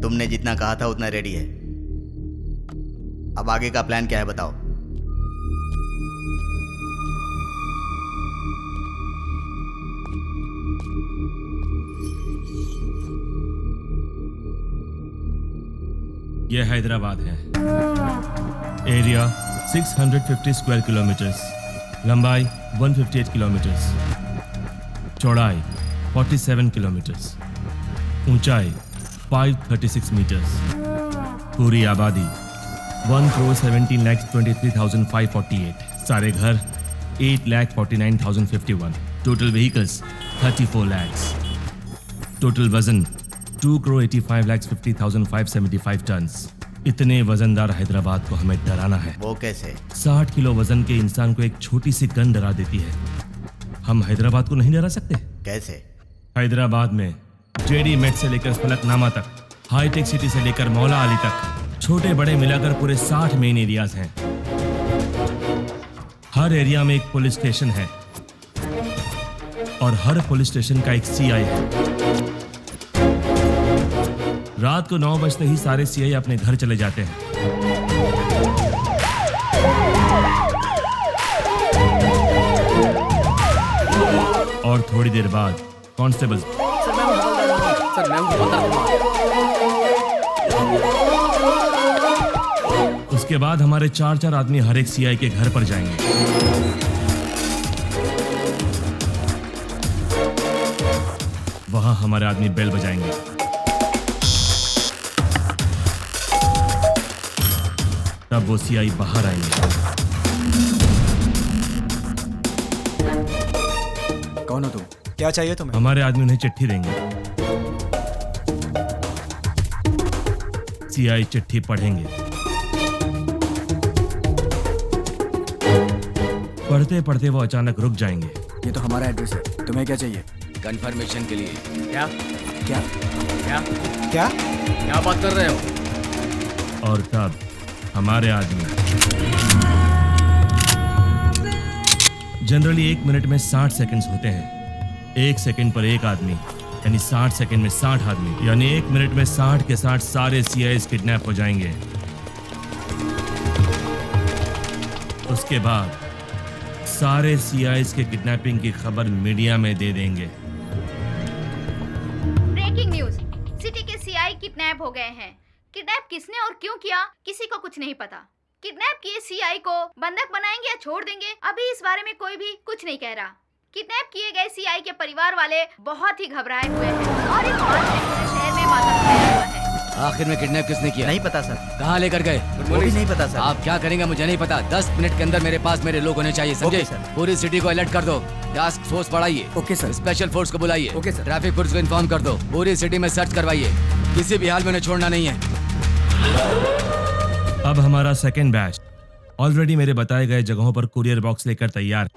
तुमने जितना कहा था उतना रेडी है। अब आगे का प्लान क्या है बताओ। यह हैदराबाद है। एरिया 650 स्क्वायर किलोमीटर्स, लंबाई 158 किलोमीटर्स, चौड़ाई 47 किलोमीटर्स, ऊंचाई 536 मीटर्स, पूरी आबादी 1,17,23,548, सारे घर 8,49,051, टोटल व्हीकल्स 34 lakhs, टोटल वजन 2,85,50,575 टन। इतने वजनदार हैदराबाद को हमें डराना है। वो कैसे? 60 किलो वजन के इंसान को एक छोटी सी गन डरा देती है। हम हैदराबाद को नहीं डरा सकते। कैसे? हैदराबाद में जेडी मेट से लेकर फलकनामा तक, हाईटेक सिटी से लेकर मौला अली तक, छोटे बड़े मिलाकर पूरे 60 मेन एरियाज हैं। हर एरिया में एक पुलिस स्टेशन है और हर पुलिस स्टेशन का एक सीआई है। रात को 9 बजते ही सारे सीआई अपने घर चले जाते हैं। और थोड़ी देर बाद कांस्टेबल उसके बाद हमारे 4 आदमी हर एक सीआई के घर पर जाएंगे। वहां हमारे आदमी बेल बजाएंगे। तब वो सीआई बाहर आएंगे। कौन हो तुम? क्या चाहिए तुम्हें? हमारे आदमी उन्हें चिट्ठी देंगे। सीआई चिट्ठी पढ़ेंगे। पढ़ते पढ़ते वो अचानक रुक जाएंगे। ये तो हमारा एड्रेस है, तुम्हें क्या चाहिए? कंफर्मेशन के लिए। क्या क्या क्या क्या क्या बात कर रहे हो? और तब हमारे आदमी जनरली 1 मिनट में 60 सेकंड्स होते हैं। 1 सेकंड पर एक आदमी यानी 60 सेकंड में 60 आदमी, यानी 1 मिनट में 60 के 60 सारे सीआईएस किडनैप हो जाएंगे। उसके बाद सारे सीआईएस के किडनैपिंग की खबर मीडिया में दे देंगे। ब्रेकिंग न्यूज, सिटी के सीआई किडनैप हो गए हैं। किडनैप किसने और क्यों किया किसी को कुछ नहीं पता। किडनैप किए सीआई को बंधक बनाएंगे या छोड़ देंगे, अभी इस बारे में कोई भी कुछ नहीं कह रहा। किडनैप किए गए सीआई के परिवार वाले बहुत ही घबराए हुए हैं और इस बात से पूरे शहर में मातम फैला हुआ है। आखिर में किडनैप किसने किया? नहीं पता सर। कहाँ लेकर गए? वो भी नहीं पता सर। आप क्या करेंगे मुझे नहीं पता। 10 मिनट के अंदर मेरे पास मेरे लोग होने चाहिए, समझे? Okay sir. पूरी सिटी को अलर्ट कर दो। टास्क फोर्स बढ़ाइए। Okay sir. स्पेशल फोर्स को बुलाइए। Okay sir. ट्रैफिक पुलिस को इन्फॉर्म कर दो। पूरी सिटी में सर्च करवाइए। किसी भी हाल में उन्हें छोड़ना नहीं है। अब हमारा सेकेंड बैच ऑलरेडी मेरे बताए गए जगहों पर कुरियर बॉक्स लेकर तैयार।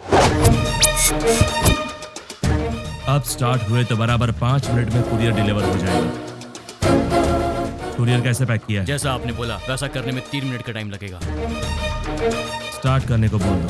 अब स्टार्ट हुए तो बराबर 5 मिनट में कुरियर डिलीवर हो जाएगा। कुरियर कैसे पैक किया है? जैसा आपने बोला वैसा करने में 3 मिनट का टाइम लगेगा। स्टार्ट करने को बोल दो।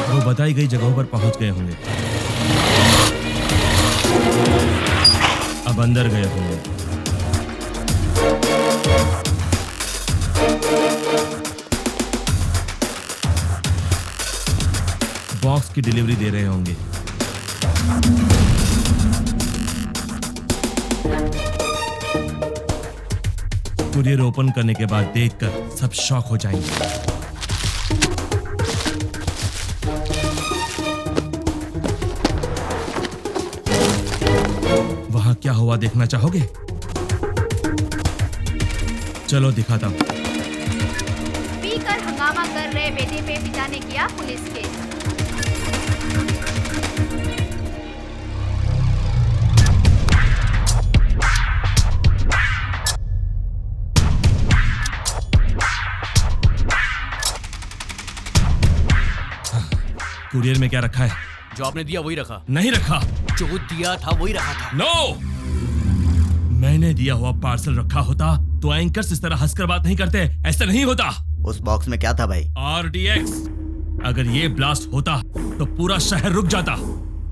वो बताई गई जगहों पर पहुंच गए होंगे। अब अंदर गए होंगे। बॉक्स की डिलीवरी दे रहे होंगे। कुरियर ओपन करने के बाद देखकर सब शॉक हो जाएंगे। वहां क्या हुआ देखना चाहोगे? चलो दिखाता हूं। पीकर हंगामा कर रहे बेटे पे पिता ने किया पुलिस केस। कुरियर में क्या रखा है जो आपने दिया वही रखा। नहीं रखा। जो दिया था वही रखा था। नो, मैंने दिया हुआ पार्सल रखा होता तो एंकर्स इस तरह हंसकर बात नहीं करते, ऐसा नहीं होता। उस बॉक्स में क्या था भाई? RDX। अगर ये ब्लास्ट होता तो पूरा शहर रुक जाता,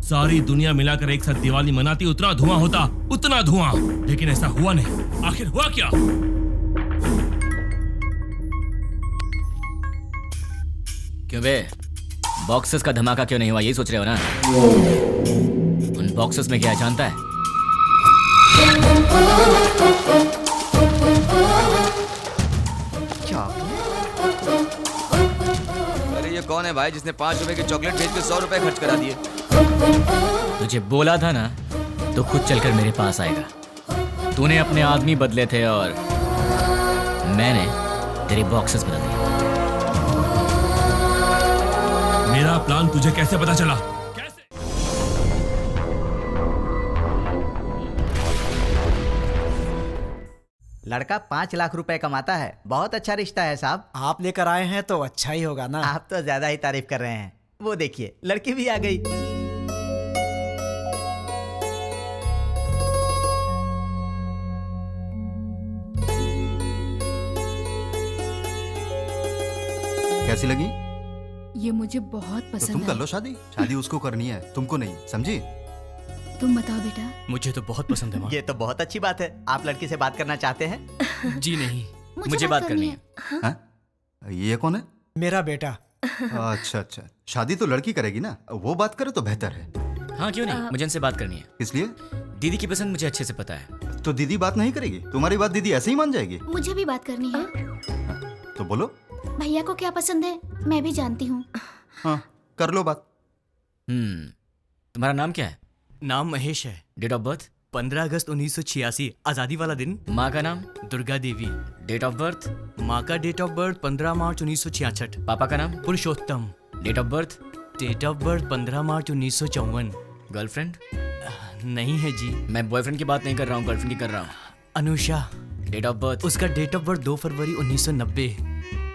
सारी दुनिया मिलाकर एक साथ दिवाली मनाती, उतना धुआं होता, उतना धुआं। लेकिन ऐसा हुआ नहीं। आखिर हुआ क्या? क्यों बे, बॉक्सेस का धमाका क्यों नहीं हुआ, यही सोच रहे हो ना? उन बॉक्सेस में क्या है जानता है? अरे ये कौन है भाई जिसने 5 रुपए की चॉकलेट बेच के 100 रुपए खर्च करा दिए? तुझे बोला था ना, तो खुद चलकर मेरे पास आएगा। तूने अपने आदमी बदले थे और मैंने तेरे बॉक्सेस बदल दिए। मेरा प्लान तुझे कैसे पता चला? कैसे? लड़का 5 लाख रुपए कमाता है, बहुत अच्छा रिश्ता है साहब। आप लेकर आए हैं तो अच्छा ही होगा ना। आप तो ज्यादा ही तारीफ कर रहे हैं। वो देखिए, लड़की भी आ गई। कैसी लगी? ये मुझे बहुत तो पसंद तुम कर लो शादी। शादी उसको करनी है, तुमको नहीं, समझी? तुम बताओ बेटा। मुझे तो बहुत पसंद है माँ। ये तो बहुत अच्छी बात है। आप लड़की से बात करना चाहते हैं? जी नहीं। मुझे बात करनी है। हाँ? ये कौन है? मेरा बेटा। अच्छा अच्छा, शादी तो लड़की करेगी ना, वो बात करे तो बेहतर है। हाँ क्यों नहीं, मुझे इनसे बात करनी है। इसलिए दीदी की पसंद मुझे अच्छे से पता है। तो दीदी बात नहीं करेगी? तुम्हारी बात दीदी ऐसे ही मान जाएगी? मुझे भी बात करनी है। तो बोलो। भैया को क्या पसंद है मैं भी जानती हूँ। हाँ, कर लो बात। तुम्हारा नाम क्या है? नाम महेश है। Date of birth? 15 अगस्त 1986, आजादी वाला दिन। माँ का नाम? Durga Devi. Date of birth? माँ का डेट ऑफ बर्थ 15 मार्च 1966। पापा का नाम? Purushottam. Date of birth? Date of birth 15 मार्च 1954। गर्लफ्रेंड? नहीं है जी। मैं बॉयफ्रेंड की बात नहीं कर रहा हूँ, गर्लफ्रेंड की कर रहा हूँ। अनुषा। Date of birth? उसका डेट ऑफ बर्थ 2 फरवरी 1990।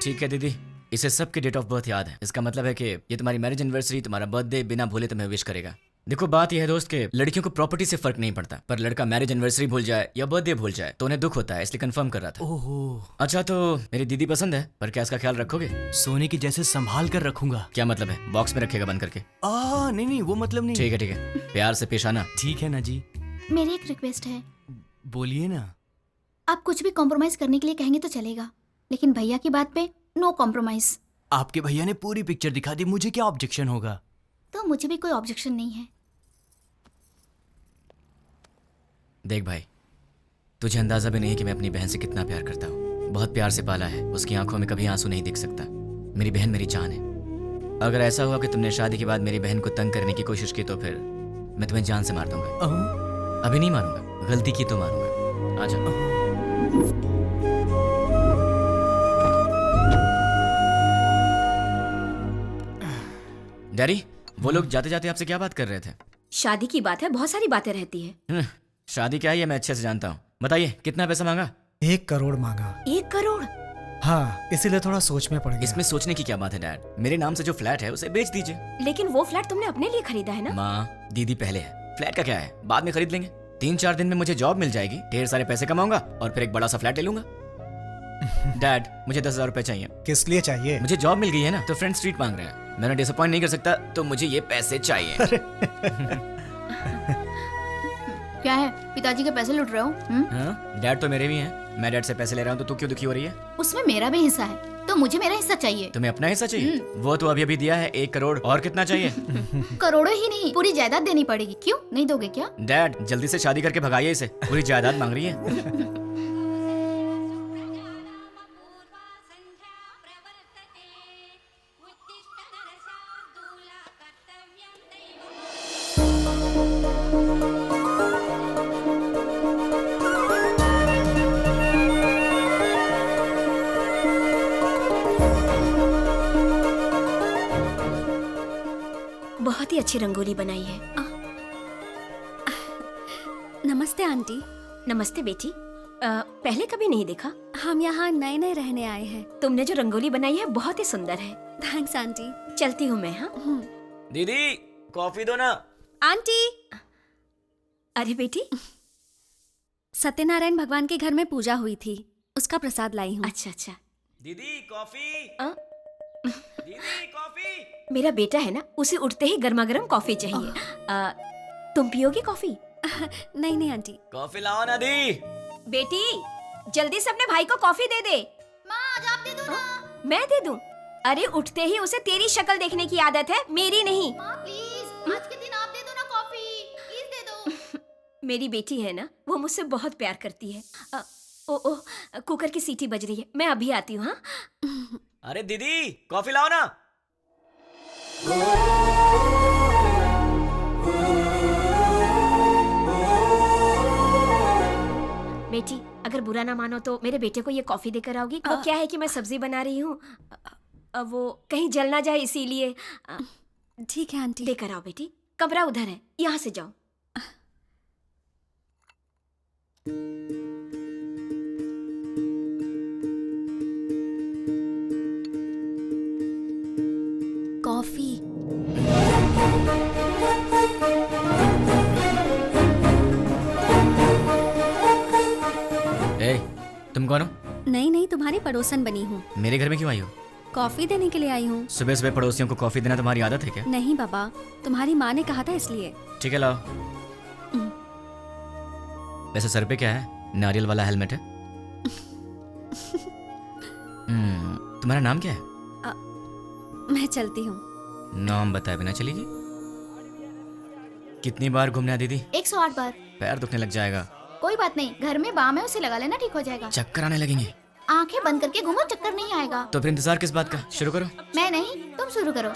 ठीक है दीदी, इसे सबके डेट ऑफ बर्थ याद है। इसका मतलब है कि ये तुम्हारी मैरिज एनिवर्सरी, तुम्हारा बर्थडे बिना भूले तुम्हें विश करेगा। देखो बात यह है दोस्त कि लड़कियों को प्रॉपर्टी से फर्क नहीं पड़ता, पर लड़का मैरिज एनिवर्सरी भूल जाए या बर्थडे भूल जाए तो उन्हें दुख होता है, इसलिए कंफर्म कर रहा था। ओहो। अच्छा तो मेरी दीदी पसंद है, पर क्या इसका ख्याल रखोगे? सोने की जैसे संभाल कर रखूंगा। क्या मतलब है? बॉक्स में रखेगा बंद करके? नहीं वो मतलब नहीं। ठीक है, प्यार से पेश आना। ठीक है ना जी। मेरी एक रिक्वेस्ट है। बोलिए ना। आप कुछ भी कॉम्प्रोमाइज करने के लिए कहेंगे तो चलेगा, लेकिन भैया की बात पे नो कॉम्प्रोमाइज। आपके भैया ने पूरी पिक्चर दिखा दी, मुझे क्या ऑब्जेक्शन होगा? तो मुझे भी कोई ऑब्जेक्शन नहीं है। देख भाई, तुझे अंदाजा भी नहीं कि मैं अपनी बहन से कितना प्यार करता हूँ। बहुत प्यार से पाला है, उसकी आंखों में कभी आंसू नहीं दिख सकता। मेरी बहन मेरी जान है। अगर ऐसा हुआ कि तुमने शादी के बाद मेरी बहन को तंग करने की कोशिश की तो फिर मैं तुम्हें जान से मार दूंगा। अभी नहीं मारूंगा, गलती की तो मारूंगा। आजा। डैडी, वो लोग जाते जाते आपसे क्या बात कर रहे थे? शादी की बात है, बहुत सारी बातें रहती है। शादी क्या है ये मैं अच्छे से जानता हूँ। बताइए कितना पैसा मांगा? 1 करोड़ मांगा। 1 करोड़? हाँ, इसीलिए थोड़ा सोच में पड़ गया। इसमें सोचने की क्या बात है डैड? मेरे नाम से जो फ्लैट है उसे बेच दीजिए। लेकिन वो फ्लैट तुमने अपने लिए खरीदा है ना? माँ, दीदी पहले है, फ्लैट का क्या है, बाद में खरीद लेंगे। 3-4 दिन में मुझे जॉब मिल जाएगी, ढेर सारे पैसे कमाऊंगा और फिर एक बड़ा सा फ्लैट ले लूंगा। डैड, मुझे 10,000 रुपए चाहिए। किस लिए चाहिए? मुझे जॉब मिल गई है ना, तो फ्रेंड स्ट्रीट मांग रहे हैं। मैंने डिसअपॉइंट नहीं कर सकता, तो मुझे ये पैसे चाहिए। क्या है, पिताजी के पैसे लूट रहे हो? हाँ, डैड तो मेरे भी हैं। मैं डैड से पैसे ले रहा हूँ तो तू क्यों दुखी हो रही है? उसमें मेरा भी हिस्सा है, तो मुझे मेरा हिस्सा चाहिए। तुम्हें अपना हिस्सा चाहिए? वो तो अभी अभी दिया है 1 करोड़, और कितना चाहिए? करोड़ों ही नहीं, पूरी जायदाद देनी पड़ेगी। क्यों नहीं दोगे क्या? डैड, जल्दी से शादी करके भगाइए इसे, पूरी जायदाद मांग रही है। बहुत ही अच्छी रंगोली बनाई है। नमस्ते आंटी। नमस्ते बेटी। पहले कभी नहीं देखा। हम यहाँ नए नए रहने आए हैं। तुमने जो रंगोली बनाई है बहुत ही सुंदर है। Thanks aunty. चलती हूँ मैं। हाँ दीदी, कॉफी दो ना। आंटी, अरे बेटी, सत्यनारायण भगवान के घर में पूजा हुई थी, उसका प्रसाद लाई हूँ। अच्छा अच्छा। दीदी कॉफी। अ? दीदी कॉफी। मेरा बेटा है ना, उसे उठते ही गर्मा गर्म कॉफी चाहिए। तुम पियोगी कॉफी? नहीं नहीं आंटी। कॉफी लाओ ना दी। बेटी, जल्दी से अपने भाई को कॉफी दे दे। माँ आज आप दे दो ना। मैं दे दूं? अरे उठते ही उसे तेरी शक्ल देखने की आदत है, मेरी नहीं। माँ प्लीज आज के दिन आप दे दो ना कॉफी, प्लीज दे दो। मेरी बेटी है ना, वो मुझसे बहुत प्यार करती है। ओ कुकर की सीटी बज रही है, मैं अभी आती हूँ। हाँ अरे दीदी कॉफी लाओ ना। बेटी, अगर बुरा ना मानो तो मेरे बेटे को ये कॉफी देकर आओगी? वो क्या है कि मैं सब्जी बना रही हूँ, वो कहीं जल ना जाए इसीलिए। ठीक है आंटी। देकर आओ बेटी, कमरा उधर है, यहाँ से जाओ। कॉफी। ए, तुम कौन हो? नहीं नहीं, तुम्हारी पड़ोसन बनी हूँ। मेरे घर में क्यों आई हो? कॉफी देने के लिए आई हूँ। सुबह सुबह पड़ोसियों को कॉफी देना तुम्हारी आदत है क्या? नहीं बाबा, तुम्हारी माँ ने कहा था इसलिए। ठीक है लाओ। वैसे सर पे क्या है? नारियल वाला हेलमेट है। तुम्हारा नाम क्या है? मैं चलती हूँ। नाम बताए बिना चलेगी? कितनी बार घूमना है दीदी? 108 बार। पैर दुखने लग जाएगा। कोई बात नहीं, घर में बाम है, उसे लगा लेना, ठीक हो जाएगा। चक्कर आने लगेंगे। आंखें बंद करके घूमो, चक्कर नहीं आएगा। तो फिर इंतजार किस बात का? शुरू करो। मैं नहीं, तुम शुरू करो।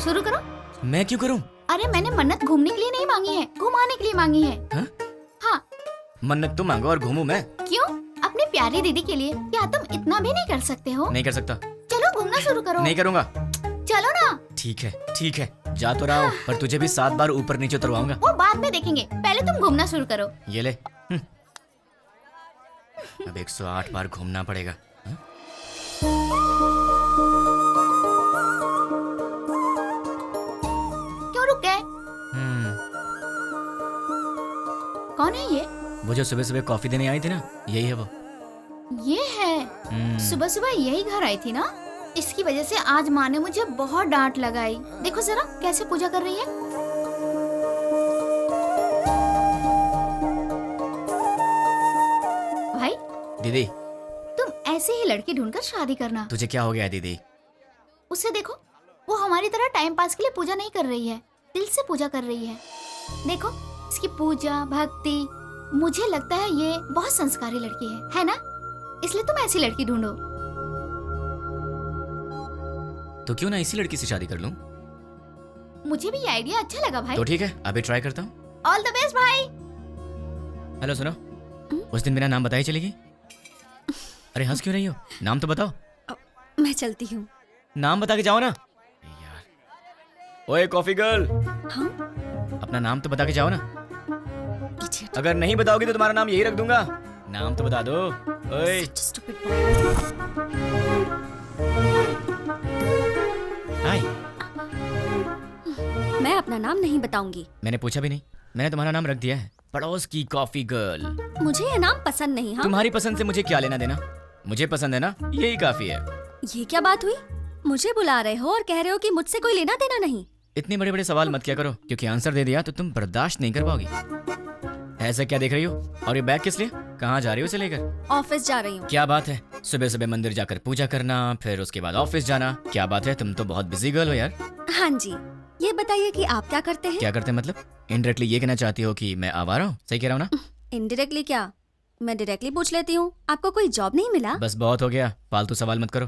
शुरू करो। मैं क्यों करूं? अरे मैंने मन्नत घूमने के लिए नहीं मांगी है, घुमाने के लिए मांगी है। हाँ? हाँ। मन्नत तुम मांगो और घूमू मैं? क्यों? अपनी प्यारी दीदी के लिए। क्या तुम इतना भी नहीं कर सकते हो? नहीं कर सकता। चलो घूमना शुरू करो। नहीं करूंगा। चलो ना। ठीक है जा तो रहा हूं, पर तुझे भी 7 बार ऊपर नीचे उतरवाऊंगा। वो बाद में देखेंगे, पहले तुम घूमना शुरू करो। ये ले। अब 108 बार घूमना पड़ेगा। क्यों रुक गए? कौन है ये? वो जो सुबह सुबह कॉफी देने आई थी ना, यही है वो। ये है? सुबह सुबह यही घर आई थी ना? इसकी वजह से आज माँ ने मुझे बहुत डांट लगाई। देखो जरा कैसे पूजा कर रही है। भाई दीदी, तुम ऐसे ही लड़की ढूंढकर शादी करना। तुझे क्या हो गया दीदी? उसे देखो, वो हमारी तरह टाइम पास के लिए पूजा नहीं कर रही है, दिल से पूजा कर रही है। देखो इसकी पूजा भक्ति, मुझे लगता है ये बहुत संस्कारी लड़की है ना? इसलिए तुम ऐसी लड़की ढूंढो। तो क्यों ना इसी लड़की से शादी कर लूं? मुझे भी ये आइडिया अच्छा लगा भाई। तो ठीक है, अभी ट्राई करता हूँ। ऑल द बेस्ट भाई। हेलो सुनो, उस दिन मेरा नाम बताई चलेगी? अरे हंस क्यों रही हो? नाम तो बताओ। मैं चलती हूँ। नाम बता के जाओ ना यार। ओए कॉफी गर्ल। हाँ? अपना नाम तो बता के जाओ ना। Idiot. अगर नहीं बताओगी तो तुम्हारा नाम यही रख दूंगा। नाम तो बता दो। ओए Such a stupid boy. हाय। मैं अपना नाम नहीं बताऊंगी। मैंने पूछा भी नहीं, मैंने तुम्हारा नाम रख दिया है, पड़ोस की कॉफी गर्ल। मुझे ये नाम पसंद नहीं। हाँ? तुम्हारी पसंद से मुझे क्या लेना देना? मुझे पसंद है ना, यही काफी है। ये क्या बात हुई? मुझे बुला रहे हो और कह रहे हो कि मुझसे कोई लेना देना नहीं। इतने बड़े बड़े सवाल मत किया करो, क्योंकि आंसर दे दिया तो तुम बर्दाश्त नहीं कर पाओगी। ऐसा क्या देख रही हो? और ये बैग किस लिए? कहाँ जा रही हो इसे लेकर? ऑफिस जा रही हूँ। क्या बात है, सुबह सुबह मंदिर जाकर पूजा करना, फिर उसके बाद ऑफिस जाना। क्या बात है, तुम तो बहुत बिजी गर्ल हो यार। हाँ जी, ये बताइए कि आप क्या करते हैं? क्या करते हैं मतलब? इनडायरेक्टली ये कहना चाहती हो कि मैं आवारा हूँ? सही कह रहा हूँ ना? इनडायरेक्टली क्या, मैं डायरेक्टली पूछ लेती हूँ। आपको कोई जॉब नहीं मिला? बस बहुत हो गया, फालतू सवाल मत करो।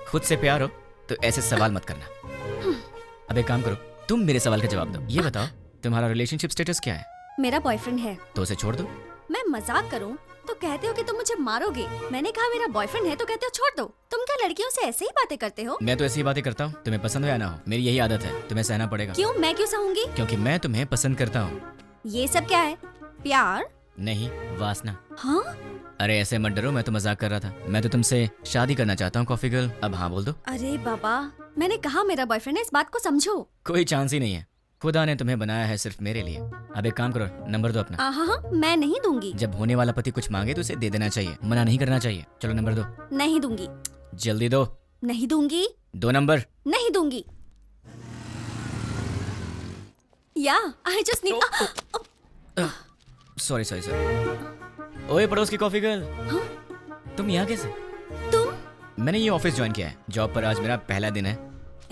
खुद से प्यार हो तो ऐसे सवाल मत करना। अब एक काम करो, तुम मेरे सवाल का जवाब दो। ये बताओ तुम्हारा रिलेशनशिप स्टेटस क्या है? मेरा बॉयफ्रेंड है। तो उसे छोड़ दो। मैं मजाक करूं तो कहते हो कि तुम मुझे मारोगे। मैंने कहा मेरा बॉयफ्रेंड है तो कहते हो छोड़ दो। तुम क्या लड़कियों से ऐसे ही बातें करते हो? मैं तो ऐसी ही बातें करता हूँ, तुम्हें पसंद हो या ना हो, मेरी यही आदत है, तुम्हें सहना पड़ेगा। क्यों? मैं क्यों सहूंगी? क्योंकि मैं तुम्हें पसंद करता हूँ। ये सब क्या है? प्यार? नहीं, वासना। हाँ? अरे ऐसे मत डरो, मैं तो मजाक कर रहा था। मैं तो तुमसे शादी करना चाहता हूँ कॉफी गर्ल। अब हाँ बोल दो। अरे बाबा, मैंने कहा मेरा बॉयफ्रेंड है, इस बात को समझो। कोई चांस ही नहीं है। खुदा ने तुम्हें बनाया है सिर्फ मेरे लिए। अब एक काम करो, नंबर दो अपना। हाँ, मैं नहीं दूंगी। जब होने वाला पति कुछ मांगे तो उसे दे देना चाहिए, मना नहीं करना चाहिए। चलो नंबर दो। नहीं दूंगी। जल्दी दो। नहीं दूंगी। 2 नंबर। नहीं दूंगी। या I just need. Sorry sorry sorry. ओए पड़ोस की कॉफी गर्ल, तुम यहाँ कैसे? तुम? मैंने ये ऑफिस ज्वाइन किया है। जॉब पर आज मेरा पहला दिन है।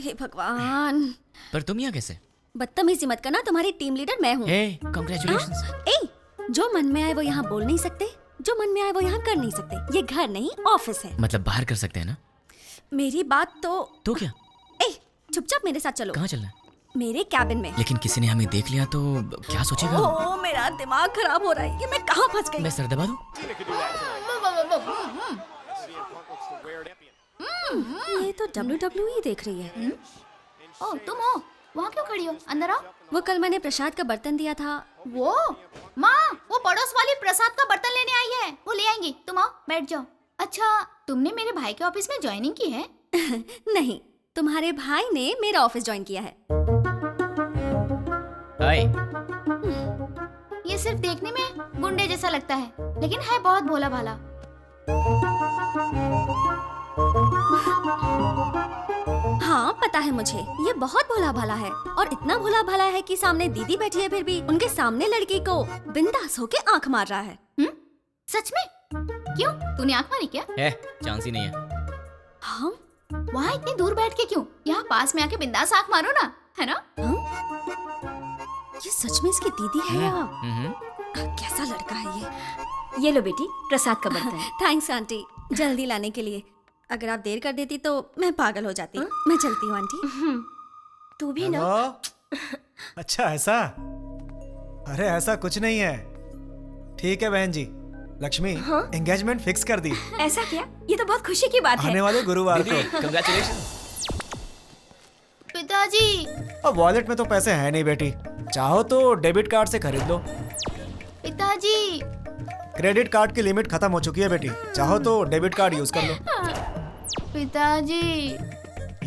हे भगवान। पर तुम यहाँ कैसे? बदतमीजी मत करना, तुम्हारी टीम लीडर मैं हूँ। हे, कांग्रेचुलेशंस। ए, जो मन में आए वो यहाँ बोल नहीं सकते, जो मन में आए वो यहाँ कर नहीं सकते। ये घर नहीं ऑफिस है। मतलब बाहर कर सकते हैं ना? मेरी बात तो क्या? ए, चुपचाप मेरे साथ चलो। कहाँ चलना है? मेरे कैबिन में। लेकिन किसी ने हमें देख लिया तो क्या सोचेगा? ओ, मेरा दिमाग खराब हो रहा है। ये मैं कहाँ फंस गई? मैं सर दबा दूं? ये तो WWE देख रही है। ओ तुम हो? वहाँ क्यों खड़ी हो? अंदर आओ। वो कल मैंने प्रसाद का बर्तन दिया था। वो माँ, वो पड़ोस वाली प्रसाद का बर्तन लेने आई है, वो ले आएंगी। तुम आओ, बैठ जाओ। अच्छा, तुमने मेरे भाई के ऑफिस में ज्वाइनिंग की है? नहीं, तुम्हारे भाई ने मेरा ऑफिस ज्वाइन किया है। हाय। ये सिर्फ देखने में गुंडे जैसा लगता है, लेकिन है बहुत भोला भाला। हाँ पता है मुझे, ये बहुत भोला भाला है। और इतना भोला भाला है कि सामने दीदी बैठी है, फिर भी उनके सामने लड़की को बिंदास होके आंख मार रहा है। सच में? क्यों, तूने आंख मारी क्या? चांस ही नहीं है। हाँ? वहाँ इतनी दूर बैठ के क्यों? यहाँ पास में आके बिंदास आंख मारो ना, है ना? ये सच में इसकी दीदी है या कैसा लड़का है ये लो बेटी, प्रसाद का बर्तन। थैंक्स आंटी, जल्दी लाने के लिए। अगर आप देर कर देती तो मैं पागल हो जाती। मैं चलती हूँ आंटी। तू भी ना। अच्छा ऐसा? अरे ऐसा कुछ नहीं है। ठीक है बहन जी, लक्ष्मी एंगेजमेंट फिक्स कर दी। ऐसा क्या? ये तो बहुत खुशी की बात है। आने वाले गुरुवार को। कांग्रेचुलेशंस। पिताजी। अब वॉलेट में तो पैसे हैं नहीं बेटी, चाहो तो डेबिट कार्ड से खरीद लो। पिताजी। क्रेडिट कार्ड की लिमिट खत्म हो चुकी है बेटी, चाहो तो डेबिट कार्ड यूज कर लो। पिताजी।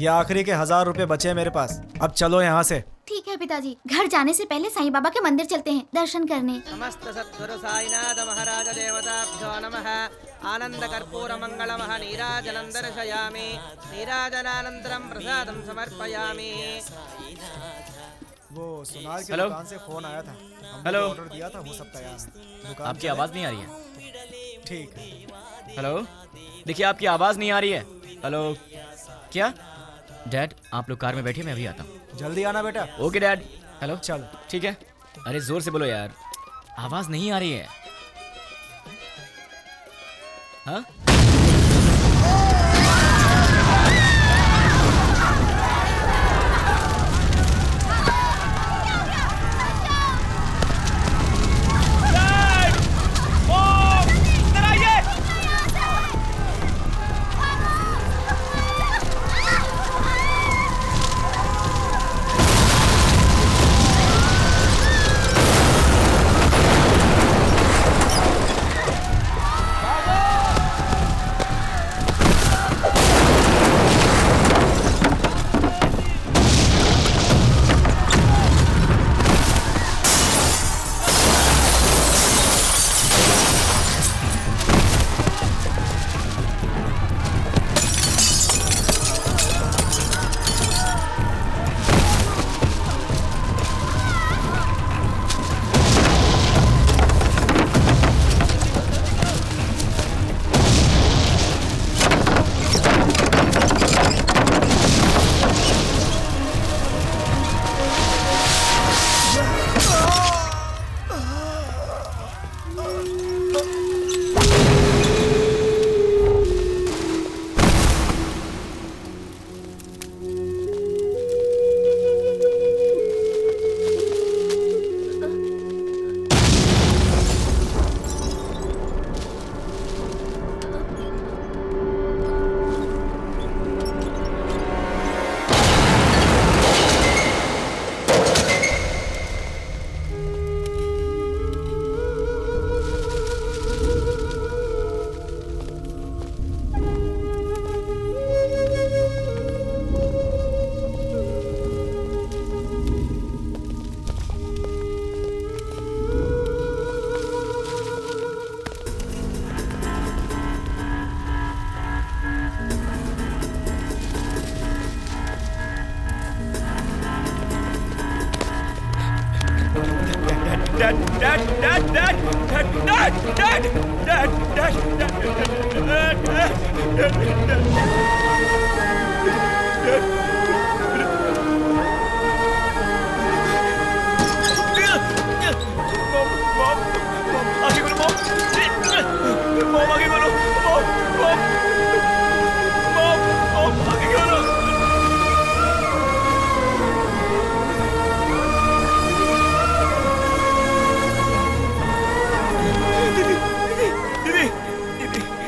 ये आखिरी के 1000 रुपए बचे हैं मेरे पास, अब चलो यहाँ से। ठीक है पिताजी, घर जाने से पहले साईं बाबा के मंदिर चलते हैं दर्शन करने। समस्त सद्गुरु साईनाथ महाराज देवताभ्यो नमः। आनंद कर्पूर मंगलमः नीराजनं दर्शयामि। नीराजनानन्तरं प्रसादं समर्पयामि। वो सोनार की हेलो? दुकान से फोन आया था। हमने हेलो? जो ऑर्डर दिया था वो सब तैयार है। दुकान आपकी से- आवाज नहीं आ रही है। ठीक है। हेलो, देखिए आपकी आवाज नहीं आ रही है। हेलो, क्या? डैड आप लोग कार में बैठिए, मैं अभी आता हूँ। जल्दी आना बेटा। Okay dad. हेलो, चलो ठीक है। अरे जोर से बोलो यार, आवाज नहीं आ रही है। हाँ?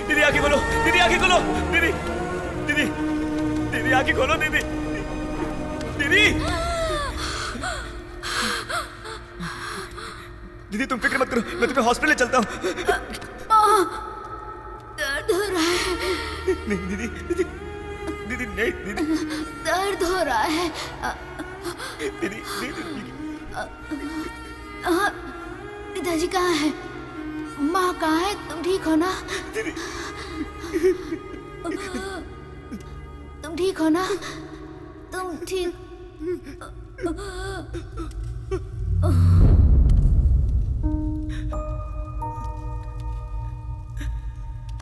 दीदी आंखें खोलो, दीदी आंखें खोलो, दीदी दीदी दीदी आंखें खोलो, दीदी दीदी दीदी तुम फिक्र मत करो, मैं तुम्हें हॉस्पिटल ले चलता हूँ। दर्द हो रहा है। नहीं दीदी दीदी दीदी नहीं दीदी दर्द हो रहा है। दीदी दीदी पिताजी कहाँ है? माँ कहाँ है? तुम ठीक हो ना? तुम ठीक हो ना? तुम ठीक?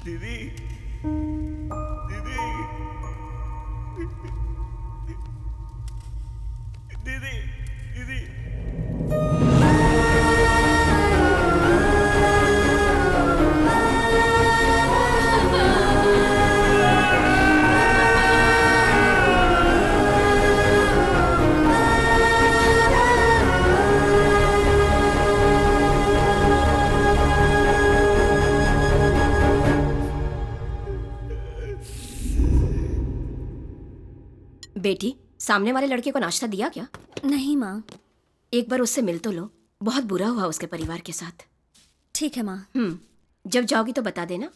दीदी दीदी दीदी दीदी बेटी, सामने वाले लड़के को नाश्ता दिया क्या? नहीं माँ। एक बार उससे मिल तो लो, बहुत बुरा हुआ उसके परिवार के साथ। ठीक है माँ। जब जाओगी तो बता देना,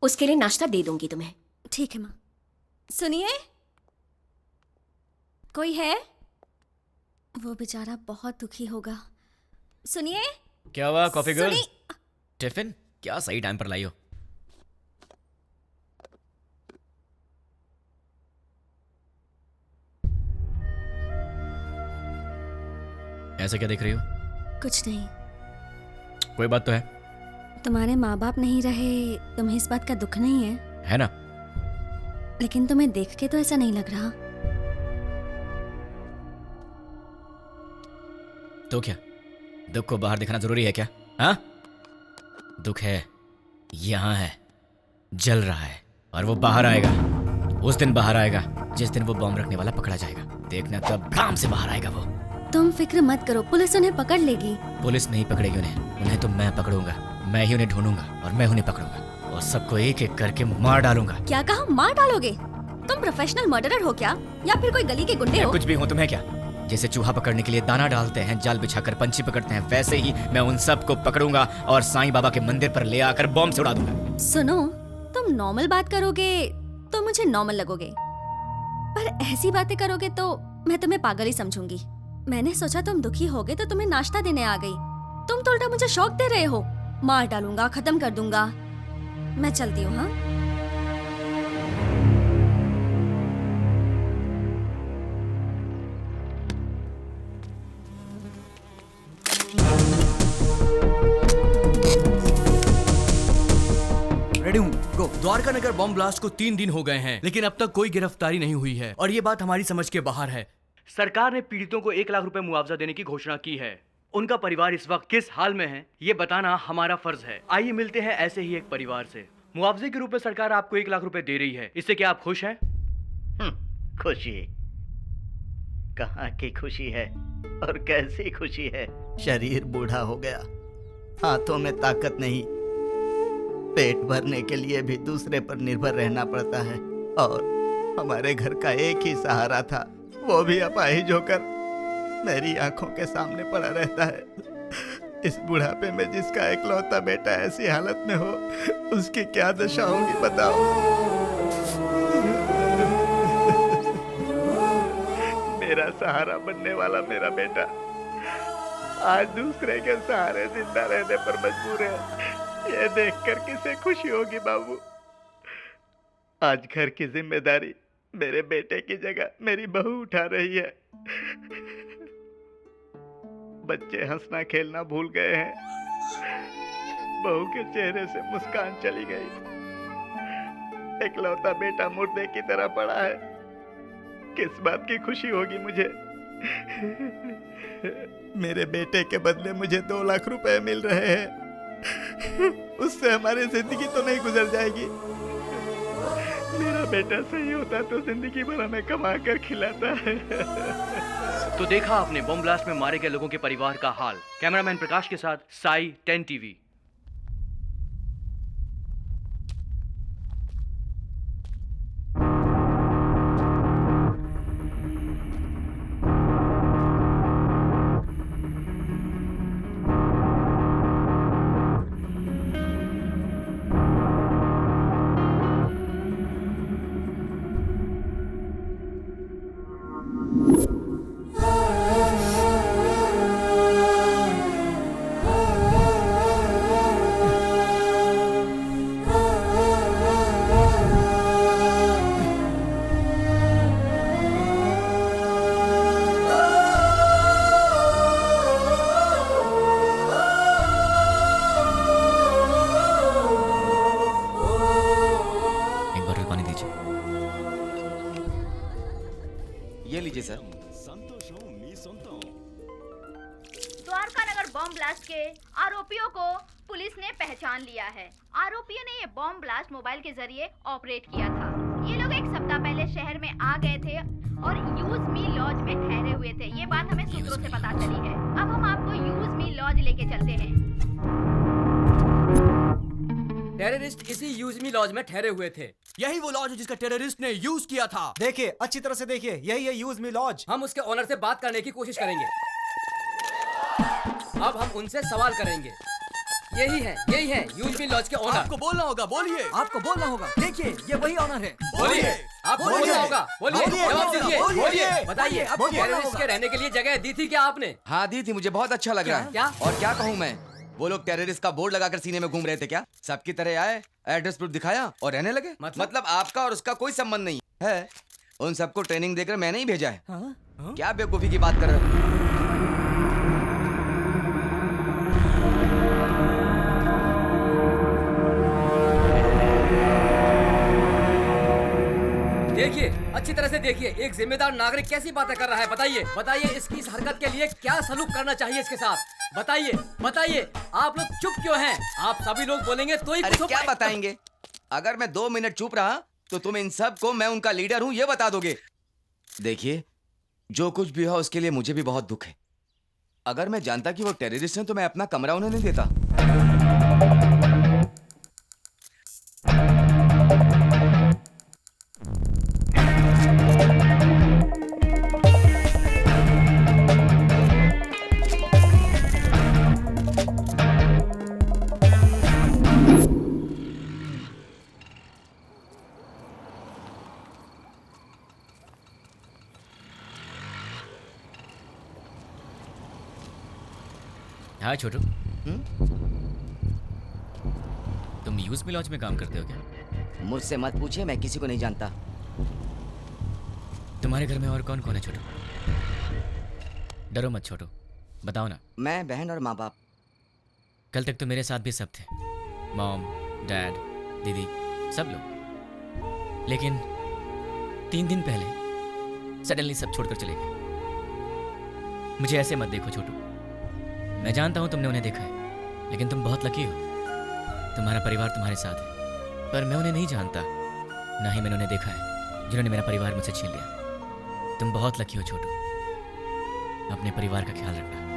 उसके लिए नाश्ता दे दूंगी तुम्हें। ठीक है माँ। सुनिए, कोई है? वो बेचारा बहुत दुखी होगा। सुनिए। क्या हुआ कॉफी गर्ल? सुनी- टिफिन क्या सही टाइम पर लाई हो? ऐसे क्या देख रही हो? कुछ नहीं। कोई बात तो है? तुम्हारे माँ बाप नहीं रहे, तुम्हें इस बात का दुख नहीं है? है ना? लेकिन तुम्हें देख के तो ऐसा नहीं लग रहा। तो क्या दुख को बाहर दिखाना जरूरी है क्या? हाँ, दुख है, यहां है, जल रहा है, और वो बाहर आएगा। उस दिन बाहर आएगा जिस दिन वो बॉम्ब रखने वाला पकड़ा जाएगा। देखना तब काम से बाहर आएगा वो। तुम फिक्र मत करो, पुलिस उन्हें पकड़ लेगी। पुलिस नहीं पकड़ेगी उन्हें तो मैं पकड़ूंगा। मैं ही उन्हें ढूंढूंगा और मैं उन्हें पकड़ूंगा और सबको एक एक करके मार डालूंगा। क्या कहा? मार डालोगे? तुम प्रोफेशनल मर्डरर हो क्या, या फिर कोई गली के गुंडे मैं हो? कुछ भी हूँ, तुम्हें क्या? जैसे चूहा पकड़ने के लिए दाना डालते हैं, जाल बिछाकर पंछी पकड़ते हैं, वैसे ही मैं उन सबको पकड़ूंगा और साईं बाबा के मंदिर पर ले आकर बॉम्ब से उड़ा दूंगा। सुनो, तुम नॉर्मल बात करोगे तो मुझे नॉर्मल लगोगे, पर ऐसी बातें करोगे तो मैं तुम्हें पागल ही समझूंगी। मैंने सोचा तुम दुखी होगे तो तुम्हें नाश्ता देने आ गई, तुम तो उल्टा मुझे शौक दे रहे हो। मार डालूंगा, खत्म कर दूंगा। मैं चलती हूँ। हाँ, रेडी हूँ, गो। द्वारका नगर बॉम्ब ब्लास्ट को 3 दिन हो गए हैं, लेकिन अब तक कोई गिरफ्तारी नहीं हुई है और ये बात हमारी समझ के बाहर है। सरकार ने पीड़ितों को 1 लाख रुपए मुआवजा देने की घोषणा की है। उनका परिवार इस वक्त किस हाल में है, ये बताना हमारा फर्ज है। आइए मिलते हैं ऐसे ही एक परिवार से। मुआवजे के रूप में सरकार आपको 1 लाख रुपए दे रही है, इससे क्या आप खुश हैं? खुशी कहाँ की खुशी है और कैसी खुशी है। शरीर बूढ़ा हो गया, हाथों में ताकत नहीं, पेट भरने के लिए भी दूसरे पर निर्भर रहना पड़ता है, और हमारे घर का एक ही सहारा था, वो भी अपाहिज होकर मेरी आंखों के सामने पड़ा रहता है। इस बुढ़ापे में जिसका इकलौता बेटा ऐसी हालत में हो, उसकी क्या दशा होगी बताओ। मेरा सहारा बनने वाला मेरा बेटा आज दूसरे के सहारे जिंदा रहने पर मजबूर है। ये देखकर किसे खुशी होगी बाबू। आज घर की जिम्मेदारी मेरे बेटे की जगह मेरी बहू उठा रही है। बच्चे हंसना खेलना भूल गए हैं, बहू के चेहरे से मुस्कान चली गई। इकलौता बेटा मुर्दे की तरह पड़ा है। किस बात की खुशी होगी मुझे? मेरे बेटे के बदले मुझे 2 लाख रुपए मिल रहे हैं। उससे हमारी जिंदगी तो नहीं गुजर जाएगी। मेरा बेटा सही होता तो जिंदगी भर हमें कमा कर खिलाता है। तो देखा आपने बॉम्ब ब्लास्ट में मारे गए लोगों के परिवार का हाल। कैमरामैन प्रकाश के साथ साई 10 टीवी। ये लीजिए सर। द्वारका नगर बॉम्ब ब्लास्ट के आरोपियों को पुलिस ने पहचान लिया है। आरोपियों ने ये बॉम्ब ब्लास्ट मोबाइल के जरिए ऑपरेट किया था। ये लोग एक सप्ताह पहले शहर में आ गए थे और यूज मी लॉज में ठहरे हुए थे। ये बात हमें सूत्रों से पता चली है। अब हम आपको यूज मी लॉज लेके चलते हैं। टेररिस्ट इसी यूज मी लॉज में ठहरे हुए थे। यही वो लॉज है जिसका टेररिस्ट ने यूज किया था। देखिए, अच्छी तरह से देखिए, यही है यूज मी लॉज। हम उसके ओनर से बात करने की कोशिश करेंगे। अब हम उनसे सवाल करेंगे। यही है यूज मी लॉज के ओनर। आपको बोलना होगा, बोलिए। आपको बोलना होगा। देखिए, ये वही ओनर है। बोलिए। आपको बोलना होगा, बोलिए। जवाब दीजिए, बोलिए। बताइए, टेररिस्ट के रहने के लिए जगह दी थी क्या आपने? हाँ दी थी, मुझे बहुत अच्छा लग रहा है। क्या? और क्या कहूँ मैं, वो लोग टेररिस्ट का बोर्ड लगाकर सीने में घूम रहे थे क्या? सबकी तरह आए, एड्रेस प्रूफ दिखाया और रहने लगे। मतलब आपका और उसका कोई संबंध नहीं है। उन सबको ट्रेनिंग देकर मैंने ही भेजा है। क्या बेवकूफी की बात कर रहे हो? देखिए, अच्छी तरह से देखिए, एक जिम्मेदार नागरिक कैसी बातें कर रहा है। बताइए इसकी इस हरकत के लिए क्या सलूक करना चाहिए इसके साथ। बताइए, आप लोग चुप क्यों हैं? आप सभी लोग बोलेंगे तो ही अरे क्या बताएंगे? अगर मैं 2 मिनट चुप रहा तो तुम इन सब को मैं उनका लीडर हूं ये बता दोगे। देखिए, जो कुछ भी हो उसके लिए मुझे भी बहुत दुख है। अगर मैं जानता कि वो टेररिस्ट हैं तो मैं अपना कमरा उन्हें नहीं देता। हाँ छोटू, तुम यूज मी लॉज में काम करते हो क्या? मुझसे मत पूछिए, मैं किसी को नहीं जानता। तुम्हारे घर में और कौन कौन है छोटू? डरो मत छोटू, बताओ ना। मैं, बहन और माँ बाप। कल तक तो मेरे साथ भी सब थे, मॉम, डैड, दीदी, सब लोग। लेकिन 3 दिन पहले सडनली सब छोड़कर चले गए। मुझे ऐसे मत देखो छोटू, मैं जानता हूं तुमने उन्हें देखा है, लेकिन तुम बहुत लकी हो, तुम्हारा परिवार तुम्हारे साथ है। पर मैं उन्हें नहीं जानता, ना ही मैंने उन्हें देखा है जिन्होंने मेरा परिवार मुझसे छीन लिया। तुम बहुत लकी हो छोटू, अपने परिवार का ख्याल रखना।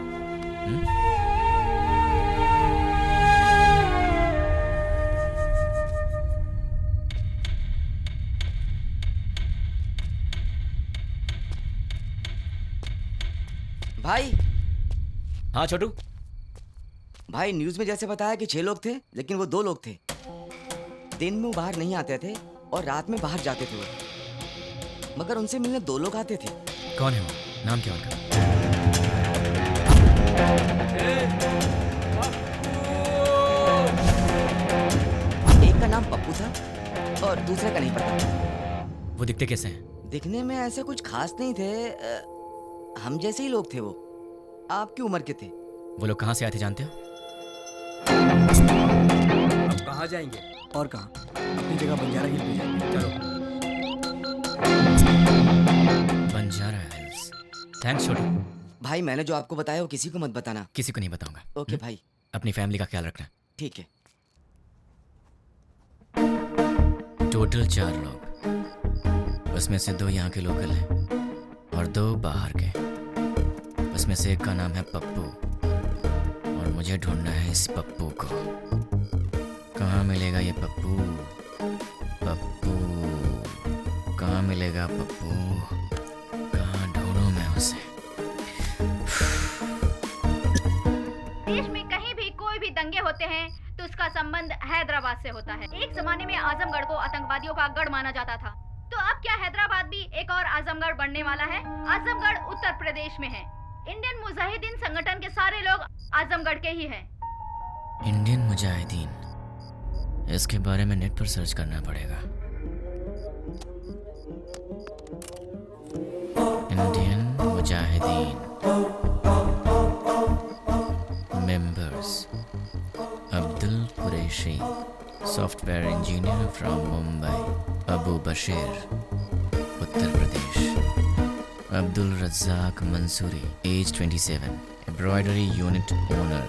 भाई। हाँ छोटू। भाई, न्यूज में जैसे बताया कि 6 लोग थे, लेकिन वो 2 लोग थे। दिन में वो बाहर नहीं आते थे और रात में बाहर जाते थे वो, मगर उनसे मिलने 2 लोग आते थे। कौन है वो? नाम क्या उनका? एक का नाम पप्पू था और दूसरे का नहीं पता। वो दिखते कैसे हैं? दिखने में ऐसे कुछ खास नहीं थे, हम जैसे ही लोग थे। वो आपकी उम्र के थे। वो लोग कहाँ से आए थे जानते हो? अब कहाँ जाएंगे? और कहाँ, अपनी जगह बंजारा हिल पे जाएंगे। चलो। बंजारा हिल्स। थैंक्स छोटू। भाई मैंने जो आपको बताया वो किसी को मत बताना। किसी को नहीं बताऊंगा। ओके भाई। अपनी फैमिली का ख्याल रखना। ठीक है। टोटल 4 लोग, उसमें से 2 यहाँ के लोकल हैं और 2 बाहर के। उसमें से एक का नाम है पप्पू और मुझे ढूंढना है इस पप्पू को। कहाँ मिलेगा ये पप्पू? पप्पू कहाँ मिलेगा? पप्पू कहाँ ढूंढूं मैं उसे? देश में कहीं भी कोई भी दंगे होते हैं तो उसका संबंध हैदराबाद से होता है। एक जमाने में आजमगढ़ को आतंकवादियों का गढ़ माना जाता था, तो अब क्या हैदराबाद भी एक और आजमगढ़ बनने वाला है? आजमगढ़ उत्तर प्रदेश में है। इंडियन मुजाहिदीन संगठन के सारे लोग आजमगढ़ के ही हैं। इंडियन मुजाहिदीन, इसके बारे में नेट पर सर्च करना पड़ेगा। Indian Mujahideen members: Abdul Qureshi, software engineer from Mumbai, Abu Bashir, Uttar Pradesh, Abdul Razzaq Mansoori, age 27, embroidery unit owner,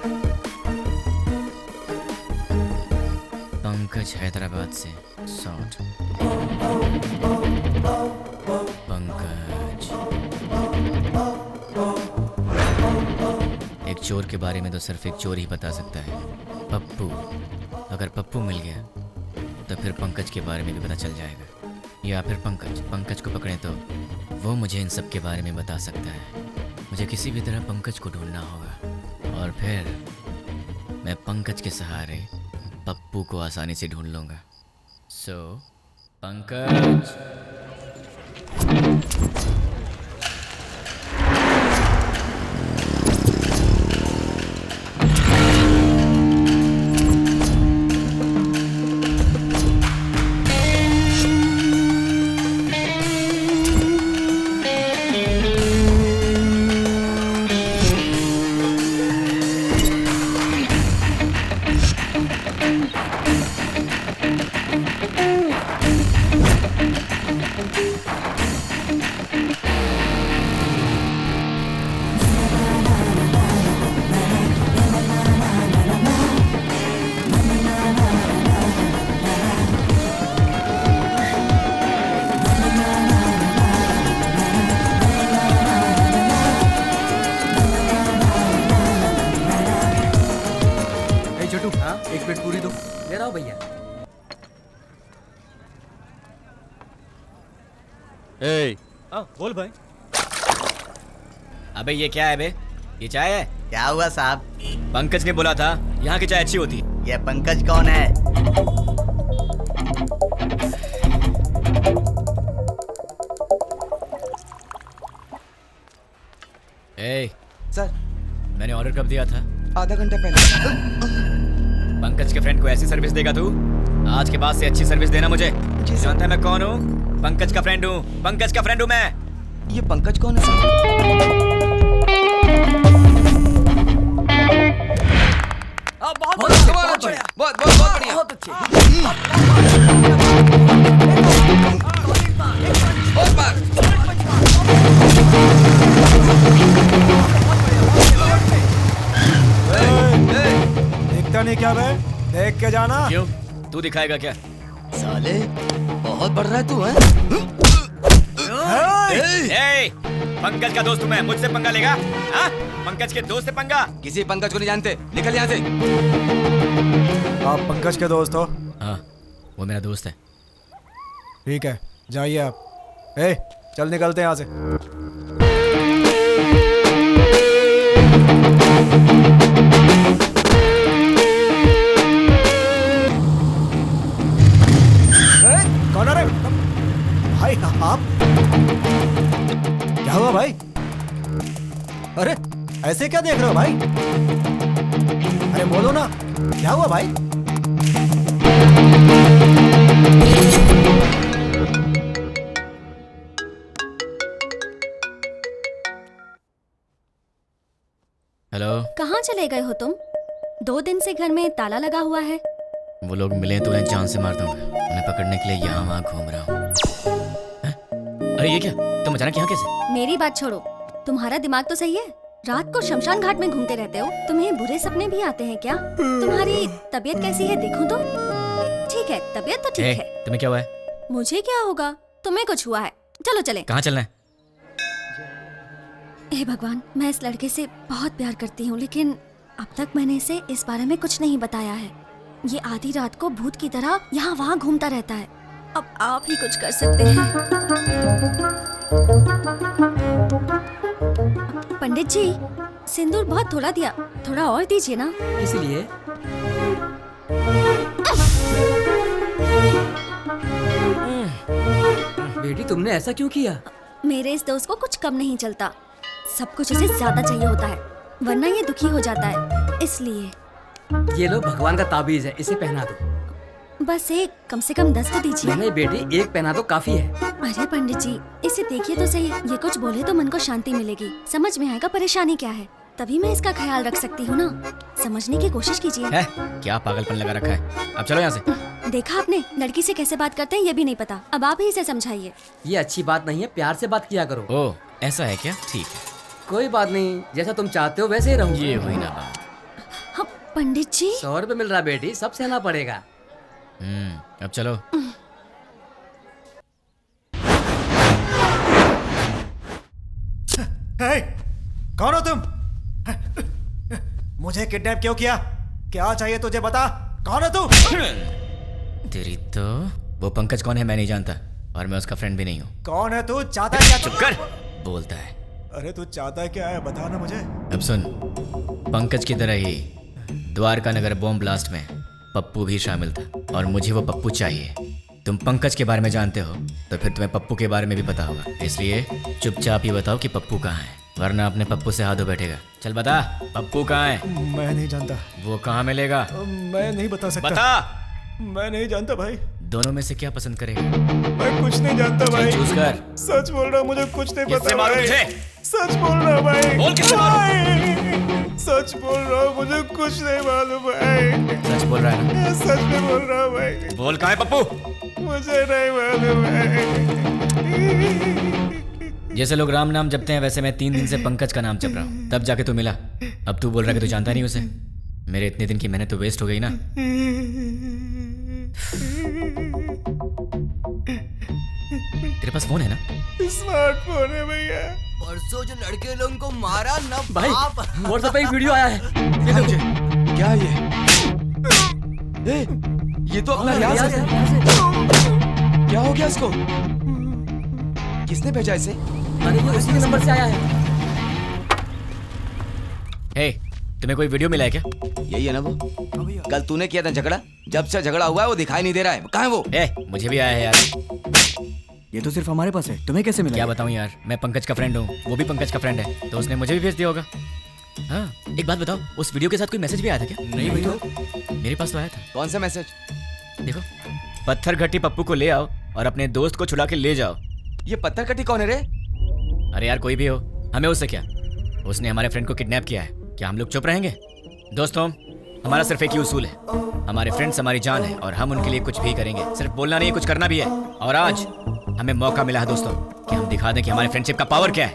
Pankaj Hyderabad से 60, पंकज। एक चोर के बारे में तो सिर्फ एक चोर ही बता सकता है, पप्पू। अगर पप्पू मिल गया तो फिर पंकज के बारे में भी पता चल जाएगा, या फिर पंकज को पकड़ें तो वो मुझे इन सब के बारे में बता सकता है। मुझे किसी भी तरह पंकज को ढूंढना होगा और फिर मैं पंकज के सहारे पप्पू को आसानी से ढूंढ लूंगा। सो पंकज। एक प्लेट पूरी दो। ले रहा हूँ भैया। बोल भाई। अबे ये क्या है बे? ये चाय है? क्या हुआ साहब? पंकज ने बोला था यहाँ की चाय अच्छी होती। ये पंकज कौन है? ए सर, मैंने ऑर्डर कब दिया था? आधा घंटा पहले। पंकज के फ्रेंड को ऐसी सर्विस देगा तू? आज के बाद से अच्छी सर्विस देना मुझे। जानता है मैं कौन हूँ? पंकज का फ्रेंड हूँ। पंकज का फ्रेंड हूँ मैं। ये पंकज कौन है सर? बहुत बढ़िया, बहुत बढ़िया। बहुत बार। देखता नहीं क्या बे? देख के जाना। क्यों? तू दिखाएगा क्या? साले बहुत बढ़ रहा है तू, हैं? पंकज का दोस्त हूँ मैं, मुझसे पंगा लेगा? हाँ? पंकज के दोस्त से पंगा? किसी पंकज को नहीं जानते, निकल यहाँ से। आप पंकज के दोस्त हो? हाँ, वो मेरा दोस्त है। ठीक है, जाइए आप। चल निकलते हैं यहाँ से। कौन है रे? भाई आप? क्या हुआ भाई? अरे ऐसे क्या देख रहे हो भाई? अरे बोलो ना, क्या हुआ भाई? हेलो। कहाँ चले गए हो तुम? 2 दिन से घर में ताला लगा हुआ है। वो लोग मिले तो उन्हें जान से मार दूंगा। उन्हें पकड़ने के लिए यहाँ वहाँ घूम रहा हूँ। अरे ये क्या, तुम अचानक यहाँ कैसे? मेरी बात छोड़ो, तुम्हारा दिमाग तो सही है। रात को शमशान घाट में घूमते रहते हो, तुम्हें बुरे सपने भी आते हैं क्या? तुम्हारी तबीयत कैसी है देखूं तो? ठीक है, तबीयत तो ठीक है। तुम्हें क्या हुआ है? मुझे क्या होगा, तुम्हें कुछ हुआ है। चलो चले। कहाँ चलना है? हे भगवान, मैं इस लड़के से बहुत प्यार करती हूँ, लेकिन अब तक मैंने इसे इस बारे में कुछ नहीं बताया है। ये आधी रात को भूत की तरह यहाँ वहाँ घूमता रहता है। अब आप ही कुछ कर सकते हैं। पंडित जी, सिंदूर बहुत थोड़ा दिया, थोड़ा और दीजिए ना। इसीलिए बेटी तुमने ऐसा क्यों किया? मेरे इस दोस्त को कुछ कम नहीं चलता, सब कुछ इसे ज्यादा चाहिए होता है, वरना ये दुखी हो जाता है, इसलिए। ये लो भगवान का ताबीज है, इसे पहना दो। बस एक, कम से कम 10 तो दीजिए। नहीं बेटी, एक पहना दो काफी है। अरे पंडित जी, इसे देखिए तो सही, ये कुछ बोले तो मन को शांति मिलेगी, समझ में आएगा परेशानी क्या है, तभी मैं इसका ख्याल रख सकती हूँ ना। समझने की कोशिश कीजिए। है? क्या पागलपन लगा रखा है? अब चलो यहाँ से। देखा आपने, लड़की से कैसे बात करते हैं ये भी नहीं पता, अब आप ही इसे समझाइए। ये अच्छी बात नहीं है, प्यार से बात किया करो। ओह, ऐसा है क्या? ठीक है, कोई बात नहीं, जैसा तुम चाहते हो वैसे ही रहूँ। ये हुई ना बात। हाँ, पंडित जी 100 रुपए मिल रहा बेटी, सब सहना पड़ेगा। अब चलो। हे, कौन हो तुम? मुझे किडनैप क्यों किया? क्या चाहिए तुझे, बता। कौन है तू? तेरी तो वो पंकज कौन है मैं नहीं जानता, और मैं उसका फ्रेंड भी नहीं हूँ। कौन है तू? चाहता क्या? चुप कर, बोलता है। अरे तू चाहता क्या है, बता ना मुझे। अब सुन, पंकज की तरह ही द्वारका नगर बॉम्ब ब्लास्ट में पप्पू भी शामिल था, और मुझे वो पप्पू चाहिए। तुम पंकज के बारे में जानते हो तो फिर तुम्हें पप्पू के बारे में भी पता होगा, इसलिए चुपचाप ही बताओ कि पप्पू कहाँ है, वरना अपने पप्पू से हाथों बैठेगा। चल बता, पप्पू कहाँ है? मैं नहीं जानता। वो कहाँ मिलेगा? मैं नहीं बता सकता। बता। मैं नहीं जानता भाई। दोनों में से क्या पसंद करेगा? मैं कुछ नहीं जानता भाई। चूज कर। सच बोल रहा, मुझे कुछ नहीं किससे पता मालूम भाई। तुझे? सच बोल रहा भाई। बोल किससे मालूम? सच बोल रहा हूँ, मुझे कुछ नहीं मालूम भाई। सच बोल रहा है ना? सच में बोल रहा हूँ भाई। बोल कहाँ है पप्पू? मुझे नहीं मालूम भाई। जैसे लोग राम नाम जपते हैं, वैसे मैं 3 दिन से पंकज का नाम जप रहा हूँ, तब जाके तू मिला। अब तू बोल रहा है कि तू जानता नहीं उसे। मेरे इतने दिन की मेहनत तो वेस्ट हो गई ना। तेरे पास फोन है ना? स्मार्टफोन है भैया। परसों जो लड़के लोगों को मारा ना भाई, व्हाट्सएप पे एक वीडियो आया है, ये देखो। क्या ये तो अपना रियाज है। क्या हो गया इसको? किसने भेजा इसे? अरे ये उसी के नंबर से आया है। हे, तुम्हें कोई वीडियो मिला है क्या? यही है ना वो, कल तूने किया था झगड़ा, जब से झगड़ा हुआ है वो दिखाई नहीं दे रहा है। कहाँ है वो? मुझे भी आया है यार। ये तो सिर्फ हमारे पास है, तुम्हें कैसे मिला? क्या बताऊं यार, मैं पंकज का फ्रेंड हूँ, वो भी पंकज का फ्रेंड है, तो उसने मुझे भी भेज दिया होगा। हाँ, एक बात बताओ, उस वीडियो के साथ कोई मैसेज भी आया था क्या? नहीं भाई, तो मेरे पास तो आया था। कौन सा मैसेज? देखो, पत्थर घट्टी पप्पू को ले आओ और अपने दोस्त को छुड़ा के ले जाओ। ये पत्थर घट्टी कौन है रे? अरे यार कोई भी हो, हमें उससे क्या? उसने हमारे फ्रेंड को किडनैप किया है, क्या हम लोग चुप रहेंगे? दोस्तों, हमारा सिर्फ एक ही उसूल है, हमारे फ्रेंड्स हमारी जान है और हम उनके लिए कुछ भी करेंगे। सिर्फ बोलना नहीं, कुछ करना भी है। और आज हमें मौका मिला है दोस्तों कि हम दिखा दें कि हमारे फ्रेंडशिप का पावर क्या है।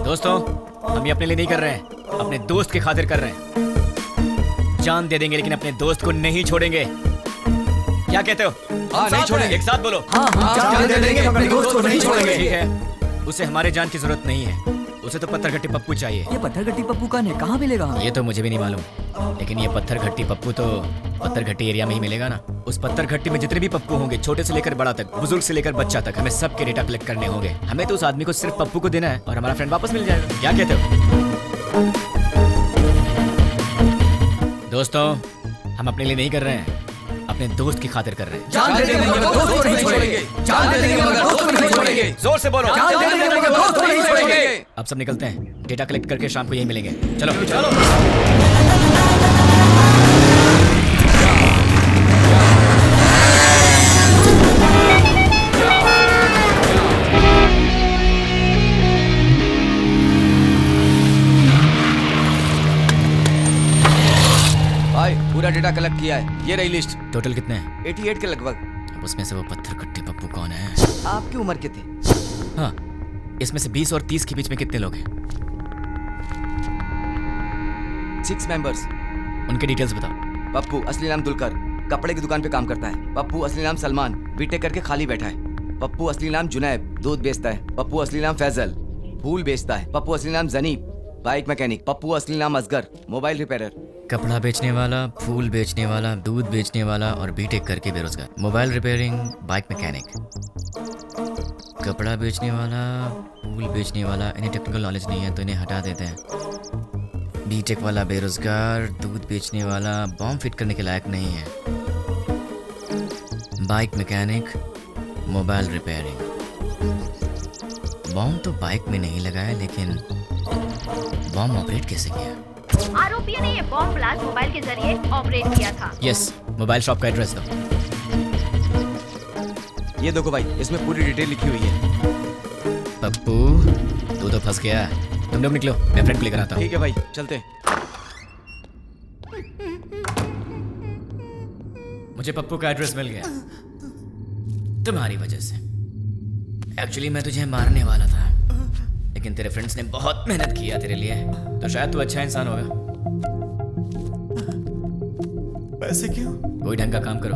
दोस्तों, हम ये अपने लिए नहीं कर रहे हैं, अपने दोस्त की खातिर कर रहे हैं। जान दे देंगे लेकिन अपने दोस्त को नहीं छोड़ेंगे। क्या कहते हो? हाँ, नहीं छोड़ेंगे। एक साथ बोलो। हाँ, जान दे देंगे, अपने दोस्त को नहीं छोड़ेंगे। ठीक है, उसे हमारे जान की जरूरत नहीं है, उसे तो पत्थर घट्टी पप्पू चाहिए। ये पत्थर घट्टी पप्पू कहाँ मिलेगा? ये तो मुझे भी नहीं मालूम, लेकिन ये पत्थर घट्टी पप्पू तो पत्थर घट्टी एरिया में ही मिलेगा ना। उस पत्थर घट्टी में जितने भी पप्पू होंगे, छोटे से लेकर बड़ा तक, बुजुर्ग से लेकर बच्चा तक, हमें सबके डेटा कलेक्ट करने होंगे। हमें तो उस आदमी को सिर्फ पप्पू को देना है और हमारा फ्रेंड वापस मिल जाएगा। क्या कहते हो दोस्तों? हम अपने लिए नहीं कर रहे हैं, अपने दोस्त की खातिर कर रहे हैं। जान दे देंगे मगर दोस्त को नहीं छोड़ेंगे। जान दे देंगे मगर दोस्त को नहीं छोड़ेंगे। जोर से बोलो। जान दे देंगे मगर दोस्त को नहीं छोड़ेंगे। अब सब निकलते हैं, डेटा कलेक्ट करके शाम को यही मिलेंगे। चलो चलो। भाई पूरा डेटा कलेक्ट किया है। ये रही लिस्ट। टोटल कितने हैं? 88 के लगभग। अब उसमें से वो पत्थर कट्टे पप्पू कौन है? आपकी उम्र के थे? हाँ, इसमें से 20 और 30 के बीच में कितने लोग हैं? 6 मेंबर्स। उनके डिटेल्स बताओ। पप्पू असली नाम दुलकर, कपड़े की दुकान पे काम करता है। पप्पू असली नाम सलमान, बीटेक करके खाली बैठा है। पप्पू असली नाम जुनैब, दूध बेचता है। पप्पू असली नाम फैजल, फूल बेचता है। पप्पू असली नाम जनीब, बाइक मैकेनिक। पप्पू असली नाम असगर, मोबाइल रिपेयरर। कपड़ा बेचने वाला, फूल बेचने वाला, दूध बेचने वाला और बीटेक करके बेरोजगार। Mobile repairing, bike mechanic. कपड़ा बेचने वाला, फूल बेचने वाला, इन्हें टेक्निकल नॉलेज नहीं है तो इन्हें हटा देते हैं। बीटेक वाला बेरोजगार, दूध बेचने वाला बॉम्ब फिट करने के लायक नहीं है। Bike mechanic, mobile repairing. Bomb तो बाइक में नहीं लगाया, लेकिन बॉम्ब ऑपरेट कैसे किया? आरोपी ने ये बॉम्ब ब्लास्ट मोबाइल के जरिए ऑपरेट किया था। यस, मोबाइल शॉप का एड्रेस दो। ये देखो भाई, इसमें पूरी डिटेल लिखी हुई है। पप्पू, तू तो फंस गया। तुम लोग निकलो, मैं फ्रेंड को लेकर आता हूँ। ठीक है भाई, चलते हैं। मुझे पप्पू का एड्रेस मिल गया तुम्हारी वजह से। एक्चुअली मैं तुझे मारने वाला था, लेकिन तेरे फ्रेंड्स ने बहुत मेहनत किया तेरे लिए, तो शायद तू अच्छा इंसान होगा। पैसे क्यों? कोई ढंग का काम करो।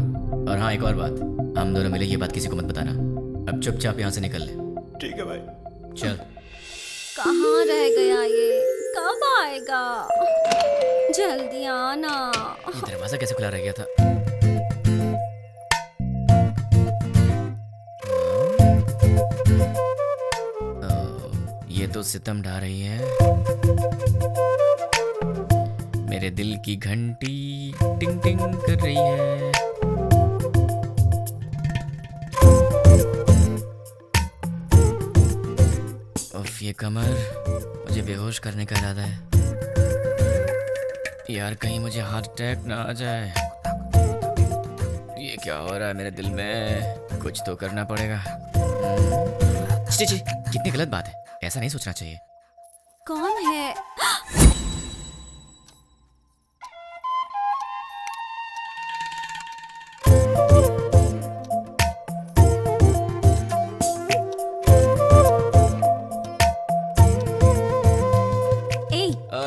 और हाँ, एक और बात, हम दोनों मिले ये बात किसी को मत बताना। अब चुपचाप यहाँ से निकल ले। ठीक है भाई। चल। कहाँ रह गया ये? कब आएगा? जल्दी आना। ये दरवाजा कैसे खुला रह गया था? ये तो सितम ढा रही है। मेरे दिल की घंटी टिंग टिंग कर रही है। उफ, ये कमर, मुझे बेहोश करने का इरादा है। यार कहीं मुझे हार्ट अटैक ना आ जाए। ये क्या हो रहा है मेरे दिल में? कुछ तो करना पड़ेगा। जी जी, कितनी गलत बात है, ऐसा नहीं सोचना चाहिए। कौन है?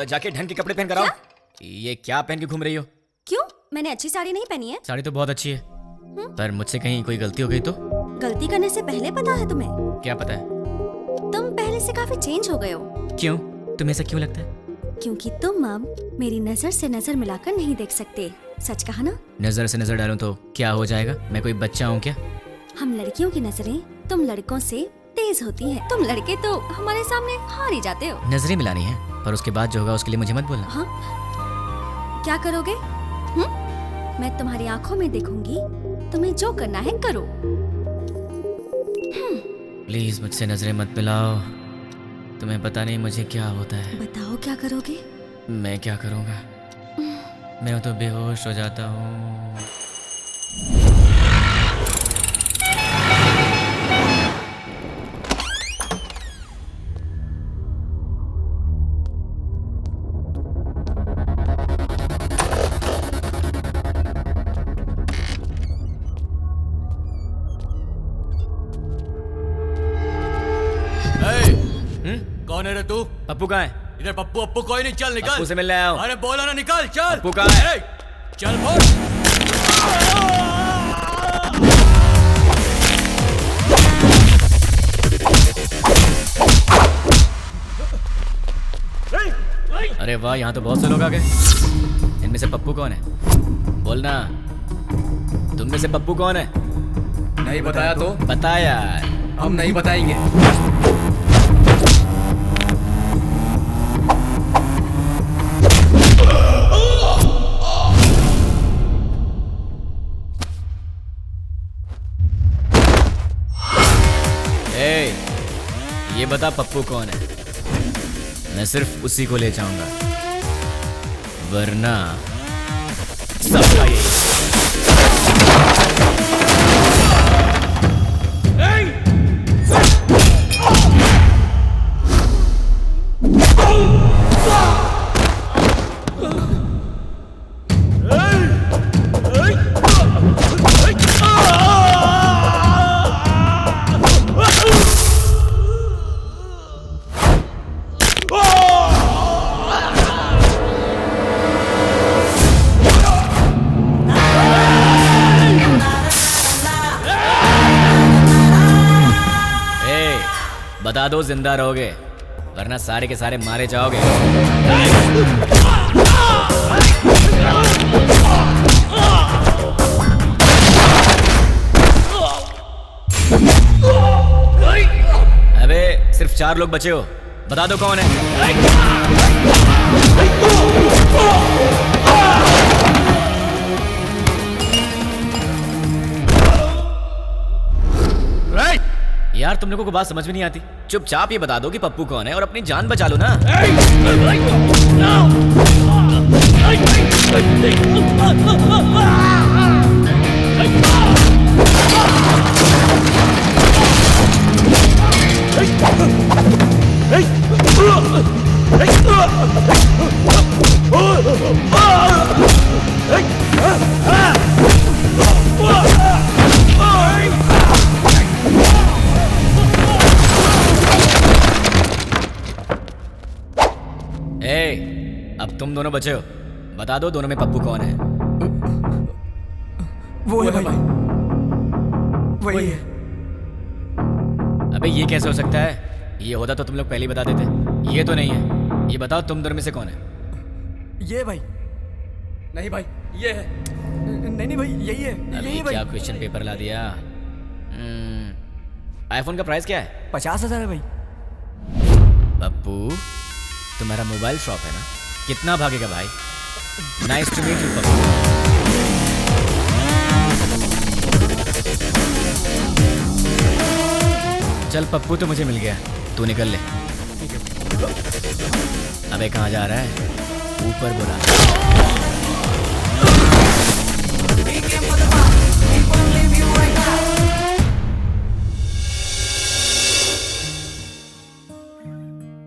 जाके ढंग के कपड़े पहन कर आओ। ये क्या पहन के घूम रही हो? क्यों? मैंने अच्छी साड़ी नहीं पहनी है। साड़ी तो बहुत अच्छी है, पर मुझसे कहीं कोई गलती हो गई तो? गलती करने से पहले पता है तुम्हें? क्या पता है? तुम पहले से काफी चेंज हो गए हो। क्यों? तुम्हें ऐसा क्यों लगता है? क्योंकि तुम अब मेरी नजर से नजर मिलाकर नहीं देख सकते। सच कहा ना? नजर से नजर डालूं तो क्या हो जाएगा? मैं कोई बच्चा हूँ क्या? हम लड़कियों की नजरें तुम लड़कों से तेज होती हैं। तुम लड़के तो हमारे सामने हार ही जाते हो। नजरें मिलानी है, पर उसके बाद जो होगा उसके लिए मुझे मत बोलना। हाँ? क्या करोगे? मैं तुम्हारी आंखों में देखूंगी, तुम्हें जो करना है करो। प्लीज मुझसे नजरें मत मिलाओ, तुम्हें पता नहीं मुझे क्या होता है। बताओ क्या करोगे? मैं क्या करूँगा? मैं तो बेहोश हो जाता हूँ। कौन है रे तू? पप्पू कहाँ है? इधर पप्पू पप्पू कोई नहीं, चल निकल। पप्पू से मिलने आया हूँ। अरे बोला ना निकल, चल। पप्पू कहाँ है? चल बोल। अरे वाह, यहाँ तो बहुत से लोग आ गए। इनमें से पप्पू कौन है? बोलना, तुम में से पप्पू कौन है? नहीं बताया तो? बता यार। हम नहीं बताएंगे। ये बता पप्पू कौन है? मैं सिर्फ उसी को ले जाऊंगा, वरना सबका ये। बता दो जिंदा रहोगे, वरना सारे के सारे मारे जाओगे। अबे सिर्फ 4 लोग बचे हो, बता दो कौन है। यार तुम लोगों को बात समझ में नहीं आती, चुपचाप ये बता दो कि पप्पू कौन है और अपनी जान बचा लो ना। अब तुम दोनों बचे हो, बता दो दोनों में पप्पू कौन है। वो है भाई, वही है। अबे ये कैसे हो सकता है? ये होता तो तुम लोग पहले ही बता देते। ये तो नहीं है। ये बताओ तुम दोनों में से कौन है? ये भाई। नहीं भाई, ये है। नहीं भाई, यही है। अभी क्या क्वेश्चन पेपर ला दिया? आईफोन का प्राइस क्या है? 50,000 है भाई। पप्पू तुम्हारा मोबाइल शॉप है ना? कितना भागेगा भाई? Nice to meet you Pappu. चल पप्पू तो मुझे मिल गया, तू निकल ले। अबे कहाँ जा रहा है? ऊपर बुला।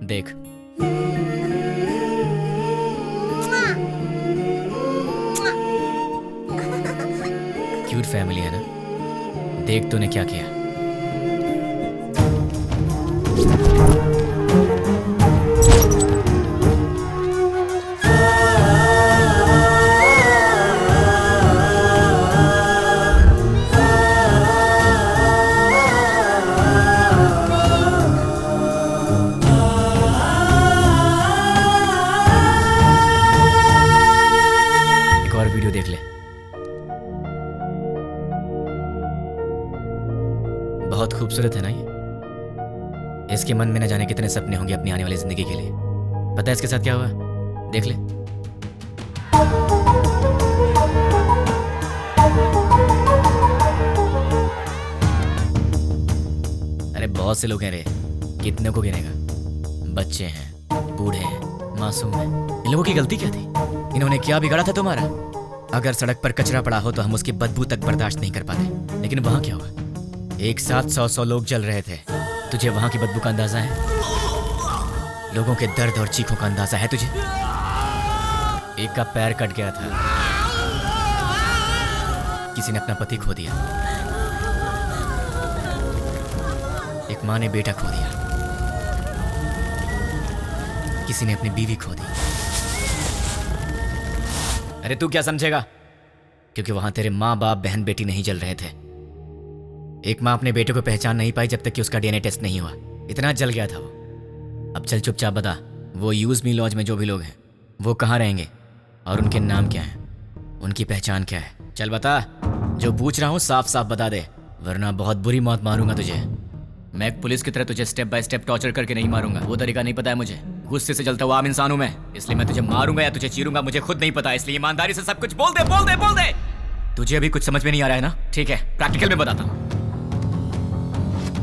देख क्यूट फैमिली है ना? देख तूने क्या किया। एक और वीडियो देख ले। बहुत खूबसूरत है ना ये? इसके मन में न जाने कितने सपने होंगे अपनी आने वाली जिंदगी के लिए। पता है इसके साथ क्या हुआ? देख ले। अरे बहुत से लोग हैं रे, कितने को गिनेगा? बच्चे हैं, बूढ़े हैं, मासूम हैं। इन लोगों की गलती क्या थी? इन्होंने क्या बिगाड़ा था तुम्हारा? अगर सड़क पर कचरा पड़ा हो तो हम उसकी बदबू तक बर्दाश्त नहीं कर पाते, लेकिन वहां क्या हुआ? एक साथ 100 लोग जल रहे थे। तुझे वहां की बदबू का अंदाजा है? लोगों के दर्द और चीखों का अंदाजा है तुझे? एक का पैर कट गया था, किसी ने अपना पति खो दिया, एक माँ ने बेटा खो दिया, किसी ने अपनी बीवी खो दी। अरे तू क्या समझेगा? क्योंकि वहां तेरे माँ बाप बहन बेटी नहीं जल रहे थे। एक माँ अपने बेटे को पहचान नहीं पाई जब तक कि उसका डीएनए टेस्ट नहीं हुआ। इतना जल गया था वो। अब चल चुपचाप बता, वो यूज मी लॉज में जो भी लोग हैं वो कहाँ रहेंगे और उनके नाम क्या हैं, उनकी पहचान क्या है? चल बता। जो पूछ रहा हूँ साफ साफ बता दे, वरना बहुत बुरी मौत मारूंगा तुझे। मैं एक पुलिस की तरह तुझे स्टेप बाय स्टेप टॉर्चर करके नहीं मारूंगा, वो तरीका नहीं पता है मुझे। गुस्से से जलता हुआ आम इंसान हूं मैं, इसलिए मैं तुझे मारूंगा या तुझे चीरूंगा मुझे खुद नहीं पता। इसलिए ईमानदारी से सब कुछ बोल दे, बोल दे, बोल दे। तुझे अभी कुछ समझ में नहीं आ रहा है ना? ठीक है, प्रैक्टिकल में बताता हूँ।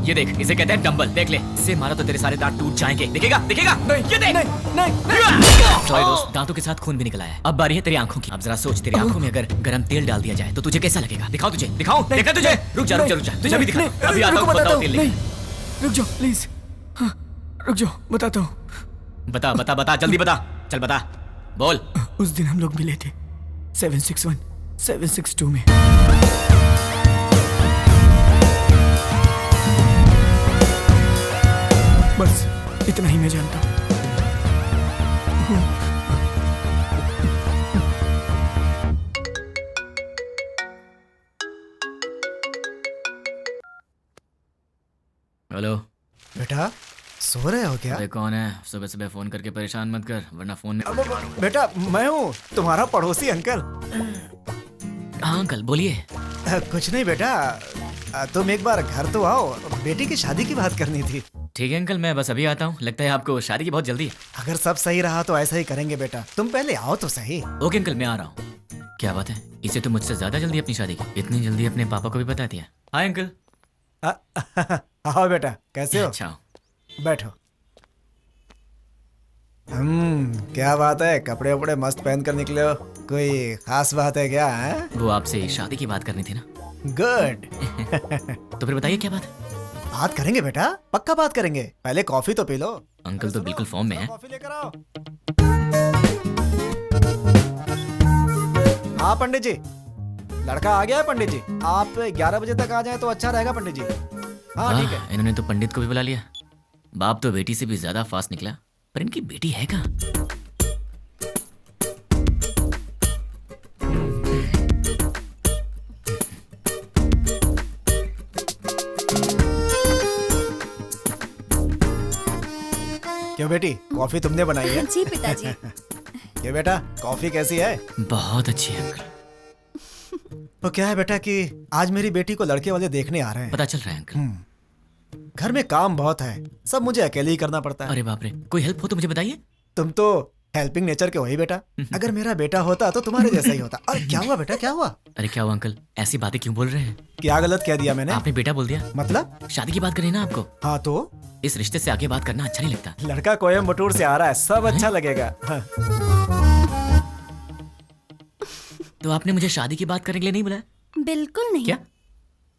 ये देख, इसे कहते हैं डंबल। देख ले, इससे मारा तो तेरे सारे दांत टूट जाएंगे। दिखेगा? दिखेगा? नहीं, ये देख। नहीं। सॉरी दोस्त, दांतों के साथ खून भी निकला है। अब बारी है तेरी आंखों की। अब जरा सोच, तेरी आंखों में अगर गरम तेल डाल दिया जाए तो तुझे कैसा लगेगा? दिखाओ तुझे, दिखाओ। देखा तुझे? रुक जा, रुक जा, रुक जा। तुझे भी दिखा। अभी आता हूँ, बताओ तेल लेके। रुक जाओ प्लीज। हाँ, रुक जाओ, बताता हूँ। बता बता बता, जल्दी बता। चल बता, बोल। उस दिन हम लोग मिले थे 761 762 में। बस इतना ही मैं जानता हूँ। हेलो बेटा, सो रहे हो क्या? अरे कौन है? सुबह सुबह फोन करके परेशान मत कर, वरना फोन में। बेटा मैं हूँ तुम्हारा पड़ोसी अंकल। हाँ अंकल बोलिए। कुछ नहीं बेटा, तुम एक बार घर तो आओ, बेटी की शादी की बात करनी थी। ठीक है अंकल, मैं बस अभी आता हूँ। लगता है आपको शादी की बहुत जल्दी है। अगर सब सही रहा तो ऐसा ही करेंगे बेटा, तुम पहले आओ तो सही। ओके अंकल, मैं आ रहा हूँ। क्या बात है, इसे तो मुझसे ज्यादा जल्दी अपनी शादी की। इतनी जल्दी अपने पापा को भी बता दिया। Hi uncle. आओ बेटा, कैसे हो? अच्छा बैठो। क्या बात है, कपड़े वपड़े मस्त पहन कर निकले हो, कोई खास बात है क्या? है? वो आपसे शादी की बात करनी थी ना। गुड। तो फिर बताइए क्या बात है? बात करेंगे बेटा, पक्का बात करेंगे, पहले कॉफी तो पी लो। अंकल तो बिल्कुल फॉर्म में है। कॉफी लेकर आओ। हाँ पंडित जी, लड़का आ गया है पंडित जी, आप 11 बजे तक आ जाएं तो अच्छा रहेगा पंडित जी। हाँ ठीक है। इन्होंने तो पंडित को भी बुला लिया। बाप तो बेटी से भी ज्यादा फास्ट निकला, पर इनकी बेटी है कहाँ? क्यों बेटी, कॉफी तुमने बनाई है? जी पिताजी। ये बेटा कॉफी कैसी है? बहुत अच्छी है अंकल। तो क्या है बेटा कि आज मेरी बेटी को लड़के वाले देखने आ रहे हैं। पता चल रहा है अंकल। घर में काम बहुत है, सब मुझे अकेले ही करना पड़ता है। अरे बाप रे, कोई हेल्प हो तो मुझे बताइए। तुम तो हेल्पिंग नेचर के हो ही बेटा। अगर मेरा बेटा होता तो तुम्हारे जैसा ही होता। और क्या हुआ बेटा, क्या हुआ? अरे क्या हुआ अंकल, ऐसी बातें क्यों बोल रहे हैं? क्या गलत कह दिया मैंने? आपने बेटा बोल दिया। मतलब? शादी की बात करी ना आपको। हाँ तो इस रिश्ते से आगे बात करना अच्छा नहीं लगता। लड़का कोयम्बटूर से आ रहा है, सब अच्छा लगेगा। हाँ। तो आपने मुझे शादी की बात करने के लिए नहीं बुलाया? बिल्कुल नहीं। क्या?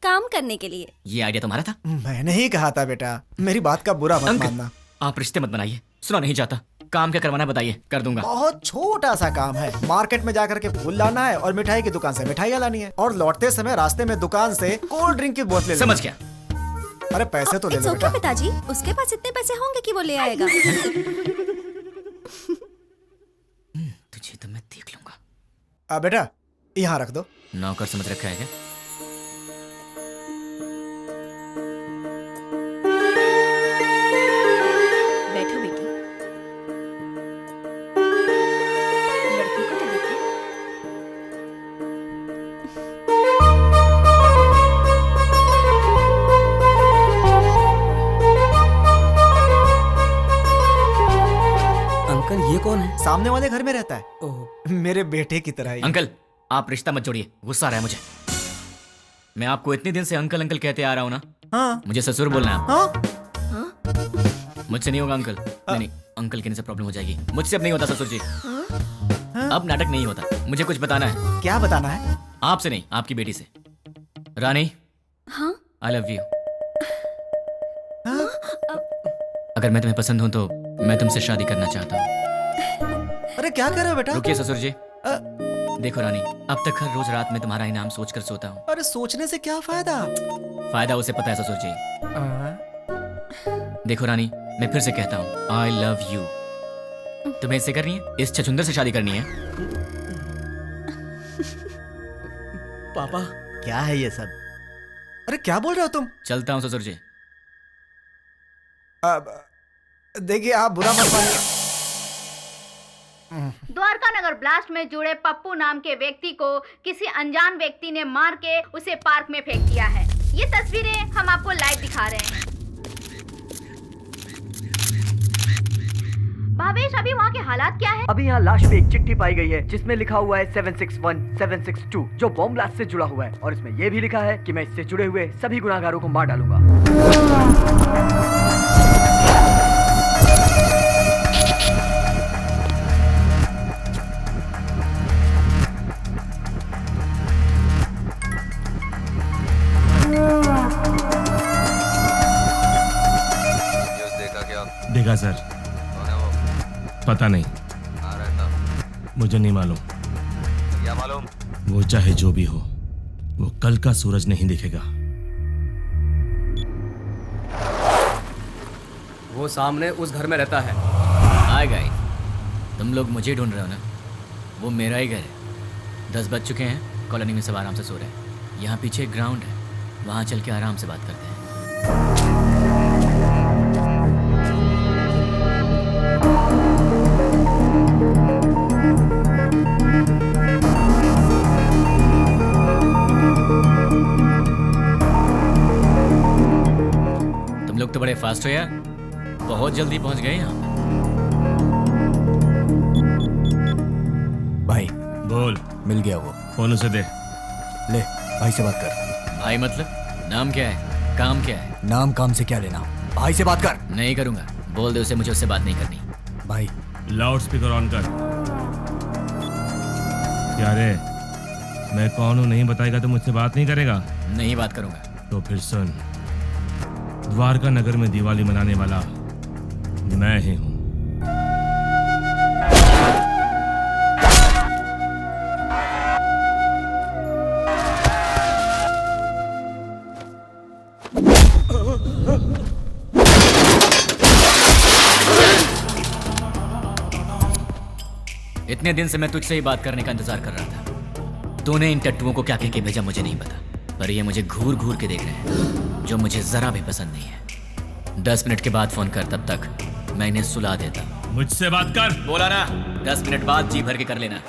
काम करने के लिए। ये आइडिया तुम्हारा था? मैंने ही कहा था बेटा, मेरी बात का बुरा मत मानना। आप रिश्ते मत बनाइए, सुना नहीं चाहता। काम क्या करवाना है बताइए, कर दूंगा। बहुत छोटा सा काम है, मार्केट में जाकर के फूल लाना है और मिठाई की दुकान से मिठाइयाँ लानी है, और लौटते समय रास्ते में दुकान से कोल्ड ड्रिंक की बोतलें। समझ गया। अरे पैसे तो ले लो बेटा। पिताजी, उसके पास इतने पैसे होंगे कि वो ले आएगा। तुझे तो मैं देख लूंगा। बेटा यहाँ रख दो। नौकर समझ रखा है क्या? बैठो बेटी, लड़की को तो देखो। अंकल ये कौन है? सामने वाले घर में रहता है, मेरे बेटे की तरह ही। अंकल आप रिश्ता मत जोड़िए, गुस्सा आ रहा है मुझे। मैं आपको इतने दिन से अंकल अंकल कहते आ रहा हूँ ना। हाँ। मुझे ससुर बोलना है। हाँ? मुझसे नहीं होगा अंकल। नहीं अंकल कहने से प्रॉब्लम हो जाएगी। मुझसे अब नहीं होता ससुर जी। अब नाटक नहीं होता, मुझे कुछ बताना है। क्या बताना है? आपसे नहीं, आपकी बेटी से। रानी। हाँ? I love you. अगर मैं तुम्हें पसंद हूं तो मैं तुमसे शादी करना चाहता हूँ। अरे क्या कर रहे हो बेटा? रुकिए ससुर जी। देखो रानी, अब तक हर रोज रात में तुम्हारा इनाम सोचकर सोता हूँ। अरे सोचने से क्या फायदा? फायदा उसे पता है ससुर जी। देखो रानी, मैं फिर से कहता हूँ आई लव यू। तुम्हें इससे करनी है? इस छछुंदर से शादी करनी है? पापा क्या है ये सब? अरे क्या बोल रहे हो तुम? चलता हूँ ससुर जी। देखिए आप बुरा मत मानिए। द्वारका नगर ब्लास्ट में जुड़े पप्पू नाम के व्यक्ति को किसी अनजान व्यक्ति ने मार के उसे पार्क में फेंक दिया है। ये तस्वीरें हम आपको लाइव दिखा रहे हैं। भावेश, अभी वहाँ के हालात क्या है? अभी यहाँ लाश पे एक चिट्ठी पाई गई है जिसमें लिखा हुआ है 761 762 जो बॉम्ब ब्लास्ट से जुड़ा हुआ है, और इसमें यह भी लिखा है कि मैं इससे जुड़े हुए सभी गुनाहगारों को मार डालूंगा। देखा सर। पता नहीं, मुझे नहीं मालूम। क्या मालूम? वो चाहे जो भी हो, वो कल का सूरज नहीं दिखेगा। वो सामने उस घर में रहता है। हाय गाइस, तुम लोग मुझे ढूंढ रहे हो ना? वो मेरा ही घर है। 10 बज चुके हैं, कॉलोनी में सब आराम से सो रहे हैं। यहाँ पीछे एक ग्राउंड है, वहाँ चल के आराम से बात करते हैं। तो बड़े फास्ट हो यार, बहुत जल्दी पहुंच गए यहाँ। भाई बोल। मिल गया वो। फोन उसे दे। ले भाई से बात कर। भाई मतलब नाम क्या है, काम क्या है? नाम काम से क्या लेना, भाई से बात कर। नहीं करूंगा, बोल दे उसे मुझे उससे बात नहीं करनी। भाई लाउड स्पीकर ऑन कर। क्या रे, मैं कौन हूँ नहीं बताएगा तो मुझसे बात नहीं करेगा? नहीं बात करूंगा। तो फिर सुन, द्वारका नगर में दिवाली मनाने वाला मैं ही हूँ। इतने दिन से मैं तुझसे ही बात करने का इंतजार कर रहा था। तूने इन टट्टुओं को क्या कह के भेजा मुझे नहीं पता, पर ये मुझे घूर घूर के देख रहे हैं, जो मुझे जरा भी पसंद नहीं है। 10 मिनट के बाद फोन कर, तब तक मैं इन्हें सुला देता। मुझसे बात कर। बोला ना, 10 मिनट बाद जी भर के कर लेना।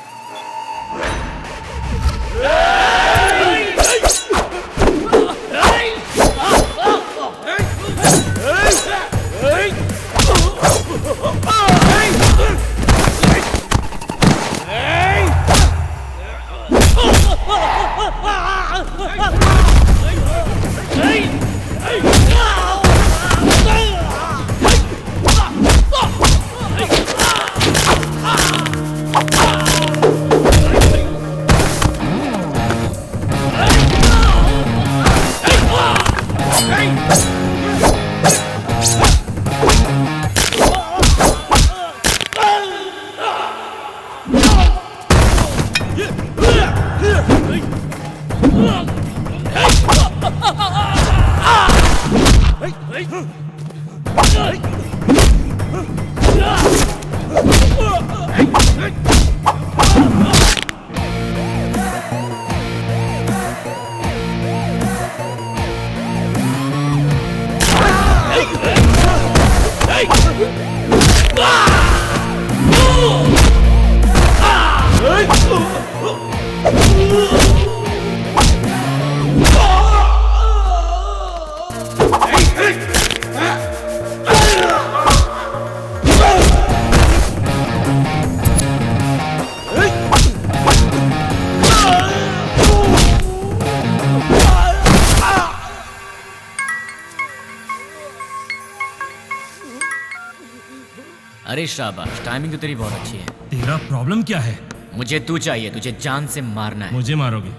अरे शाबाश, टाइमिंग तो तेरी बहुत अच्छी है। तेरा प्रॉब्लम क्या है? मुझे तू चाहिए, तुझे जान से मारना है। मुझे मारोगे?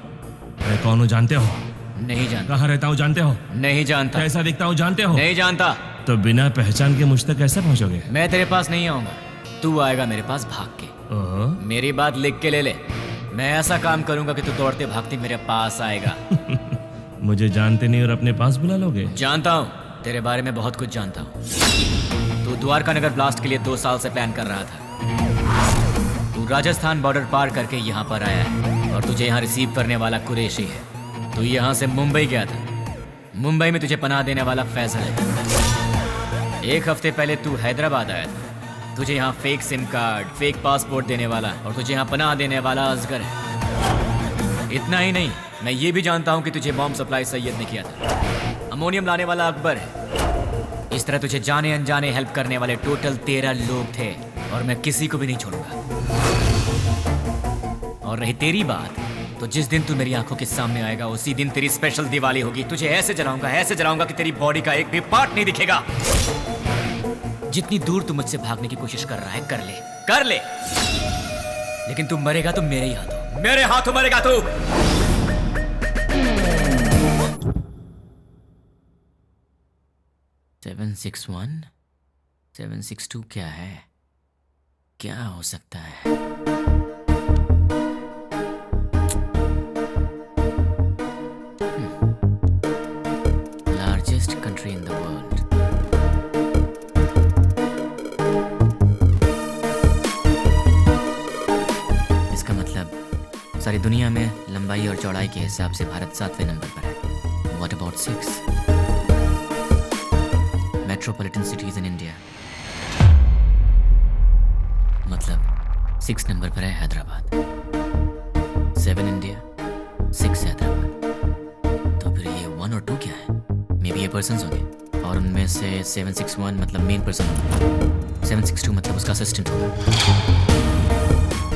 मैं कौन हूँ जानते हो? नहीं जानता। कहाँ रहता हूँ जानते हो? नहीं जानता। कैसा दिखता हूँ जानते हो? नहीं जानता। तो बिना पहचान के मुझ तक कैसे पहुँचोगे? मैं तेरे पास नहीं आऊंगा, तू आएगा मेरे पास भाग के। ओहो। मेरी बात लिख के ले ले, मैं ऐसा काम करूंगा कि तू दौड़ते भागते मेरे पास आएगा। मुझे जानते नहीं और अपने पास बुला लोगे? जानता हूँ, तेरे बारे में बहुत कुछ जानता हूँ। तू द्वारका नगर ब्लास्ट के लिए 2 साल से प्लान कर रहा था। तू राजस्थान बॉर्डर पार करके यहाँ पर आया है और तुझे यहाँ रिसीव करने वाला कुरैशी है। तू यहाँ से मुंबई गया था, मुंबई में तुझे पनाह देने वाला फैजल है। 1 हफ्ते पहले तू हैदराबाद आया था, तुझे यहाँ fake SIM card, fake passport देने वाला और तुझे यहाँ पनाह देने वाला असगर है। इतना ही नहीं, मैं ये भी जानता हूँ कि तुझे बॉम्ब सप्लाई सैयद ने किया था। अमोनियम लाने वाला अकबर है। इस तरह तुझे जाने अनजाने हेल्प करने वाले टोटल 13 लोग थे और मैं किसी को भी नहीं छोड़ूंगा। और रही तेरी बात, तो जिस दिन तू मेरी आंखों के सामने आएगा उसी दिन तेरी स्पेशल दिवाली होगी। तुझे ऐसे जलाऊंगा कि तेरी बॉडी का एक भी पार्ट नहीं दिखेगा। जितनी दूर तू मुझसे भागने की कोशिश कर रहा है कर ले, लेकिन तू मरेगा तो मेरे ही हाथों, मेरे हाथों मरेगा तू। सेवन 6-1 762 क्या है? क्या हो सकता है? Largest country in the world. इसका मतलब सारी दुनिया में लंबाई और चौड़ाई के हिसाब से भारत 7वें नंबर पर है। What about 6? Metropolitan cities in India, मतलब 6 नंबर पर है हैदराबाद। 7 इंडिया, 6 हैदराबाद। तो फिर ये 1 और 2 क्या है? मे बी ये पर्सन्स होंगे। और उनमें से 761 मतलब मेन पर्सन, 762 मतलब उसका असिस्टेंट होगा।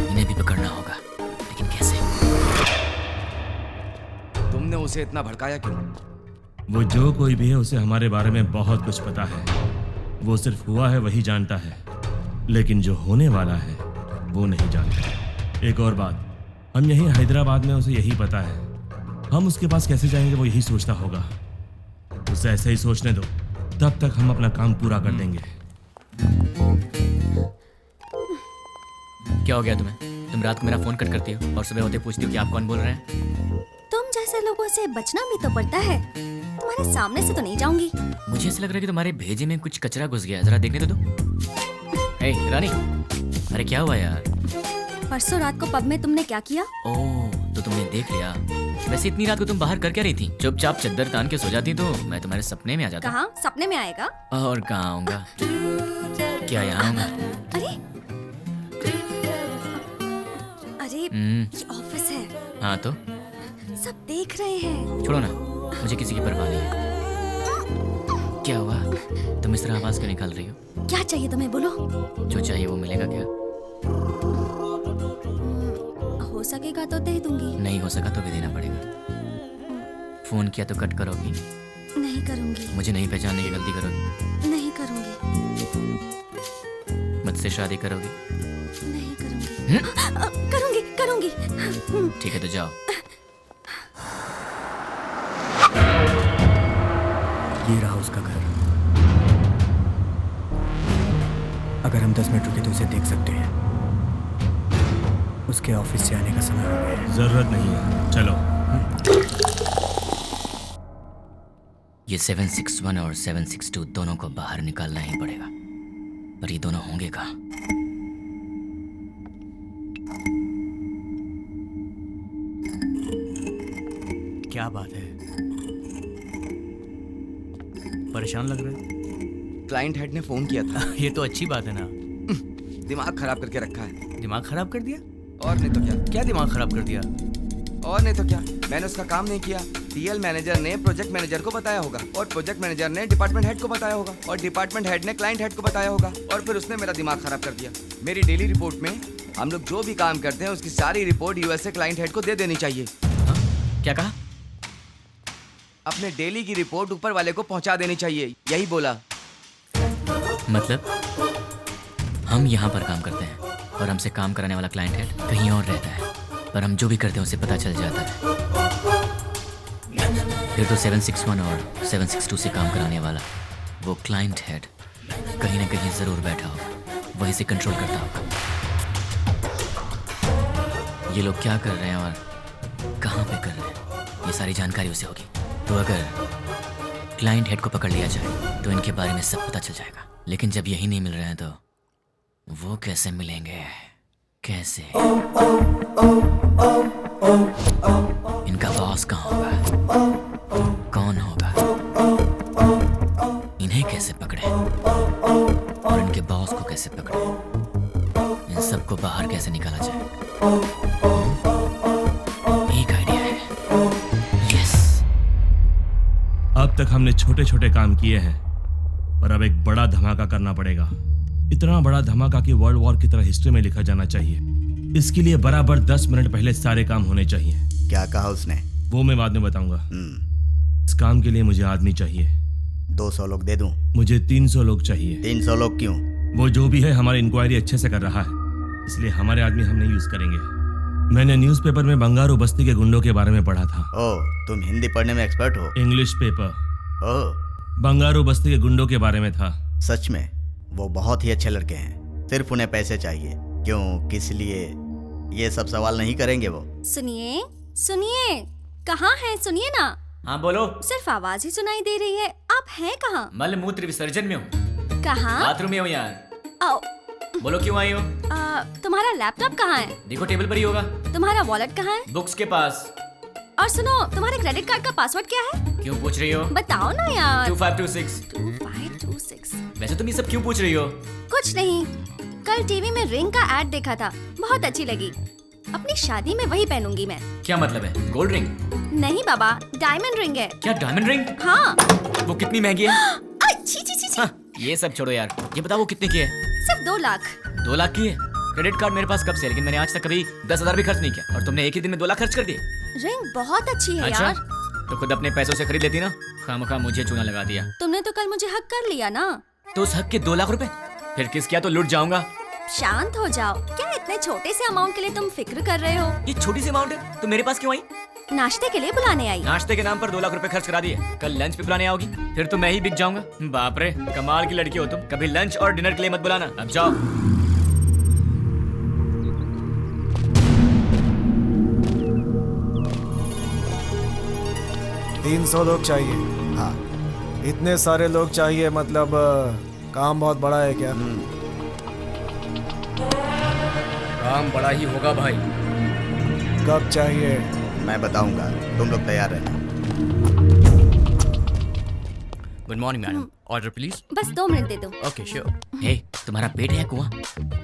इन्हें भी पकड़ना होगा, लेकिन कैसे? तुमने उसे इतना भड़काया क्यों? वो जो कोई भी है उसे हमारे बारे में बहुत कुछ पता है। वो सिर्फ हुआ है वही जानता है, लेकिन जो होने वाला है वो नहीं जानता। एक और बात, हम यहीं हैदराबाद में उसे यही पता है। हम उसके पास कैसे जाएंगे वो यही सोचता होगा। उसे ऐसे ही सोचने दो, तब तक हम अपना काम पूरा कर देंगे। क्या हो गया तुम्हें? तुम रात को मेरा फोन कट करती हो और सुबह होते पूछती हो कि आप कौन बोल रहे हैं। तुम जैसे लोगों से बचना भी तो पड़ता है। तुम्हारे सामने से तो नहीं जाऊंगी। मुझे ऐसा लग रहा है कि तुम्हारे भेजे में कुछ कचरा घुस गया है, जरा देखने तो दो। हे रानी, अरे क्या हुआ यार? परसों रात को पब में तुमने क्या किया? ओह, तो तुमने देख लिया। वैसे इतनी रात को तुम बाहर कर क्या रही थी? चुपचाप चद्दर तान के सो जाती तो मैं तुम्हारे सपने में आ जाता। कहाँ सपने में आएगा? और कहाँ आऊंगा? क्या यहाँ आऊंगा? अरे अरे ये ऑफिस है। हाँ तो सब देख रहे हैं। छोड़ो ना, मुझे किसी की परवाह नहीं है। क्या हुआ? तुम इस तरह आवाज क्यों निकाल रही हो? क्या चाहिए तुम्हें, बोलो। जो चाहिए वो मिलेगा क्या? हो सकेगा तो दे दूंगी। नहीं हो सका तो भी देना पड़ेगा। फोन किया तो कट करोगी? नहीं करूंगी। मुझे नहीं पहचानने की गलती करोगी? नहीं करूंगी। मुझसे शादी करोगी? नहीं करूंगी। करूंगी करूंगी। ठीक है तो जाओ। ये रहा उसका घर। अगर हम 10 मिनट रुके तो उसे देख सकते हैं। उसके ऑफिस से आने का समय हो गया है। जरूरत नहीं है, चलो। ये 761 और 762 दोनों को बाहर निकालना ही पड़ेगा, पर ये दोनों होंगे कहाँ? क्या बात है, परेशान लग रहे हो? क्लाइंट हेड ने फोन किया था। ये तो अच्छी बात है ना। दिमाग खराब करके रखा है। दिमाग खराब कर दिया? और नहीं तो क्या। क्या दिमाग खराब कर दिया? और नहीं तो क्या, मैंने उसका काम नहीं किया। टीएल मैनेजर ने प्रोजेक्ट मैनेजर को बताया होगा, और प्रोजेक्ट मैनेजर ने डिपार्टमेंट हेड को बताया होगा, और डिपार्टमेंट हेड ने क्लाइंट हेड को बताया होगा, और फिर उसने मेरा दिमाग खराब कर दिया। मेरी डेली रिपोर्ट में हम लोग जो भी काम करते हैं उसकी सारी रिपोर्ट यूएसए क्लाइंट हेड को दे देनी चाहिए। क्या कहा? अपने डेली की रिपोर्ट ऊपर वाले को पहुंचा देनी चाहिए, यही बोला। मतलब हम यहाँ पर काम करते हैं और हमसे काम कराने वाला क्लाइंट हेड कहीं और रहता है, पर हम जो भी करते हैं उसे पता चल जाता है। फिर तो 761 और 762 से काम कराने वाला वो क्लाइंट हेड कहीं ना कहीं जरूर बैठा होगा, वहीं से कंट्रोल करता होगा। ये लोग क्या कर रहे हैं और कहाँ पे कर रहे हैं, ये सारी जानकारी उसे होगी। तो अगर क्लाइंट हेड को पकड़ लिया जाए तो इनके बारे में सब पता चल जाएगा। लेकिन जब यही नहीं मिल रहे हैं तो वो कैसे मिलेंगे? कैसे? इनका बॉस कहाँ होगा? कौन होगा? इन्हें कैसे पकड़े और इनके बॉस को कैसे पकड़े? इन सबको बाहर कैसे निकाला जाए? एक आइडिया है। यस। अब तक हमने छोटे छोटे काम किए हैं, पर अब एक बड़ा धमाका करना पड़ेगा। इतना बड़ा धमाका कि वर्ल्ड वॉर की तरह हिस्ट्री में लिखा जाना चाहिए। इसके लिए बराबर 10 मिनट पहले सारे काम होने चाहिए। क्या कहा उसने? वो मैं बाद में बताऊंगा। इस काम के लिए मुझे आदमी चाहिए। 200 लोग दे दूं? मुझे 300 लोग चाहिए। 300 लोग क्यों? वो जो भी है हमारी इंक्वायरी अच्छे से कर रहा है, इसलिए हमारे आदमी हम नहीं यूज करेंगे। मैंने न्यूज़पेपर में बंगारू बस्ती के गुंडों के बारे में पढ़ा था। ओह, तुम हिंदी पढ़ने में एक्सपर्ट हो? English paper. ओह, बंगारू बस्ती के गुंडों के बारे में था। सच में? वो बहुत ही अच्छे लड़के हैं, सिर्फ उन्हें पैसे चाहिए। क्यों, किस लिए, ये सब सवाल नहीं करेंगे वो। सुनिए सुनिए, कहाँ हैं? सुनिए ना। हाँ बोलो। सिर्फ आवाज ही सुनाई दे रही है, आप हैं कहाँ? मल मूत्र विसर्जन में हूँ। कहाँ? बाथरूम में हूँ यार। आओ। बोलो क्यों आई हो? तुम्हारा लैपटॉप कहाँ है? देखो टेबल पर ही होगा। तुम्हारा वॉलेट कहाँ है? बुक्स के पास। और सुनो, तुम्हारे क्रेडिट कार्ड का पासवर्ड क्या है? क्यों पूछ रही हो? बताओ ना यार। 2526। 2526। वैसे तुम ये सब क्यों पूछ रही हो? कुछ नहीं, कल टीवी में रिंग का एड देखा था, बहुत अच्छी लगी। अपनी शादी में वही पहनूंगी मैं। क्या मतलब है? Gold ring? नहीं बाबा, डायमंड रिंग है। क्या डायमंड रिंग? हाँ। वो कितनी महंगी है? छी छी छी छी। हाँ, ये सब छोड़ो यार, ये बताओ वो कितने की है? सिर्फ 2 लाख। 2 लाख की है? क्रेडिट कार्ड मेरे पास कब से है, लेकिन मैंने आज तक कभी 10,000 भी खर्च नहीं किया, और तुमने एक ही दिन में 2 लाख खर्च कर दिए। रिंग बहुत अच्छी है अच्छा? यार। तो खुद अपने पैसों से खरीद लेती ना, खामखा मुझे चूना लगा दिया। तुमने तो कल मुझे हक कर लिया ना। तो उस हक के 2 लाख रुपए फिर किस क्या तो लुट जाऊंगा। शांत हो जाओ, क्या इतने छोटे से अमाउंट के लिए तुम फिक्र कर रहे हो? ये छोटी सी अमाउंट है, तो मेरे पास क्यों आई? नाश्ते के लिए बुलाने आई। नाश्ते के नाम पर 2 लाख रुपए खर्च करा दिए, कल लंच पे बुलाने आओगी, फिर तो मैं ही बिक जाऊंगा। बाप रे, कमाल की लड़की हो तुम, कभी लंच और डिनर के लिए मत बुलाना, अब जाओ। 300 लोग चाहिए। हाँ। इतने सारे लोग चाहिए मतलब काम बहुत बड़ा है क्या? काम बड़ा ही होगा भाई। कब चाहिए? मैं बताऊंगा, तुम लोग तैयार रहना। Good morning madam, order please. बस 2 मिनट दे दो। Okay sure. हे, तुम्हारा पेट है कुआं?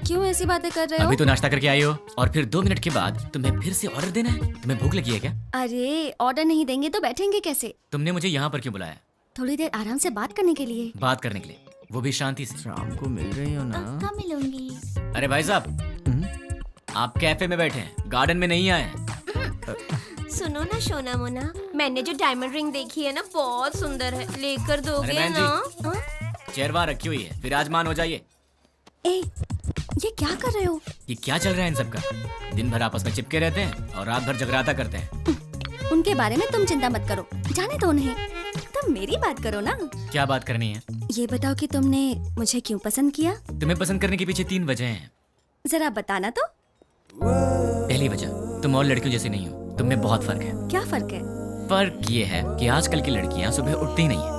क्यों ऐसी बातें कर रहे हो? अभी तो नाश्ता करके आई हो और फिर 2 मिनट के बाद तुम्हें फिर से ऑर्डर देना है? तुम्हें भूख लगी है क्या? अरे ऑर्डर नहीं देंगे तो बैठेंगे कैसे? तुमने मुझे यहाँ पर क्यों बुलाया? थोड़ी देर आराम से बात करने के लिए। बात करने के लिए, वो भी शांति से। शाम को मिल रही हो ना? कब मिलूंगी? अरे भाई साहब, आप कैफे में बैठे हैं, गार्डन में नहीं आए हैं। सुनो ना सोना मोना, मैंने जो डायमंड रिंग देखी है ना बहुत सुंदर है, लेकर दोगे अरे बहन ना? हाँ? चेयर वहाँ रखी हुई है, विराजमान हो जाइए। ए, ये क्या कर रहे हो? ये क्या चल रहा है इन सबका? दिन भर आपस में चिपके रहते हैं और रात भर जगराता करते हैं। उनके बारे में तुम चिंता मत करो, जाने दो उन्हें। तुम मेरी बात करो ना। क्या बात करनी है? ये बताओ कि तुमने मुझे क्यों पसंद किया? तुम्हें पसंद करने के पीछे 3 वजह हैं। जरा बताना तो। पहली वजह, तुम और लड़कियों जैसी नहीं हो, तुम में बहुत फर्क है। क्या फर्क है? फर्क ये है कि आजकल की लड़कियां सुबह उठती ही नहीं है।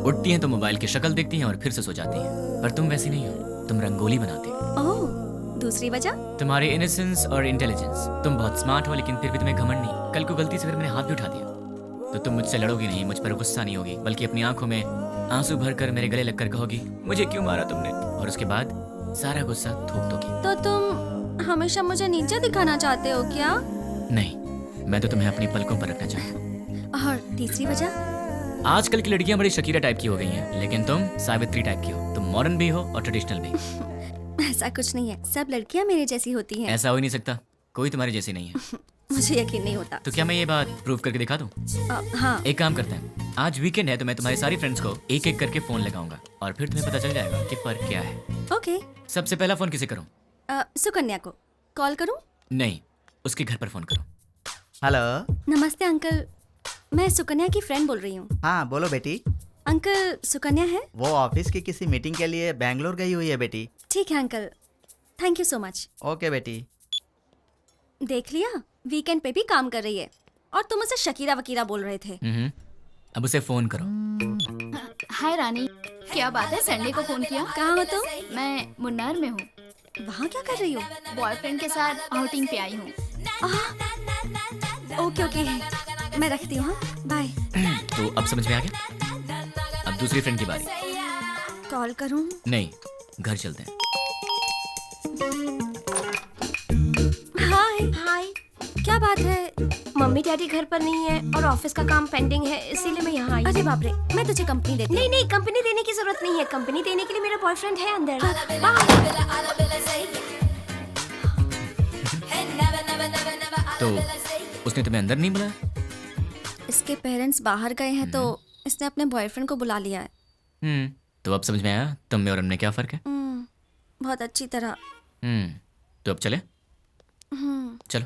उठती हैं तो मोबाइल की शक्ल देखती हैं और फिर से सो जाती हैं, पर तुम वैसी नहीं हो, तुम रंगोली बनाती हो। ओह, दूसरी वजह? तुम्हारे इनोसेंस और इंटेलिजेंस। तुम बहुत स्मार्ट हो लेकिन फिर भी तुम्हें घमंड नहीं। कल को गलती से फिर मैंने हाथ भी उठा दिया तो तुम मुझसे लड़ोगी नहीं, मुझ पर गुस्सा नहीं होगी, बल्कि अपनी आंखों में आंसू भरकर मेरे गले लगकर कहोगी मुझे क्यों मारा तुमने, और उसके बाद सारा गुस्सा थूक दोगी। तो तुम हमेशा मुझे नीचे दिखाना चाहते हो क्या? नहीं, मैं तो तुम्हें अपनी पलकों पर रखना चाहता हूँ। और तीसरी वजह? आजकल की लड़कियां बड़ी शकीरा टाइप की हो गई हैं, लेकिन तुम सावित्री टाइप की हो। तुम मॉडर्न भी हो और ट्रेडिशनल भी। ऐसा कुछ नहीं है, सब लड़कियां मेरे जैसी होती हैं। ऐसा हो ही नहीं सकता, कोई तुम्हारी जैसी नहीं है। मुझे यकीन नहीं होता। तो क्या मैं ये बात प्रूव करके दिखा दूं? हाँ। एक काम करते हैं, आज वीकेंड है तो मैं तुम्हारी सारी फ्रेंड्स को एक एक करके फोन लगाऊंगा और फिर तुम्हें पता चल जाएगा कि फर्क क्या है। ओके। सबसे पहला फोन किसे करूं? सुकन्या को कॉल करूं? नहीं, उसके घर पर फोन करो। हेलो। नमस्ते अंकल, मैं सुकन्या की फ्रेंड बोल रही हूँ। हाँ बोलो बेटी। अंकल, सुकन्या है? वो ऑफिस की किसी मीटिंग के लिए बैंगलोर गई हुई है बेटी। ठीक है uncle, thank you so much. Okay बेटी। देख लिया, वीकेंड पे भी काम कर रही है और तुम उसे शकीरा वकीरा बोल रहे थे। अब उसे फोन करो। हाय रानी, क्या बात है, संडे को फोन किया? कहाँ हो तुम? मैं मुन्नार में हूँ। वहाँ क्या कर रही हो? बॉयफ्रेंड के साथ आउटिंग पे आई हूँ। ओके ओके, मैं रखती हूँ, बाय। तो अब समझ में आ गया? अब दूसरी फ्रेंड की बारी। कॉल करूँ? नहीं, घर चलते हैं। हाय हाय, क्या बात है? मम्मी डैडी घर पर नहीं है और ऑफिस का काम पेंडिंग है, इसीलिए मैं यहाँ आई। अरे बाप रे, मैं तुझे कंपनी देती हूँ। नहीं नहीं, कंपनी देने की जरूरत नहीं है, कंपनी देने के लिए मेरा बॉयफ्रेंड है अंदर। तो उसने तुम्हें अंदर नहीं बुलाया? इसके पेरेंट्स बाहर गए हैं तो इसने अपने बॉयफ्रेंड को बुला लिया है। तो अब समझ में आया तुम में और हमने क्या फर्क है? बहुत अच्छी तरह। तो अब चले? चलो।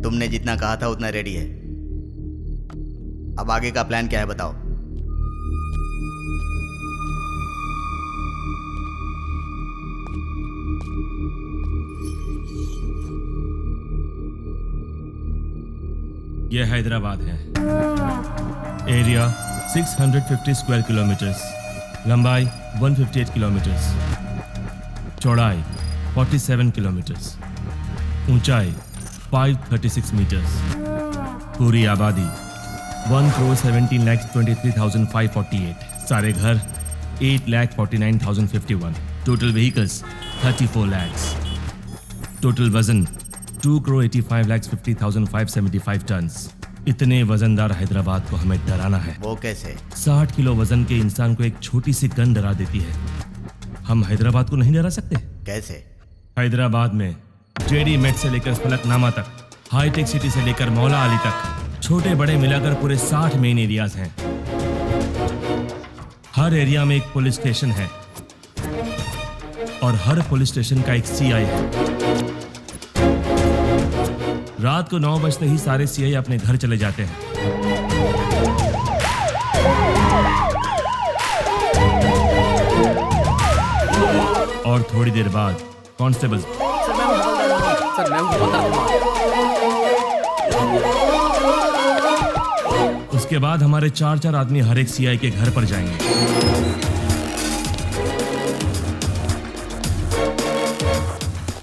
तुमने जितना कहा था उतना रेडी है। अब आगे का प्लान क्या है बताओ। यह हैदराबाद है। एरिया 650 स्क्वायर किलोमीटर्स, लंबाई 158 किलोमीटर्स, चौड़ाई 47 किलोमीटर्स, ऊंचाई 536 मीटर्स, पूरी आबादी 1,17,23,548, सारे घर 8,49,051, टोटल व्हीकल्स 34 lakhs, टोटल वजन 2,85,50,575 टन्स। इतने वजनदार हैदराबाद को हमें डराना है। वो कैसे? 60 किलो वजन के इंसान को एक छोटी सी गन डरा देती है। हम हैदराबाद को नहीं डरा सकते। कैसे? हैदराबाद में जेडी मेट से लेकर फलकनामा तक, हाईटेक सिटी से लेकर मौला अली तक, छोटे बड़े मिलाकर पूरे 60 मेन एरियाज हैं। हर एरिया में एक पुलिस स्टेशन है और हर पुलिस स्टेशन का एक सीआई है। रात को 9 बजते ही सारे सीआई अपने घर चले जाते हैं। और थोड़ी देर बाद कांस्टेबल उसके बाद हमारे 4-4 आदमी हर एक सीआई के घर पर जाएंगे।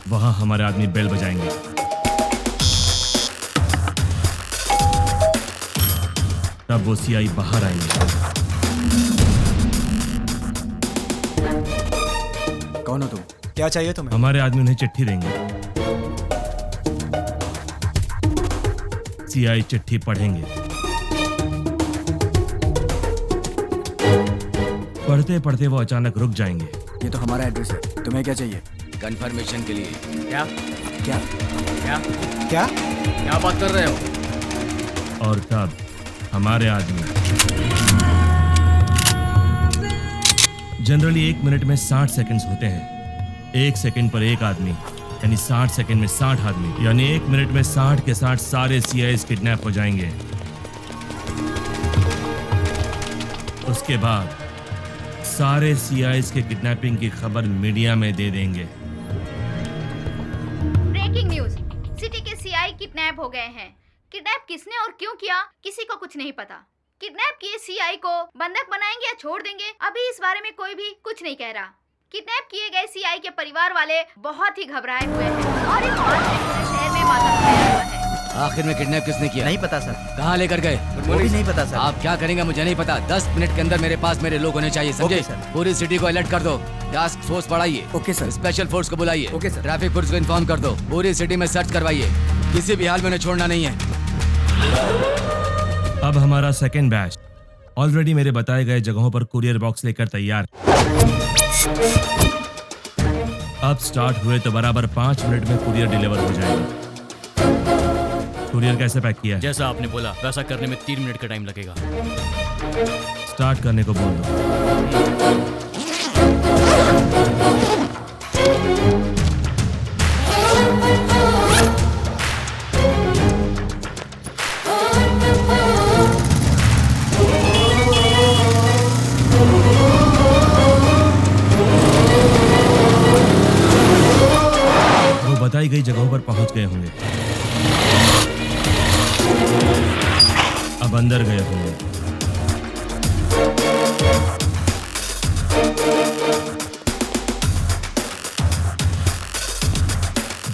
वहां हमारे आदमी बेल बजाएंगे। तब वो सीआई बाहर आएंगे। कौन हो तुम? क्या चाहिए तुम्हें? हमारे आदमी उन्हें चिट्ठी देंगे। सीआई चिट्ठी पढ़ेंगे। पढ़ते पढ़ते वो अचानक रुक जाएंगे। ये तो हमारा एड्रेस है, तुम्हें क्या चाहिए? कंफर्मेशन के लिए। क्या क्या क्या क्या क्या बात कर रहे हो? और तब हमारे आदमी जनरली 1 मिनट में 60 सेकंड्स होते हैं। 1 सेकंड पर एक आदमी यानी 60 सेकंड में 60 आदमी, यानी 1 मिनट में 60 के 60 सारे सीआईएस किडनैप हो जाएंगे। उसके बाद सारे सीआईएस के किडनैपिंग की खबर मीडिया में दे देंगे। ब्रेकिंग न्यूज, सिटी के सीआई किडनैप हो गए हैं। किडनैप किसने और क्यों किया किसी को कुछ नहीं पता। किडनैप किए सीआई को बंधक बनाएंगे या छोड़ देंगे, अभी इस बारे में कोई भी कुछ नहीं कह रहा। किडनैप किए गए सीआई के परिवार वाले बहुत ही घबराए हुए हैं और इस बात से पूरे शहर में मातम फैला हुआ है। आखिर में किडनैप किसने किया? नहीं पता सर। कहाँ लेकर गए? वो भी नहीं पता सर। आप क्या करेंगे मुझे नहीं पता। 10 मिनट के अंदर मेरे पास मेरे लोग होने चाहिए, समझे? Okay sir. पूरी सिटी को अलर्ट कर दो। टास्क फोर्स बढ़ाइए। Okay sir. स्पेशल फोर्स को बुलाइए। Okay sir. ट्रैफिक पुलिस को इन्फॉर्म कर दो। पूरी सिटी में सर्च करवाइए। किसी भी हाल में उन्हें छोड़ना नहीं है। अब हमारा सेकेंड बैच ऑलरेडी मेरे बताए गए जगहों पर कुरियर बॉक्स लेकर तैयार। अब स्टार्ट हुए तो बराबर 5 मिनट में कुरियर डिलीवर हो जाएगा। कुरियर कैसे पैक किया है? जैसा आपने बोला वैसा करने में 3 मिनट का टाइम लगेगा। स्टार्ट करने को बोल दो। वो बताई गई जगहों पर पहुंच गए होंगे। अब अंदर गए होंगे।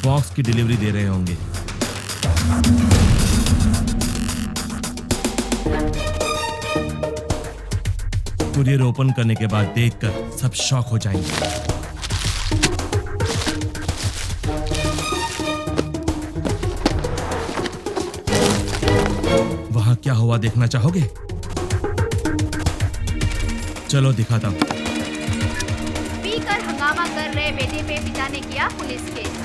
बॉक्स की डिलीवरी दे रहे होंगे। कुरियर ओपन करने के बाद देखकर सब शॉक हो जाएंगे। वहां क्या हुआ देखना चाहोगे? चलो दिखाता हूं। पीकर हंगामा कर रहे बेटे पे पिता ने किया पुलिस केस।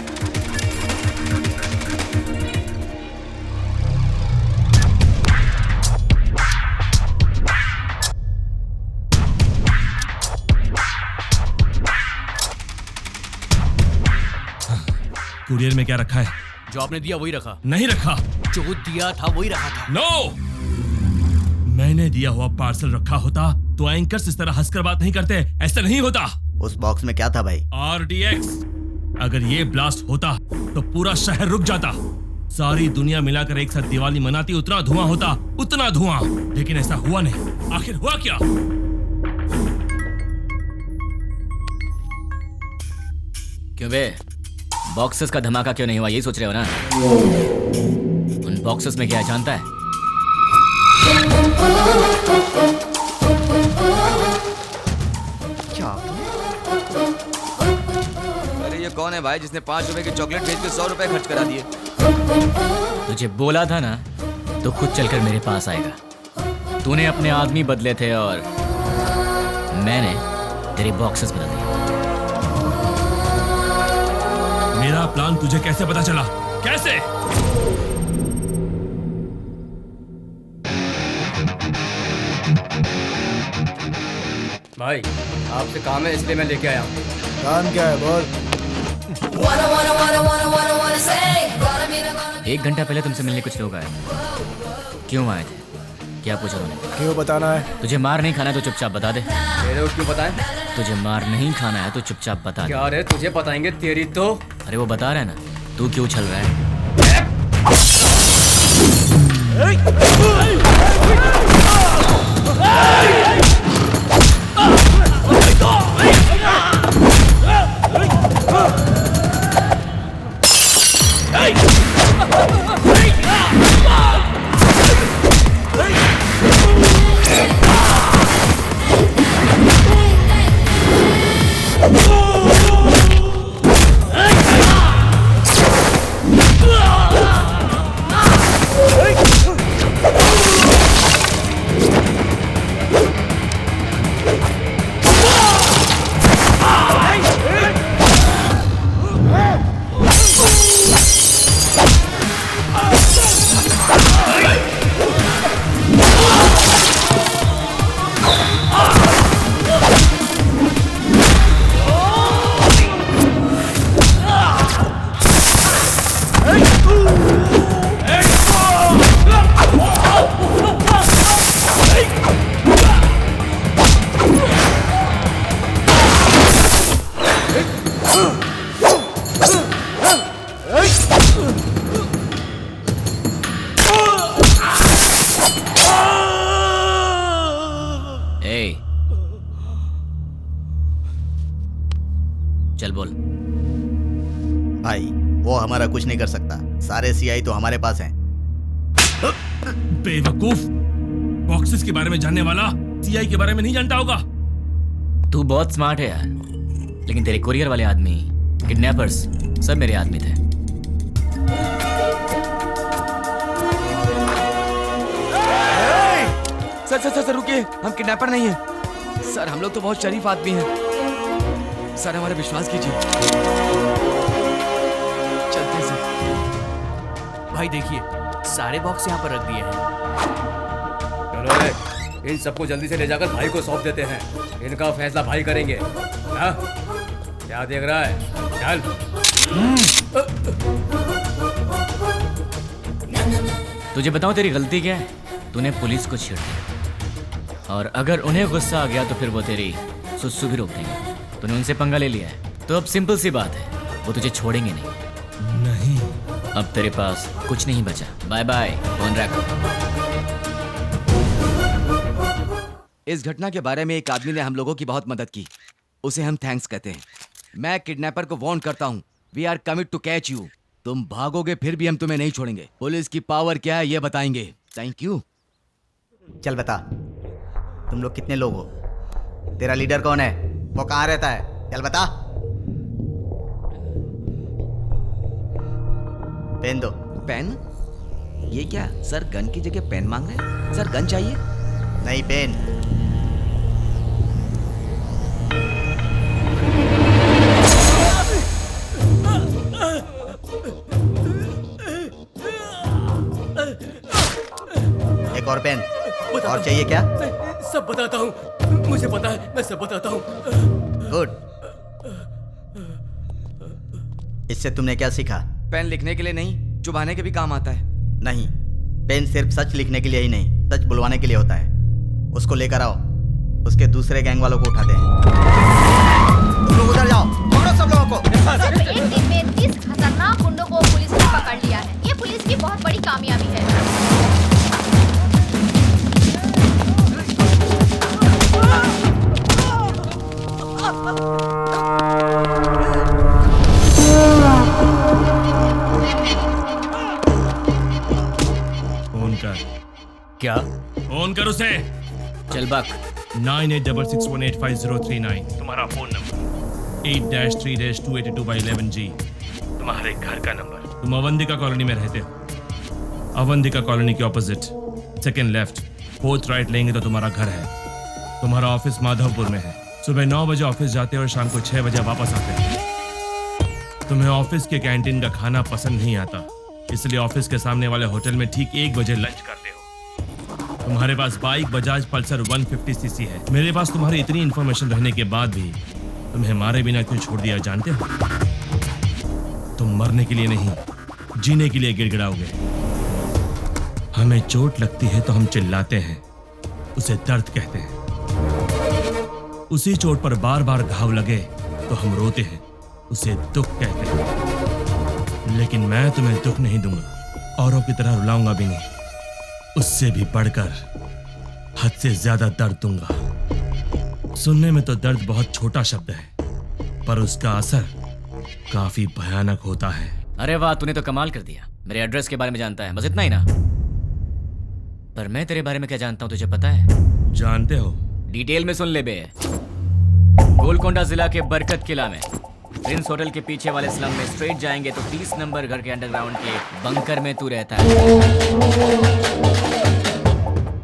कुरियर में क्या रखा है? जो आपने दिया वही रखा। नहीं रखा। जो दिया था वही रखा था। नो! मैंने दिया हुआ पार्सल रखा होता तो एंकर्स इस तरह हंसकर बात नहीं करते। ऐसा नहीं होता। उस बॉक्स में क्या था भाई? RDX। अगर ये ब्लास्ट होता तो पूरा शहर रुक जाता। सारी दुनिया मिलाकर एक साथ दिवाली मनाती, उतना धुआं होता, उतना धुआं। लेकिन ऐसा हुआ नहीं। आखिर हुआ क्या? क्यों बे, बॉक्सेस का धमाका क्यों नहीं हुआ, यही सोच रहे हो ना? उन बॉक्सेस में क्या है जानता है? अरे ये कौन है भाई जिसने 5 रुपए की चॉकलेट बेच के 100 रुपए खर्च करा दिए? तुझे बोला था ना, तो खुद चलकर मेरे पास आएगा। तूने अपने आदमी बदले थे और मैंने तेरे बॉक्सेस बदल दिए। मेरा प्लान तुझे कैसे पता चला? कैसे? भाई आपसे काम है इसलिए मैं लेके आया हूँ। काम क्या है बोल? 1 घंटा पहले तुमसे मिलने कुछ लोग आए। क्यों आए थे? क्या पूछा उन्होंने? क्यों बताना है? तुझे मार नहीं खाना है तो चुपचाप बता दे। मेरे को क्यों बताएं? तुझे मार नहीं खाना है तो चुपचाप बता दे। क्या रे तुझे बताएंगे तेरी तो। अरे वो बता रहा है ना, तू क्यों छल रहा है? चल बोल। भाई वो हमारा कुछ नहीं कर सकता, सारे सीआई तो हमारे पास हैं। बेवकूफ, बॉक्सेस के बारे में जानने वाला सीआई के बारे में नहीं जानता होगा। तू बहुत स्मार्ट है यार, लेकिन तेरे कुरियर वाले आदमी, किडनैपर्स सब मेरे आदमी थे। सर रुकिए, हम किडनैपर नहीं हैं। सर हम लोग तो बहुत शरीफ आदमी हैं। सर हमारा विश्वास कीजिए। चलते सर। भाई देखिए, सारे बॉक्स यहाँ पर रख दिए हैं। चलो रे, इन सबको जल्दी से ले जाकर भाई को सौंप देते हैं। इनका फैसला भाई करेंगे। हाँ? क्या देख रहा है? चल। तुझे बताऊं तेरी गलती क्या है? तूने पुलिस को छेड़ दिया, और अगर उन्हें गुस्सा आ गया तो फिर वो तेरी सुसु भी रोक देंगे। तूने उनसे पंगा ले लिया है, तो अब सिंपल सी बात है, वो तुझे छोड़ेंगे नहीं। अब तेरे पास कुछ नहीं बचा। बाय बाय, फोन रख। इस घटना के बारे में एक आदमी ने हम लोगों की बहुत मदद की, उसे हम थैंक्स कहते हैं। मैं किडनैपर को वार्न करता हूँ, we are commit to catch you. तुम भागोगे फिर भी हम तुम्हें नहीं छोड़ेंगे। पुलिस की पावर क्या है ये बताएंगे। Thank you. चल बता, तुम लोग कितने लोग हो? तेरा लीडर कौन है? वो कहाँ रहता है? चल बता। पेन दो। पेन? ये क्या सर, गन की जगह पेन मांग रहे हैं? सर गन चाहिए? नहीं, पेन। एक और पेन। और चाहिए क्या? सब बताता हूँ, मुझे पता है, मैं सब बताता हूँ। गुड। इससे तुमने क्या सीखा? पेन लिखने के लिए नहीं, चुभाने के भी काम आता है। नहीं, पेन सिर्फ सच लिखने के लिए ही नहीं, सच बुलवाने के लिए होता है। उसको लेकर आओ, उसके दूसरे गैंग वालों को उठाते हैं। तुम लोग उधर जाओ, पकड़ो सब लोगों को। सिर्फ एक दिन में 30 खतरनाक गुंडों को पुलिस ने पकड़ लिया है। ये पुलिस की बहुत बड़ी कामयाबी है। फोन कर। क्या? फोन कर उसे। चल बक। 9866185039 तुम्हारा फोन नंबर। 8-3-282/11G तुम्हारे घर का नंबर। तुम अवंतिका कॉलोनी में रहते हो। अवंतिका कॉलोनी के opposite second left 4th right लेंगे तो तुम्हारा घर है। तुम्हारा ऑफिस माधवपुर में है। सुबह 9 बजे ऑफिस जाते हो और शाम को 6 बजे वापस आते हो। तुम्हें ऑफिस के कैंटीन का खाना पसंद नहीं आता, इसलिए ऑफिस के सामने वाले होटल में ठीक 1 बजे लंच करते हो। तुम्हारे पास बाइक बजाज पल्सर 150cc है। मेरे पास तुम्हारी इतनी इंफॉर्मेशन रहने के बाद भी तुम्हें मारे बिना क्यों छोड़ दिया जानते हो? तुम मरने के लिए नहीं, जीने के लिए गिड़गिड़ाओगे। हमें चोट लगती है तो हम चिल्लाते हैं, उसे दर्द कहते हैं। उसी चोट पर बार बार घाव लगे तो हम रोते हैं, उसे दुख कहते हैं। लेकिन मैं तुम्हें दुख नहीं दूंगा, औरों की तरह रुलाऊंगा भी नहीं। उससे भी बढ़कर हद से ज्यादा दर्द दूंगा। सुनने में तो दर्द बहुत छोटा शब्द है, पर उसका असर काफी भयानक होता है। अरे वाह, तूने तो कमाल कर दिया। मेरे एड्रेस के बारे में जानता है, बस इतना ही ना? पर मैं तेरे बारे में क्या जानता हूँ तुझे पता है? जानते हो? डिटेल में सुन ले बे। गोलकोंडा जिला के बरकत किला में प्रिंस होटल के पीछे वाले स्लम में स्ट्रेट जाएंगे तो 30 नंबर घर के अंडरग्राउंड के बंकर में तू रहता है।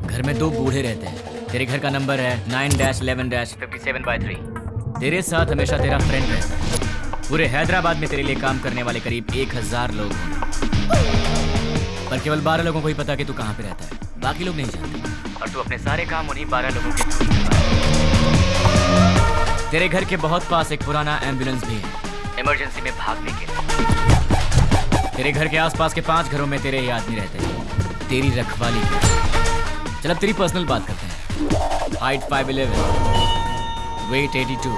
घर में 2 बूढ़े रहते हैं। तेरे घर का नंबर है 9-11-57/3। तेरे साथ हमेशा तेरा फ्रेंड रहता है। पूरे हैदराबाद में तेरे लिए काम करने वाले करीब 1000 लोग होंगे, पर केवल 12 लोगों को ही पता कि तू कहाँ पे रहता है। बाकी लोग नहीं जानते, और तू अपने सारे काम उन्हीं 12 लोगों के थ्रू करता है। तेरे घर के बहुत पास एक पुराना एम्बुलेंस भी है, इमरजेंसी में भागने के लिए। तेरे घर के आसपास के 5 घरों में तेरे ही आदमी रहते हैं, तेरी रखवाली के। चल अब तेरी पर्सनल बात करते हैं। Height 5'11", weight 82,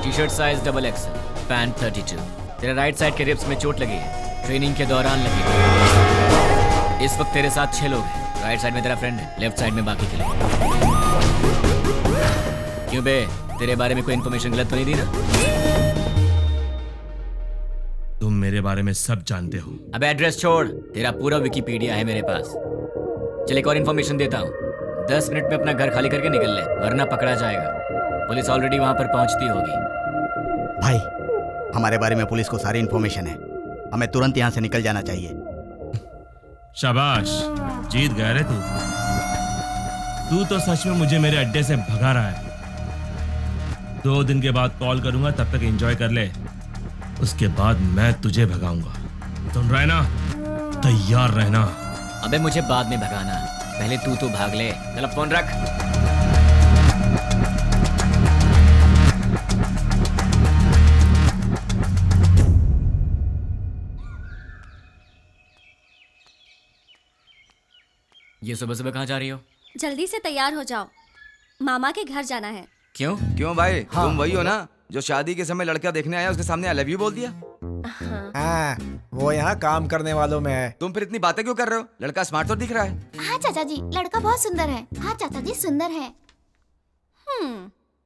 T-shirt size XXL, pant 32। तेरे राइट साइड के रिब्स में चोट लगी है, ट्रेनिंग के दौरान लगी है। इस वक्त तेरे साथ 6 लोग हैं। राइट साइड में तेरा फ्रेंड है, लेफ्ट साइड में बाकी के लोग। क्यों बे, तेरे बारे में कोई इन्फॉर्मेशन गलत तो नहीं दी ना? तुम मेरे बारे में सब जानते हो। अब एड्रेस छोड़, तेरा पूरा विकिपीडिया है मेरे पास। चल एक और इन्फॉर्मेशन देता हूँ। 10 मिनट में अपना घर खाली करके निकल ले, वरना पकड़ा जाएगा। पुलिस ऑलरेडी वहां पर पहुंचती होगी। भाई, हमारे बारे में पुलिस को सारी इन्फॉर्मेशन है। हमें तुरंत यहाँ से निकल जाना चाहिए। शाबाश, जीत गए रे तू। तू तो सच में मुझे मेरे अड्डे से भगा रहा है। 2 दिन के बाद कॉल करूंगा, तब तक एंजॉय कर ले। उसके बाद मैं तुझे भगाऊंगा। सुन रहा है ना? तैयार रहना। अबे मुझे बाद में भगाना, पहले तू तो भाग ले। चल फोन रख। ये सुबह सुबह कहाँ जा रही हो? जल्दी से तैयार हो जाओ, मामा के घर जाना है। क्यों? क्यों भाई? तुम वही हो ना जो शादी के समय लड़का देखने आया, उसके सामने आई लव यू बोल दिया? हाँ, वो यहाँ काम करने वालों में है। तुम फिर इतनी बातें क्यों कर रहे हो? लड़का स्मार्ट तो दिख रहा है। हाँ चाचा जी, लड़का बहुत सुंदर है। हाँ चाचा जी, सुंदर है।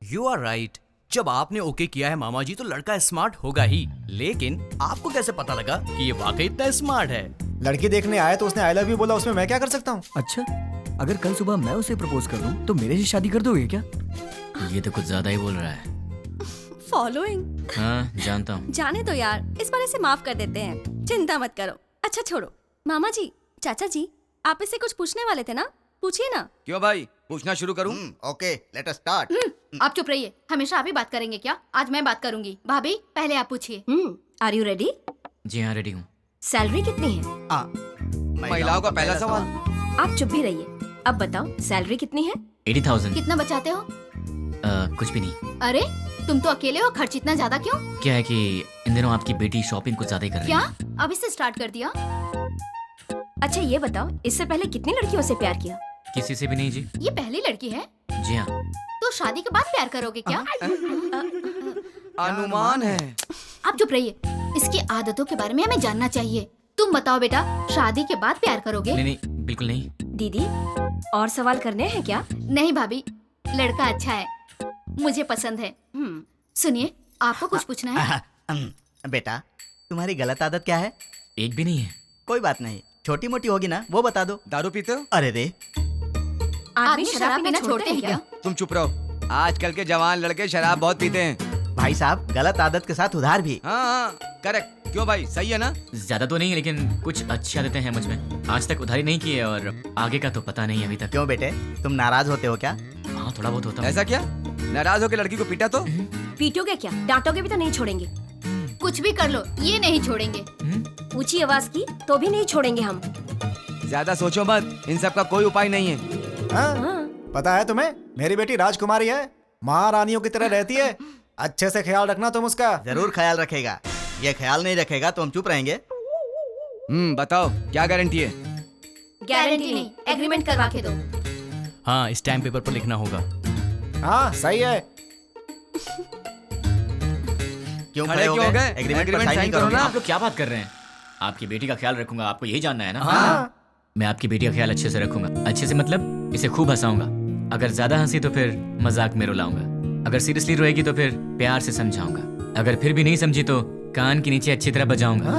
You are right. जब आपने ओके किया है मामा जी, तो लड़का स्मार्ट होगा ही। लेकिन आपको कैसे पता लगा कि ये वाकई इतना स्मार्ट है? लड़की देखने आया तो उसने आई लव यू बोला, उसमें मैं क्या कर सकता हूँ? अच्छा, अगर कल सुबह मैं उसे प्रपोज कर दूं तो मेरे से शादी कर दोगे क्या? ये तो कुछ ज्यादा ही बोल रहा है। फॉलोइंग। हाँ, जानता हूँ। जाने दो यार, इस बार इसे माफ कर देते हैं, चिंता मत करो। अच्छा छोड़ो, मामा जी, चाचा जी, आप इससे कुछ पूछने वाले थे ना? पूछिए ना। क्यों भाई, पूछना शुरू करूं? Okay, let us start. आप चुप रहिए। हमेशा आप ही बात करेंगे क्या? आज मैं बात करूंगी। भाभी, पहले आप पूछिए। Are you ready? जी हाँ, रेडी हूँ। सैलरी कितनी है? महिलाओं का पहला सवाल। आप चुप भी रहिए। अब बताओ, सैलरी कितनी है? 80,000। कितना बचाते हो? कुछ भी नहीं। अरे तुम तो अकेले हो, खर्च इतना ज्यादा क्यों? क्या है कि इन दिनों आपकी बेटी शॉपिंग कुछ ज्यादा ही कर रही है। क्या अभी से स्टार्ट कर दिया? अच्छा ये बताओ, इससे पहले कितनी लड़कियों से प्यार किया? किसी से भी नहीं जी। ये पहली लड़की है? जी हाँ। तो शादी के बाद प्यार करोगे क्या? अनुमान है। आप चुप रहिए। इसकी आदतों के बारे में हमें जानना चाहिए। तुम बताओ बेटा, शादी के बाद प्यार करोगे? नहीं, बिल्कुल नहीं। दीदी, और सवाल करने हैं क्या? नहीं भाभी, लड़का अच्छा है, मुझे पसंद है। सुनिए, आपको कुछ पूछना है? बेटा, तुम्हारी गलत आदत क्या है? एक भी नहीं है। कोई बात नहीं, छोटी मोटी होगी ना, वो बता दो। दारू पीते हो? अरे रे, आदमी शराब पीना छोड़ते हैं क्या? तुम चुप रहो। आजकल के जवान लड़के शराब बहुत पीते हैं। भाई साहब गलत आदत के साथ उधार भी। हाँ करेक्ट। क्यों भाई, सही है ना? ज्यादा तो नहीं, लेकिन कुछ अच्छी आदतें हैं मुझ में। आज तक उधारी नहीं की है और आगे का तो पता नहीं अभी तक। क्यों बेटे, तुम नाराज होते हो क्या? हाँ थोड़ा बहुत होता है। ऐसा क्या? नाराज होकर लड़की को पीटा तो? पीटोगे क्या? डांटोगे भी तो नहीं छोड़ेंगे। कुछ भी कर लो, ये नहीं छोड़ेंगे। ऊंची आवाज की तो भी नहीं छोड़ेंगे हम। ज्यादा सोचो मत, इन सब का कोई उपाय नहीं है। पता है तुम्हें, मेरी बेटी राजकुमारी है, महारानियों की तरह रहती है। अच्छे से ख्याल रखना तुम उसका। जरूर ख्याल रखेगा। ये ख्याल नहीं रखेगा तो हम चुप रहेंगे। बताओ क्या गारंटी है? गारंटी नहीं, एग्रीमेंट करवा के दो। हाँ, स्टैम्प पेपर पर लिखना होगा। हाँ सही है। क्यों खड़े हो गए? एग्रीमेंट पर साइन करो ना। आप लोग क्या बात कर रहे हैं? आपकी बेटी का ख्याल रखूंगा, आपको यही जानना है ना? हाँ। मैं आपकी बेटी का ख्याल अच्छे से रखूंगा। अच्छे से मतलब इसे खूब हंसाऊंगा। अगर ज्यादा हंसी तो फिर मजाक में रुलाऊंगा। अगर सीरियसली रोएगी तो फिर प्यार से समझाऊंगा। अगर फिर भी नहीं समझी तो कान के नीचे अच्छी तरह बजाऊंगा।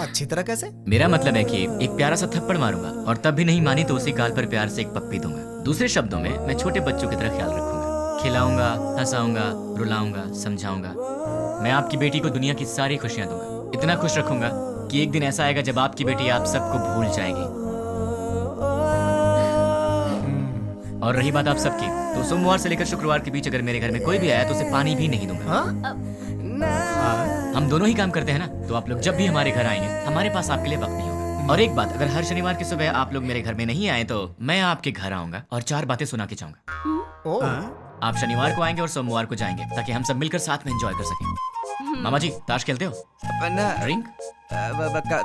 अच्छी तरह कैसे? मेरा मतलब है कि एक प्यारा सा थप्पड़ मारूंगा और तब भी नहीं मानी तो उसी गाल पर प्यार से एक पप्पी दूंगा। दूसरे शब्दों में मैं छोटे बच्चों की तरह ख्याल रखूंगा, खिलाऊंगा, हंसाऊंगा, रुलाऊंगा, समझाऊंगा। मैं आपकी बेटी को दुनिया की सारी खुशियां दूंगा। इतना खुश रखूंगा कि एक दिन ऐसा आएगा जब आपकी बेटी आप सबको भूल जाएगी। और रही बात आप सबकी, तो सोमवार से लेकर शुक्रवार के बीच अगर मेरे घर में कोई भी आया तो उसे पानी भी नहीं दूंगा। हम दोनों ही काम करते हैं ना, तो आप लोग जब भी हमारे घर आएंगे हमारे पास आपके लिए वक्त नहीं होगा। और एक बात, अगर हर शनिवार की सुबह आप लोग मेरे घर में नहीं आए तो मैं आपके घर आऊंगा और 4 बातें सुना के जाऊंगा। आप शनिवार को आएंगे और सोमवार को जाएंगे ताकि हम सब मिलकर साथ में एंजॉय कर सकें। मामा जी, ताश खेलते हो? ड्रिंक?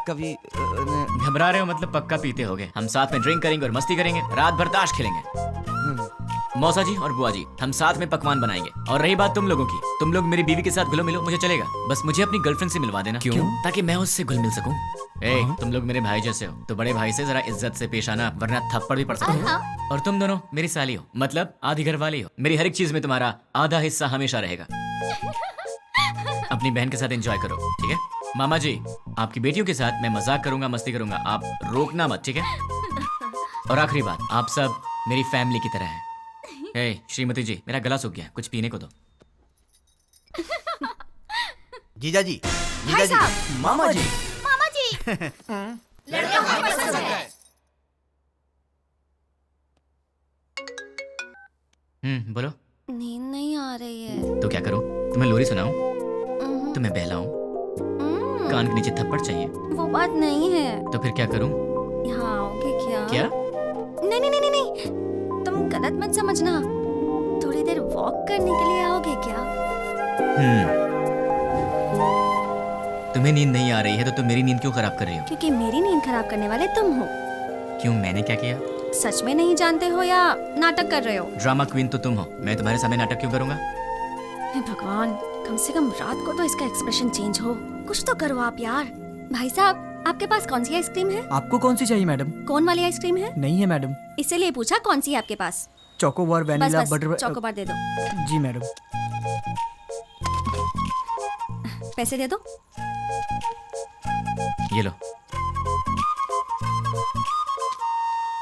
कभी घबरा रहे हो मतलब पक्का पीते होगे। हम साथ में ड्रिंक करेंगे और मस्ती करेंगे, रात भर ताश खेलेंगे। मौसा जी और बुआ जी, हम साथ में पकवान बनाएंगे। और रही बात तुम लोगों की, तुम लोग मेरी बीवी के साथ घुलो मिलो, मुझे चलेगा। बस मुझे अपनी गर्लफ्रेंड से मिलवा देना। क्यों? ताकि मैं उससे घुल मिल सकूं। तुम लोग मेरे भाई जैसे हो, तो बड़े भाई से जरा इज्जत से पेश आना, वरना थप्पड़ भी पड़ सकता है। और तुम दोनों मेरी साली हो, मतलब आधी घर वाली हो। मेरी हर एक चीज में तुम्हारा आधा हिस्सा हमेशा रहेगा। अपनी बहन के साथ एंजॉय करो, ठीक है? मामा जी, आपकी बेटियों के साथ मैं मजाक करूंगा, मस्ती करूंगा, आप रोकना मत, ठीक है? और आखिरी बात, आप सब मेरी फैमिली की तरह हैं। श्रीमती जी, मेरा गला सूख गया, कुछ पीने को दो। जीजा जी, जीजा जी, मामा जी, मामा जी। लड़का हमें पसंद है। बोलो। नींद नहीं आ रही है। तो क्या करूं? तुम्हें लोरी सुनाऊं? तुम्हें बहलाऊं? कान के नीचे थप्पड़ चाहिए? वो बात नहीं है। तो फिर क्या करूं? यहाँ आओगे क्या? क्या? नहीं नहीं नहीं नहीं, तुम गलत मत समझना। थोड़ी देर वॉक करने के लिए आओगे क्या? तुम्हें नींद नहीं आ रही है तो तुम मेरी नींद क्यों खराब कर रही हो? क्योंकि मेरी नींद खराब करने वाले तुम हो। क्यों, मैंने क्या किया? सच में नहीं जानते हो या नाटक कर रहे हो? ड्रामा क्वीन तो तुम हो, मैं तुम्हारे सामने नाटक क्यों करूंगा? हे भगवान, कम से कम रात को तो इसका एक्सप्रेशन चेंज हो। कुछ तो करो आप यार। भाई साहब, आपके पास कौन सी आइसक्रीम है? आपको कौन सी चाहिए मैडम? कौन वाली आइसक्रीम है? नहीं है मैडम। इसीलिए पूछा कौन सी है आपके पास? Chocobar, vanilla, butter. चोकोबार दे दो। जी मैडम। पैसे दे दो। ये लो।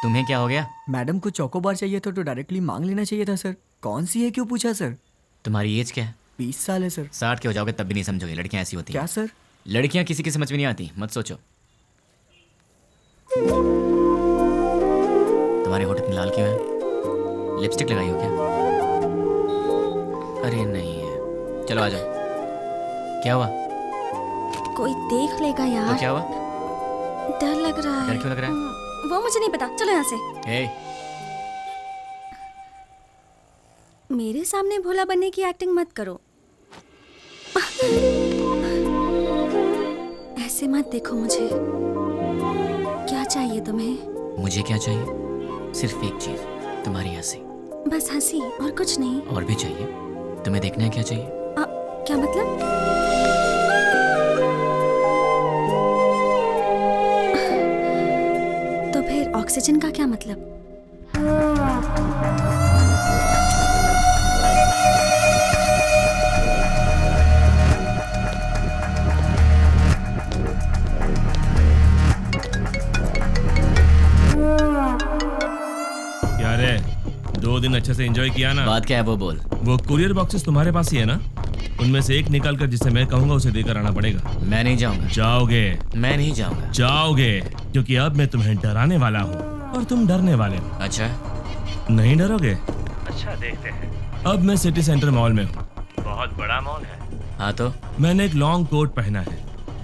तुम्हें क्या हो गया? मैडम को चोकोबार चाहिए था तो डायरेक्टली मांग लेना चाहिए था सर। कौन सी है क्यों पूछा सर? तुम्हारी एज क्या है? 20 साल है सर। 60 के हो जाओगे तब भी नहीं समझोगे, लड़कियां ऐसी होती हैं। क्या सर? लड़कियां किसी की समझ में नहीं आती, मत सोचो। तुम्हारे होठ में लाल क्यों है? लिपस्टिक लगाई हो क्या? अरे नहीं है। चलो आ जाओ। क्या हुआ? कोई देख लेगा यार। तो क्या हुआ? डर लग रहा है। डर क्यों लग रहा है? वो मुझे नहीं पता, चलो यहाँ से। मेरे सामने भोला बनने की एक्टिंग मत करो। ऐसे मत देखो मुझे। क्या चाहिए तुम्हें? मुझे क्या चाहिए? सिर्फ एक चीज, तुम्हारी हंसी। बस हंसी और कुछ नहीं? और भी चाहिए। तुम्हें देखना है क्या चाहिए? क्या मतलब? तो फिर ऑक्सीजन का क्या मतलब? दिन अच्छे से एंजॉय किया ना? बात क्या है वो बोल। वो कुरियर बॉक्सेस तुम्हारे पास ही है ना? उनमें से एक निकाल कर जिसे मैं कहूंगा उसे देकर आना पड़ेगा। मैं नहीं जाऊंगा। जाओगे? मैं नहीं जाऊंगा। जाओगे, क्योंकि अब मैं तुम्हें डराने वाला हूँ और तुम डरने वाले हो। अच्छा, नहीं डरोगे? अच्छा, देखते हैं। अब मैं सिटी सेंटर मॉल में हूँ। बहुत बड़ा मॉल है। हाँ तो? मैंने एक लॉन्ग कोट पहना है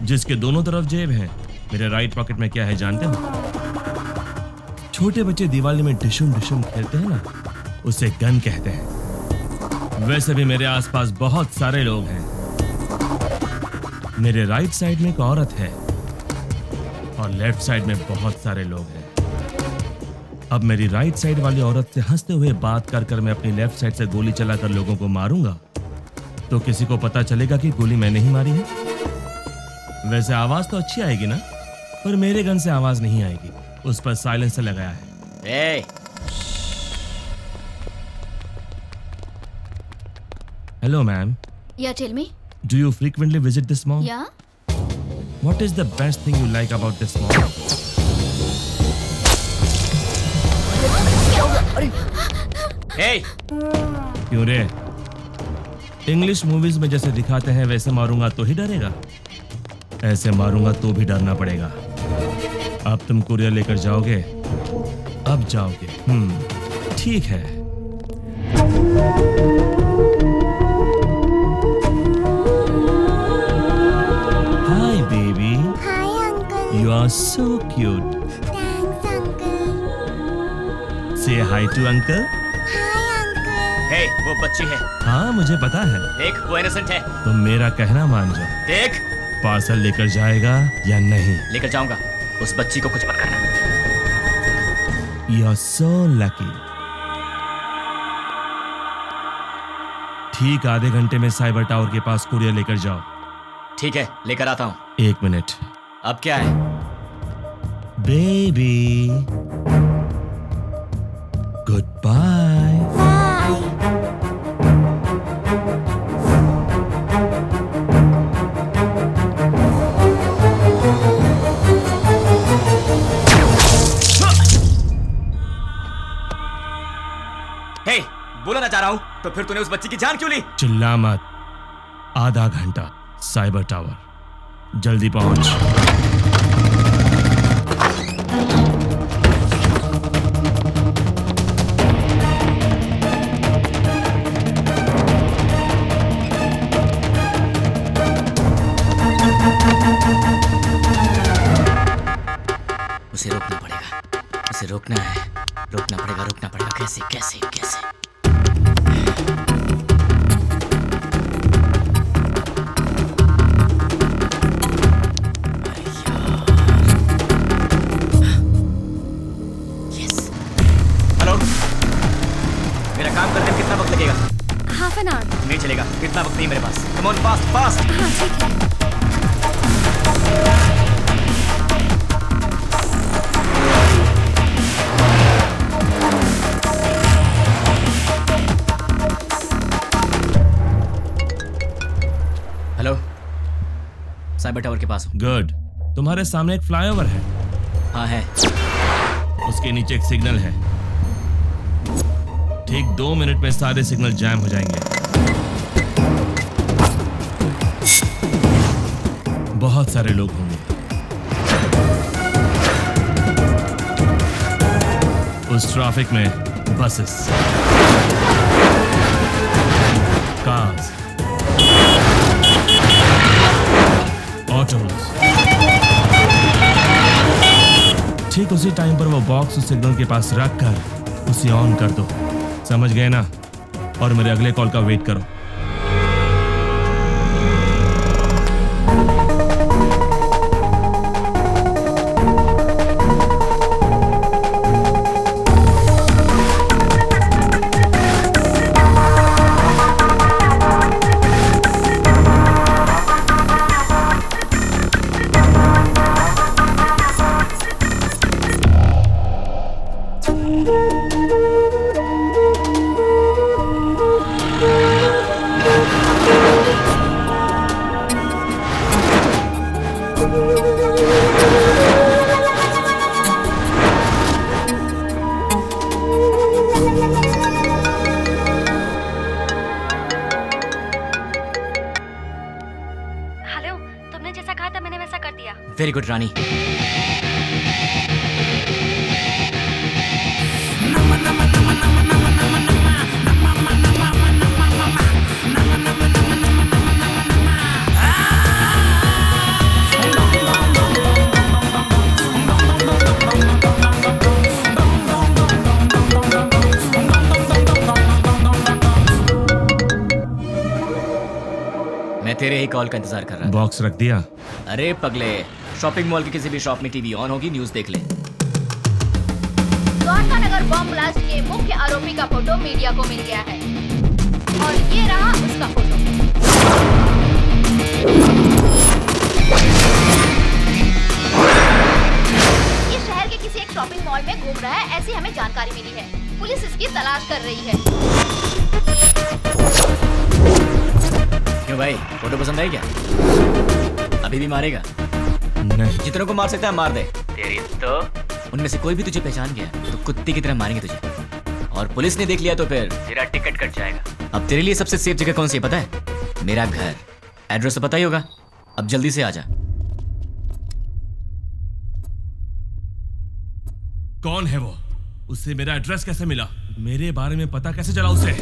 जिसके दोनों तरफ जेब है। मेरे राइट पॉकेट में क्या है जानते हो? छोटे बच्चे दिवाली में डिशुम डिशुम खेलते हैं ना, उसे गन कहते हैं। वैसे भी मेरे आसपास बहुत सारे लोग हैं। मेरे राइट साइड में एक औरत है और लेफ्ट साइड में बहुत सारे लोग हैं। अब मेरी राइट साइड वाली औरत से हंसते हुए बात कर कर मैं अपनी लेफ्ट साइड से गोली चलाकर लोगों को मारूंगा तो किसी को पता चलेगा कि गोली मैंने ही मारी है। वैसे आवाज तो अच्छी आएगी ना, पर मेरे गन से आवाज नहीं आएगी, उस पर साइलेंसर लगाया है। ए! Hello ma'am. Yeah, tell me. Do you frequently visit this mall? Yeah. What is the best thing you like about this mall? Hey! क्यों रे? इंग्लिश मूवीज में जैसे दिखाते हैं वैसे मारूंगा तो ही डरेगा, ऐसे मारूंगा तो भी डरना पड़ेगा। अब तुम कुरियर लेकर जाओगे? अब जाओगे। ठीक है। Hi baby. Hi uncle. You are so cute. Thanks uncle. Say hi to uncle. Hi uncle. Hey, वो बच्ची है। हाँ मुझे पता है। देख, वो इनोसेंट है। तुम मेरा कहना मान जाओ। देख, पार्सल लेकर जाएगा या नहीं? लेकर जाऊंगा। उस बच्ची को कुछ मत करना। You are so lucky. ठीक आधे घंटे में साइबर टावर के पास कुरियर लेकर जाओ। ठीक है, लेकर आता हूँ। 1 मिनट। अब क्या है? Baby good bye. हे, बोला ना जा रहा हूँ, तो फिर तूने उस बच्ची की जान क्यों ली? चिल्ला मत। आधा घंटा साइबर टावर, जल्दी पहुंच। उसे रोकना पड़ेगा, उसे रोकना है, रोकना पड़ेगा। कैसे कैसे कैसे? हेलो, मेरा काम करने में कितना वक्त लगेगा? Half an hour. नहीं चलेगा, इतना वक्त नहीं मेरे पास। Come on, fast fast. हाँ ठीक है। हेलो, साइबर टावर के पास हूँ। गुड। तुम्हारे सामने एक फ्लाईओवर है। हाँ है। उसके नीचे एक सिग्नल है। ठीक 2 मिनट में सारे सिग्नल जैम हो जाएंगे। बहुत सारे लोग होंगे। उस ट्रैफिक में बसेस, कार्स, ऑटोज। ठीक उसी टाइम पर वो बॉक्स उस सिग्नल के पास रख कर उसे ऑन कर दो। समझ गए ना? और मेरे अगले कॉल का वेट करो। वेरी गुड रानी। मैं तेरे ही कॉल का इंतजार कर रहा था। बॉक्स रख दिया? अरे पगले, शॉपिंग मॉल की किसी भी शॉप में टीवी ऑन होगी, न्यूज़ देख ले। द्वारका नगर बॉम्ब ब्लास्ट के मुख्य आरोपी का फोटो मीडिया को मिल गया है और ये रहा उसका फोटो। ये शहर के किसी एक शॉपिंग मॉल में घूम रहा है, ऐसी हमें जानकारी मिली है। पुलिस इसकी तलाश कर रही है। क्यों भाई, फोटो पसंद आई क्या? अभी भी मारेगा? नहीं। जितनों को मार सकता है मार दे। तेरी तो उनमें से कोई भी तुझे पहचान गया तो कुत्ते की तरह मारेंगे तुझे, और पुलिस ने देख लिया तो फिर तेरा टिकट कट जाएगा। अब तेरे लिए सबसे सेफ जगह कौन सी है पता है? मेरा घर। एड्रेस तो पता ही होगा। अब जल्दी से आ जा। कौन है वो? उससे मेरा एड्रेस कैसे मिला? मेरे बारे में पता कैसे चला उसे?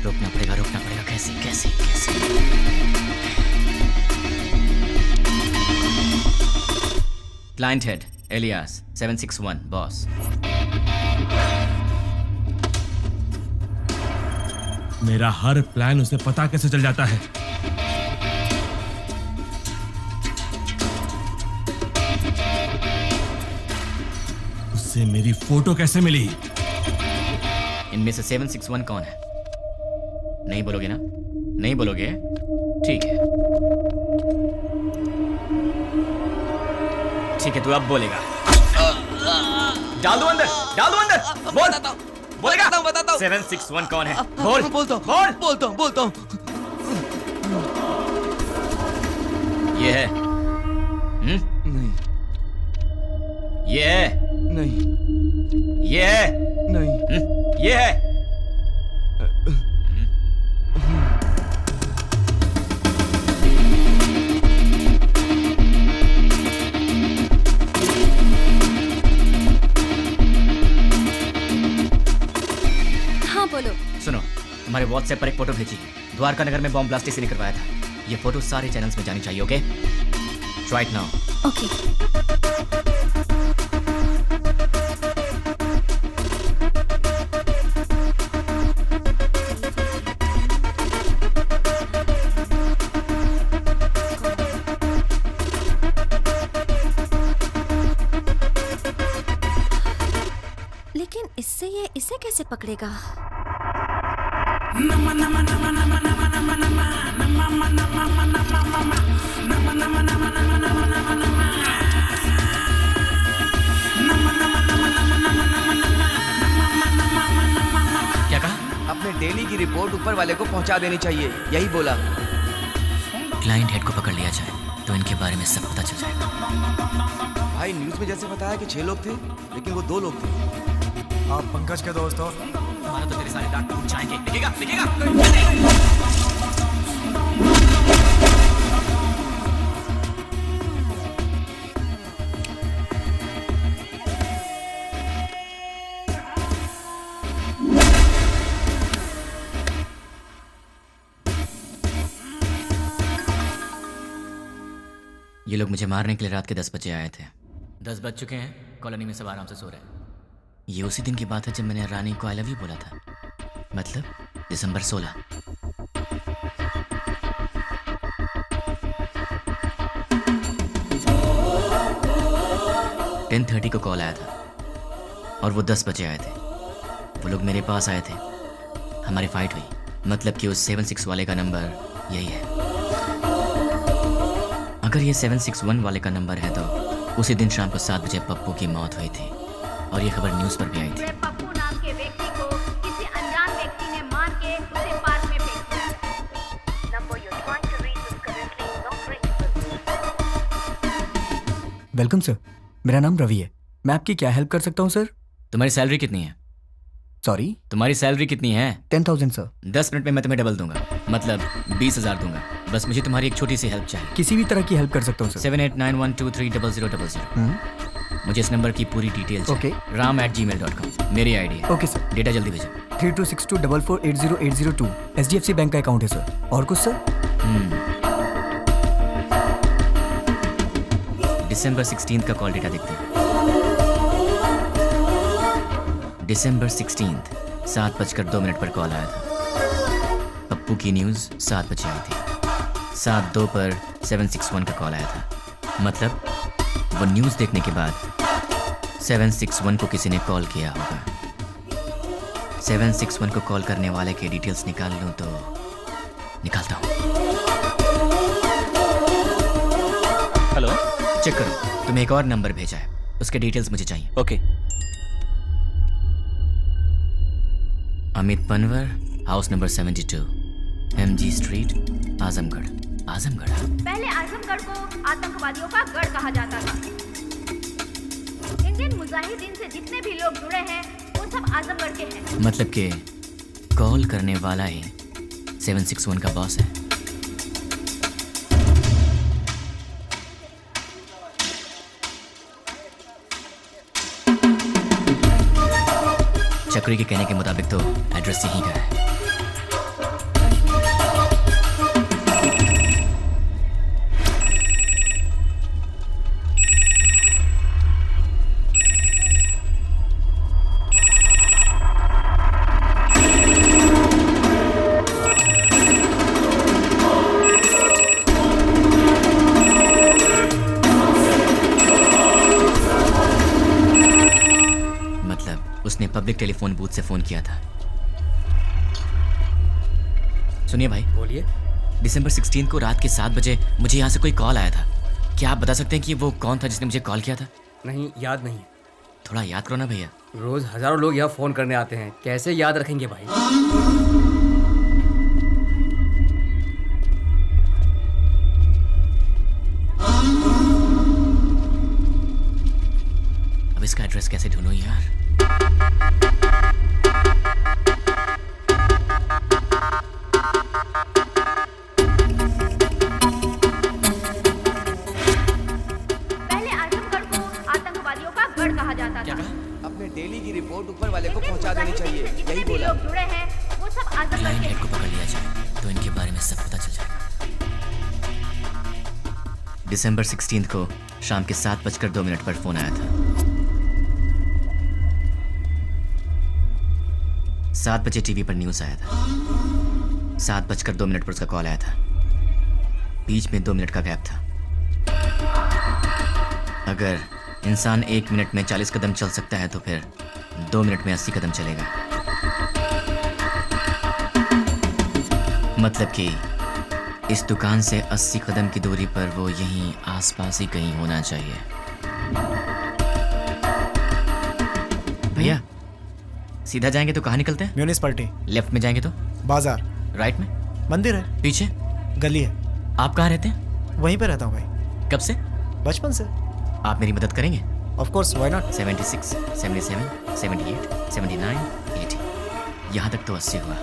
रोकना पड़ेगा। कैसे? Client head alias 761 boss. मेरा हर प्लान उसे पता कैसे चल जाता है? उससे मेरी फोटो कैसे मिली? इनमें से 761 कौन है? नहीं बोलोगे ना? नहीं बोलोगे? ठीक है, तू अब बोलेगा। डाल दो अंदर। बोल। बोलेगा? बताता हूं। 761 कौन है? बोल। बोलता हूं। ये है? नहीं। ये है? नहीं। ये है? नहीं। ये है? बोलो। सुनो, हमारे व्हाट्सएप पर एक फोटो भेजी। द्वारका नगर में बॉम्ब ब्लास्ट इसी ने करवाया था। ये फोटो सारे चैनल्स में जानी चाहिए। Okay, right now. ओके। लेकिन इससे ये इसे कैसे पकड़ेगा? क्या कहा? अपने डेली की रिपोर्ट ऊपर वाले को पहुंचा देनी चाहिए, यही बोला। क्लाइंट हेड को पकड़ लिया जाए तो इनके बारे में सब पता चल जाएगा। भाई न्यूज़ में जैसे बताया कि 6 लोग थे, लेकिन वो 2 लोग थे। आप पंकज के दोस्त हो? हमारा तो तेरे सारे दांत टूट जाएंगे। दिखेगा? ये लोग मुझे मारने के लिए रात के 10 बजे आए थे। 10 बज चुके हैं, कॉलोनी में सब आराम से सो रहे हैं। ये उसी दिन की बात है जब मैंने रानी को आई लव यू बोला था, मतलब दिसंबर 16। टेन 30 को कॉल आया था और वो 10 बजे आए थे। वो लोग मेरे पास आए थे, हमारी फाइट हुई। मतलब कि उस 76 वाले का नंबर यही है। अगर ये 761 वाले का नंबर है तो उसी दिन शाम को 7 बजे पप्पू की मौत हुई थी और ये खबर न्यूज़ पर भी आई थी। पप्पू नाम के व्यक्ति को किसी अनजान व्यक्ति ने मार के उसे पार्क में फेंक दिया। Number you are trying to reach is currently not reachable. Welcome sir, मेरा नाम रवि है। मैं आपकी क्या हेल्प कर सकता हूँ सर? तुम्हारी सैलरी कितनी है? सॉरी? तुम्हारी सैलरी कितनी है? 10,000 सर। 10 मिनट में मैं तुम्हें डबल दूंगा, मतलब 20,000 दूंगा। बस मुझे तुम्हारी एक छोटी सी हेल्प चाहिए। किसी भी तरह की हेल्प कर सकता हूँ सर। 7891230000। मुझे इस नंबर की पूरी डिटेल ओके। ram@gmail.com मेरी आईडी है। Okay sir. डेटा जल्दी भेजो। 326244808002 SDFC बैंक का अकाउंट है सर। और कुछ सर? दिसंबर 16 का कॉल डेटा देखते हैं। दिसंबर 16 7:02 पर कॉल आया था। पप्पू की न्यूज़ 7 बजे आई थी। 7:02 पर 761 का कॉल आया था। मतलब वो न्यूज़ देखने के बाद 761 को किसी ने कॉल किया होगा। 761 को कॉल करने वाले के डिटेल्स निकाल लूँ तो निकालता हूँ। हेलो, चेक करो, तुम्हें एक और नंबर भेजा है, उसके डिटेल्स मुझे चाहिए। Okay. Amit Panwar, house number 72, MG street, Azamgarh. Azamgarh? पहले आजमगढ़ को आतंकवादियों का गढ़ कहा जाता था। इंडियन मुजाहिदीन से जितने भी लोग जुड़े हैं वो सब आजमगढ़ के हैं। मतलब कि कॉल करने वाला ही 761 का बॉस है। चक्री के कहने के मुताबिक तो एड्रेस यहीं का है। उसने पब्लिक टेलीफोन बूथ से फोन किया था। सुनिए भाई। बोलिए। दिसंबर 16 को रात के 7 बजे मुझे यहाँ से कोई कॉल आया था। क्या आप बता सकते हैं कि वो कौन था जिसने मुझे कॉल किया था? नहीं, याद नहीं। थोड़ा याद करो ना भैया। रोज हजारों लोग यहाँ फोन करने आते हैं, कैसे याद रखेंगे भाई? अब इसका एड्रेस कैसे ढूंढूं यार? पहले आजमगढ़ को आतंकवादियों का गढ़ कहा जाता था। अपने डेली की रिपोर्ट ऊपर वाले को पहुंचा देनी चाहिए, जितने यही भी बोला। लोग जुड़े हैं वो सब आजमगढ़ लाइन के हेड को हैं। पकड़ लिया जाए तो इनके बारे में सब पता चल जाएगा। दिसंबर 16 को शाम के 7:02 पर फोन आया था। 7 बजे टीवी पर न्यूज़ आया था। 7:02 पर उसका कॉल आया था। बीच में 2 मिनट का गैप था। अगर इंसान 1 मिनट में 40 कदम चल सकता है तो फिर 2 मिनट में 80 कदम चलेगा। मतलब कि इस दुकान से 80 कदम की दूरी पर वो यहीं आसपास ही कहीं होना चाहिए। भैया सीधा जाएंगे तो कहाँ निकलते हैं? म्यूनिसिपैलिटी। लेफ्ट में जाएंगे तो? बाजार। राइट में? मंदिर है। पीछे? गली है। आप कहाँ रहते हैं? वहीं पे रहता हूँ भाई। कब से? बचपन से। आप मेरी मदद करेंगे? Of course, why not. 76, 77, 78, 79, 80। यहाँ तक तो 80 हुआ।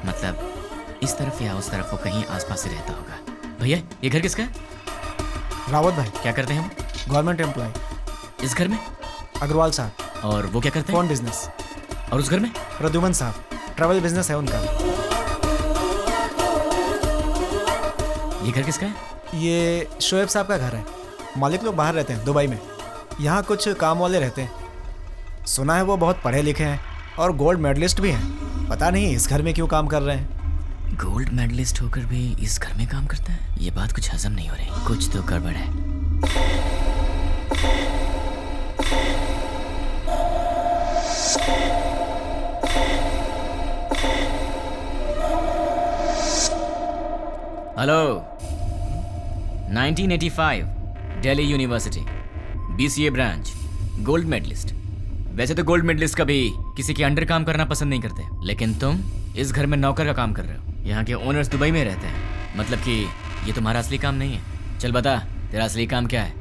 मतलब इस तरफ या उस तरफ वो कहीं आसपास ही रहता होगा। भैया ये घर किसका है? रावत भाई। क्या करते हैं हम? Government employ. इस घर में? अग्रवाल साहब। और वो क्या करते हैं? Phone business. और उस घर में? प्रद्युमन साहब, ट्रैवल बिजनेस है उनका। ये घर किसका है? ये शोएब साहब का घर है। मालिक लोग बाहर रहते हैं, दुबई में। यहाँ कुछ काम वाले रहते हैं। सुना है वो बहुत पढ़े लिखे हैं और गोल्ड मेडलिस्ट भी हैं। पता नहीं इस घर में क्यों काम कर रहे हैं। गोल्ड मेडलिस्ट होकर भी इस घर में काम करता है? ये बात कुछ हजम नहीं हो रही। कुछ तो गड़बड़ है। Hello. 1985 Delhi university BCA branch, gold medallist. वैसे तो गोल्ड मेडलिस्ट कभी किसी के अंडर काम करना पसंद नहीं करते, लेकिन तुम इस घर में नौकर का काम कर रहे हो। यहाँ के ओनर्स दुबई में रहते हैं। मतलब कि ये तुम्हारा असली काम नहीं है। चल बता, तेरा असली काम क्या है?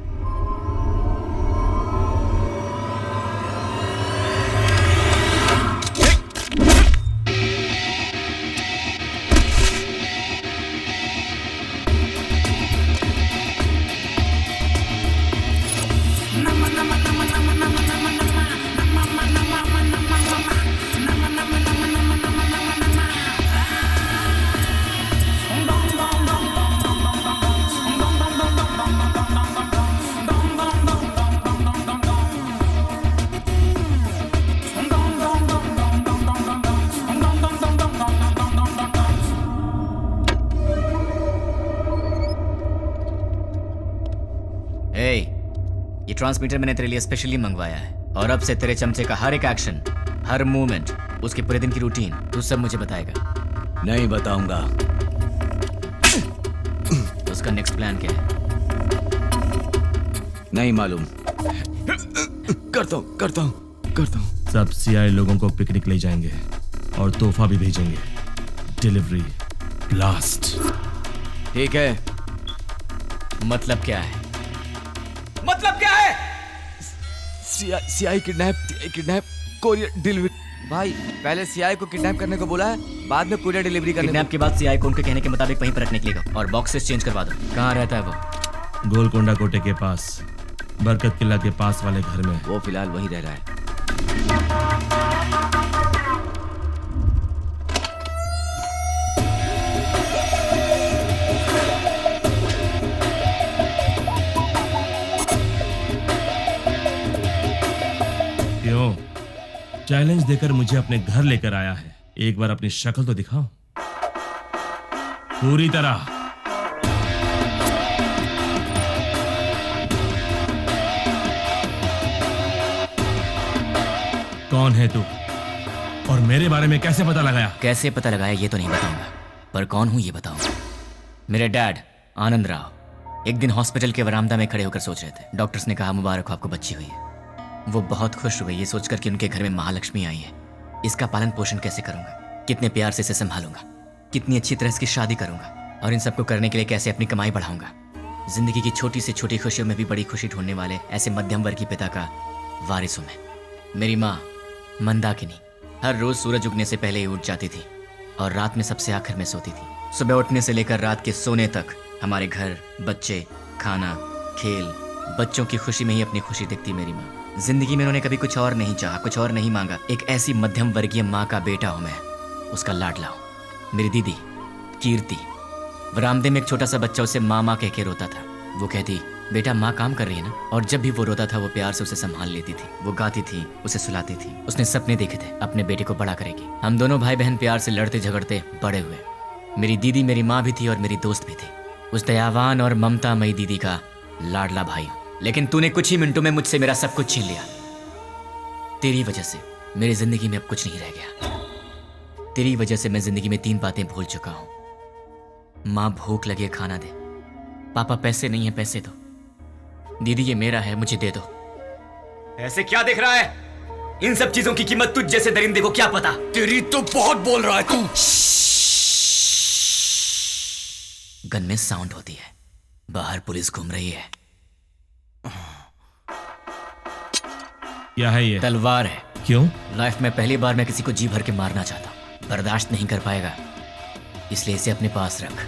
ट्रांसमीटर मैंने तेरे लिए स्पेशली मंगवाया है और अब से तेरे चमचे का हर एक एक्शन, हर मूवमेंट, उसके पूरे दिन की रूटीन तू सब मुझे बताएगा। नहीं बताऊंगा। उसका नेक्स्ट प्लान क्या है? नहीं मालूम। करता हूँ। सब सीआई लोगों को पिकनिक ले जाएंगे और तोहफा भी भेजेंगे। Delivery blast. ठीक है। मतलब क्या है? मतलब क्या है? CI kidnap courier delivery. भाई पहले सीआई को किडनैप करने को बोला है, बाद में कोरियर डिलीवरी करने किडनैप के बाद सीआई को उनके कहने के मुताबिक वहीं पर रखने के लिए और बॉक्सेस चेंज करवा दो। कहाँ रहता है वो? गोलकोंडा कोटे के पास, बरकत किला के पास वाले घर में। वो फिलहाल वहीं रह रहा है। क्यों? चैलेंज देकर मुझे अपने घर लेकर आया है, एक बार अपनी शक्ल तो दिखाओ पूरी तरह। कौन है तू और मेरे बारे में कैसे पता लगाया? कैसे पता लगाया ये तो नहीं बताऊंगा, पर कौन हूं ये बताऊंगा। मेरे डैड आनंद राव एक दिन हॉस्पिटल के वरामदा में खड़े होकर सोच रहे थे। डॉक्टर्स ने कहा मुबारक हो, आपको बच्ची हुई है। वो बहुत खुश हुए ये सोचकर कि उनके घर में महालक्ष्मी आई है। इसका पालन पोषण कैसे करूंगा, कितने प्यार से इसे संभालूंगा, कितनी अच्छी तरह इसकी शादी करूंगा और इन सबको करने के लिए कैसे अपनी कमाई बढ़ाऊंगा। जिंदगी की छोटी से छोटी खुशियों में भी बड़ी खुशी ढूंढने वाले ऐसे मध्यम वर्ग के पिता का वारिस हूं मैं। मेरी माँ मंदाकिनी हर रोज सूरज उगने से पहले ही उठ जाती थी और रात में सबसे आखिर में सोती थी। सुबह उठने से लेकर रात के सोने तक हमारे घर, बच्चे, खाना, खेल, बच्चों की खुशी में ही अपनी खुशी दिखती मेरी माँ। जिंदगी में उन्होंने कभी कुछ और नहीं चाहा, कुछ और नहीं मांगा। एक ऐसी मध्यम वर्गीय माँ का बेटा हूं मैं, उसका लाडला हूं। मेरी दीदी कीर्ति बरामदे में एक छोटा सा बच्चा उसे माँ कह के रोता था। वो कहती, बेटा माँ काम कर रही है ना। और जब भी वो रोता था वो प्यार से उसे संभाल लेती थी। वो गाती थी, उसे सुलाती थी। उसने सपने देखे थे अपने बेटे को बड़ा करेगी। हम दोनों भाई बहन प्यार से लड़ते झगड़ते बड़े हुए। मेरी दीदी मेरी माँ भी थी और मेरी दोस्त भी थी। उस दयावान और ममता मई दीदी का लाडला भाई हूं। लेकिन तूने कुछ ही मिनटों में मुझसे मेरा सब कुछ छीन लिया। तेरी वजह से मेरी जिंदगी में अब कुछ नहीं रह गया। तेरी वजह से मैं जिंदगी में 3 बातें भूल चुका हूं। माँ भूख लगी है खाना दे, पापा पैसे नहीं है पैसे दो, दीदी ये मेरा है मुझे दे दो। ऐसे क्या देख रहा है? इन सब चीजों की कीमत तुझ जैसे दरिंदे को क्या पता। तेरी तो बहुत बोल रहा है तू। गन में साउंड होती है, बाहर पुलिस घूम रही है। क्या है ये? तलवार है। क्यों? लाइफ में पहली बार मैं किसी को जी भर के मारना चाहता हूं। बर्दाश्त नहीं कर पाएगा, इसलिए इसे अपने पास रख।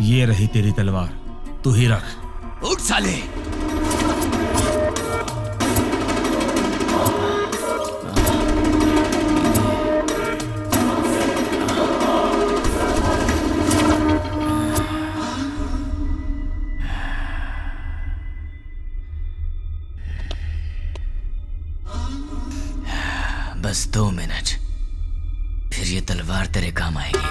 ये रही तेरी तलवार, तू ही रख। उठ साले। बस 2 मिनट, फिर ये तलवार तेरे काम आएगी।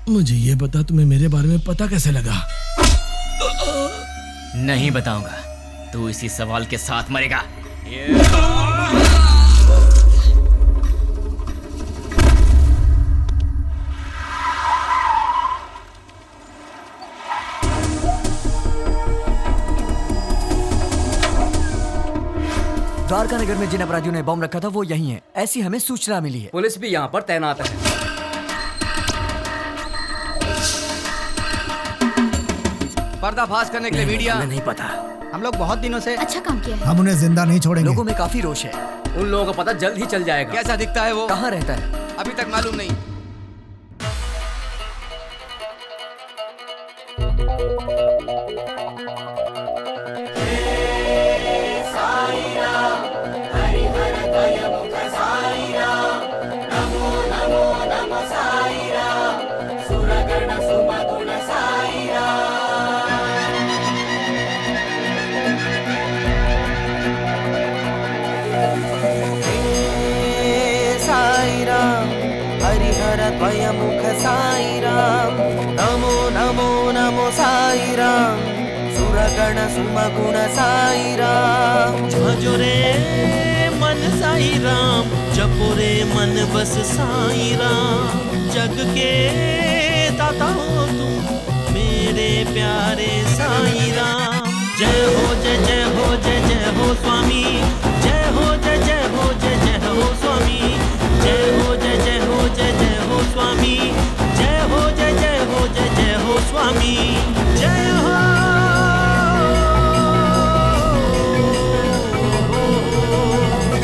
मुझे ये बता, तुम्हें मेरे बारे में पता कैसे लगा? नहीं बताऊंगा, तू इसी सवाल के साथ मरेगा। द्वारका नगर में जिन अपराधियों ने बम रखा था वो यही है, ऐसी हमें सूचना मिली है। पुलिस भी यहाँ पर तैनात है। पर्दाफाश करने के लिए मीडिया। नहीं पता। हम लोग बहुत दिनों से अच्छा काम किया है। हम उन्हें जिंदा नहीं छोड़ेंगे। लोगों में काफी रोष है। उन लोगों का पता जल्द ही चल जाएगा। कैसा दिखता है वो? कहाँ रहता है? अभी तक मालूम नहीं। द्वयमुख साई राम, नमो नमो नमो साई राम, सुरगण सुमगुण साई राम। भजो रे मन साई राम, जपो रे मन बस साई राम। जग के दाता हो तुम मेरे प्यारे साई राम। जय हो जय जय हो जय जय हो स्वामी, जय हो जय जय हो जय जय हो स्वामी, जय हो जय जय हो जय जय हो स्वामी, जय हो जय जय हो जय जय हो स्वामी, जय हो।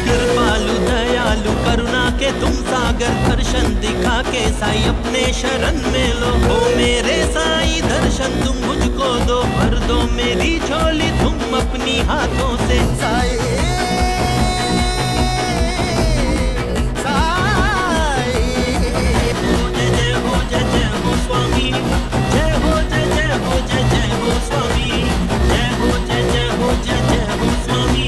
कृपालु दयालु करुणा के तुम सागर, दर्शन दिखा के साई अपने शरण में लो। हो मेरे साई दर्शन तुम मुझको दो, भर दो मेरी झोली तुम अपनी हाथों से। साई स्वामी, जय हो जय जय हो जय जय हो स्वामी, जय हो जय जय हो जय जय हो स्वामी, जय हो जय जय हो जय जय हो स्वामी।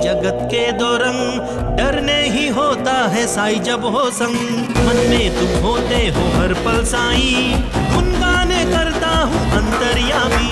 जगत के दो रंग, डरने ही होता है साई जब हो संग। मन में तुम होते हो हर पल साई, गुनगाने करता हूँ अंतर्यामी।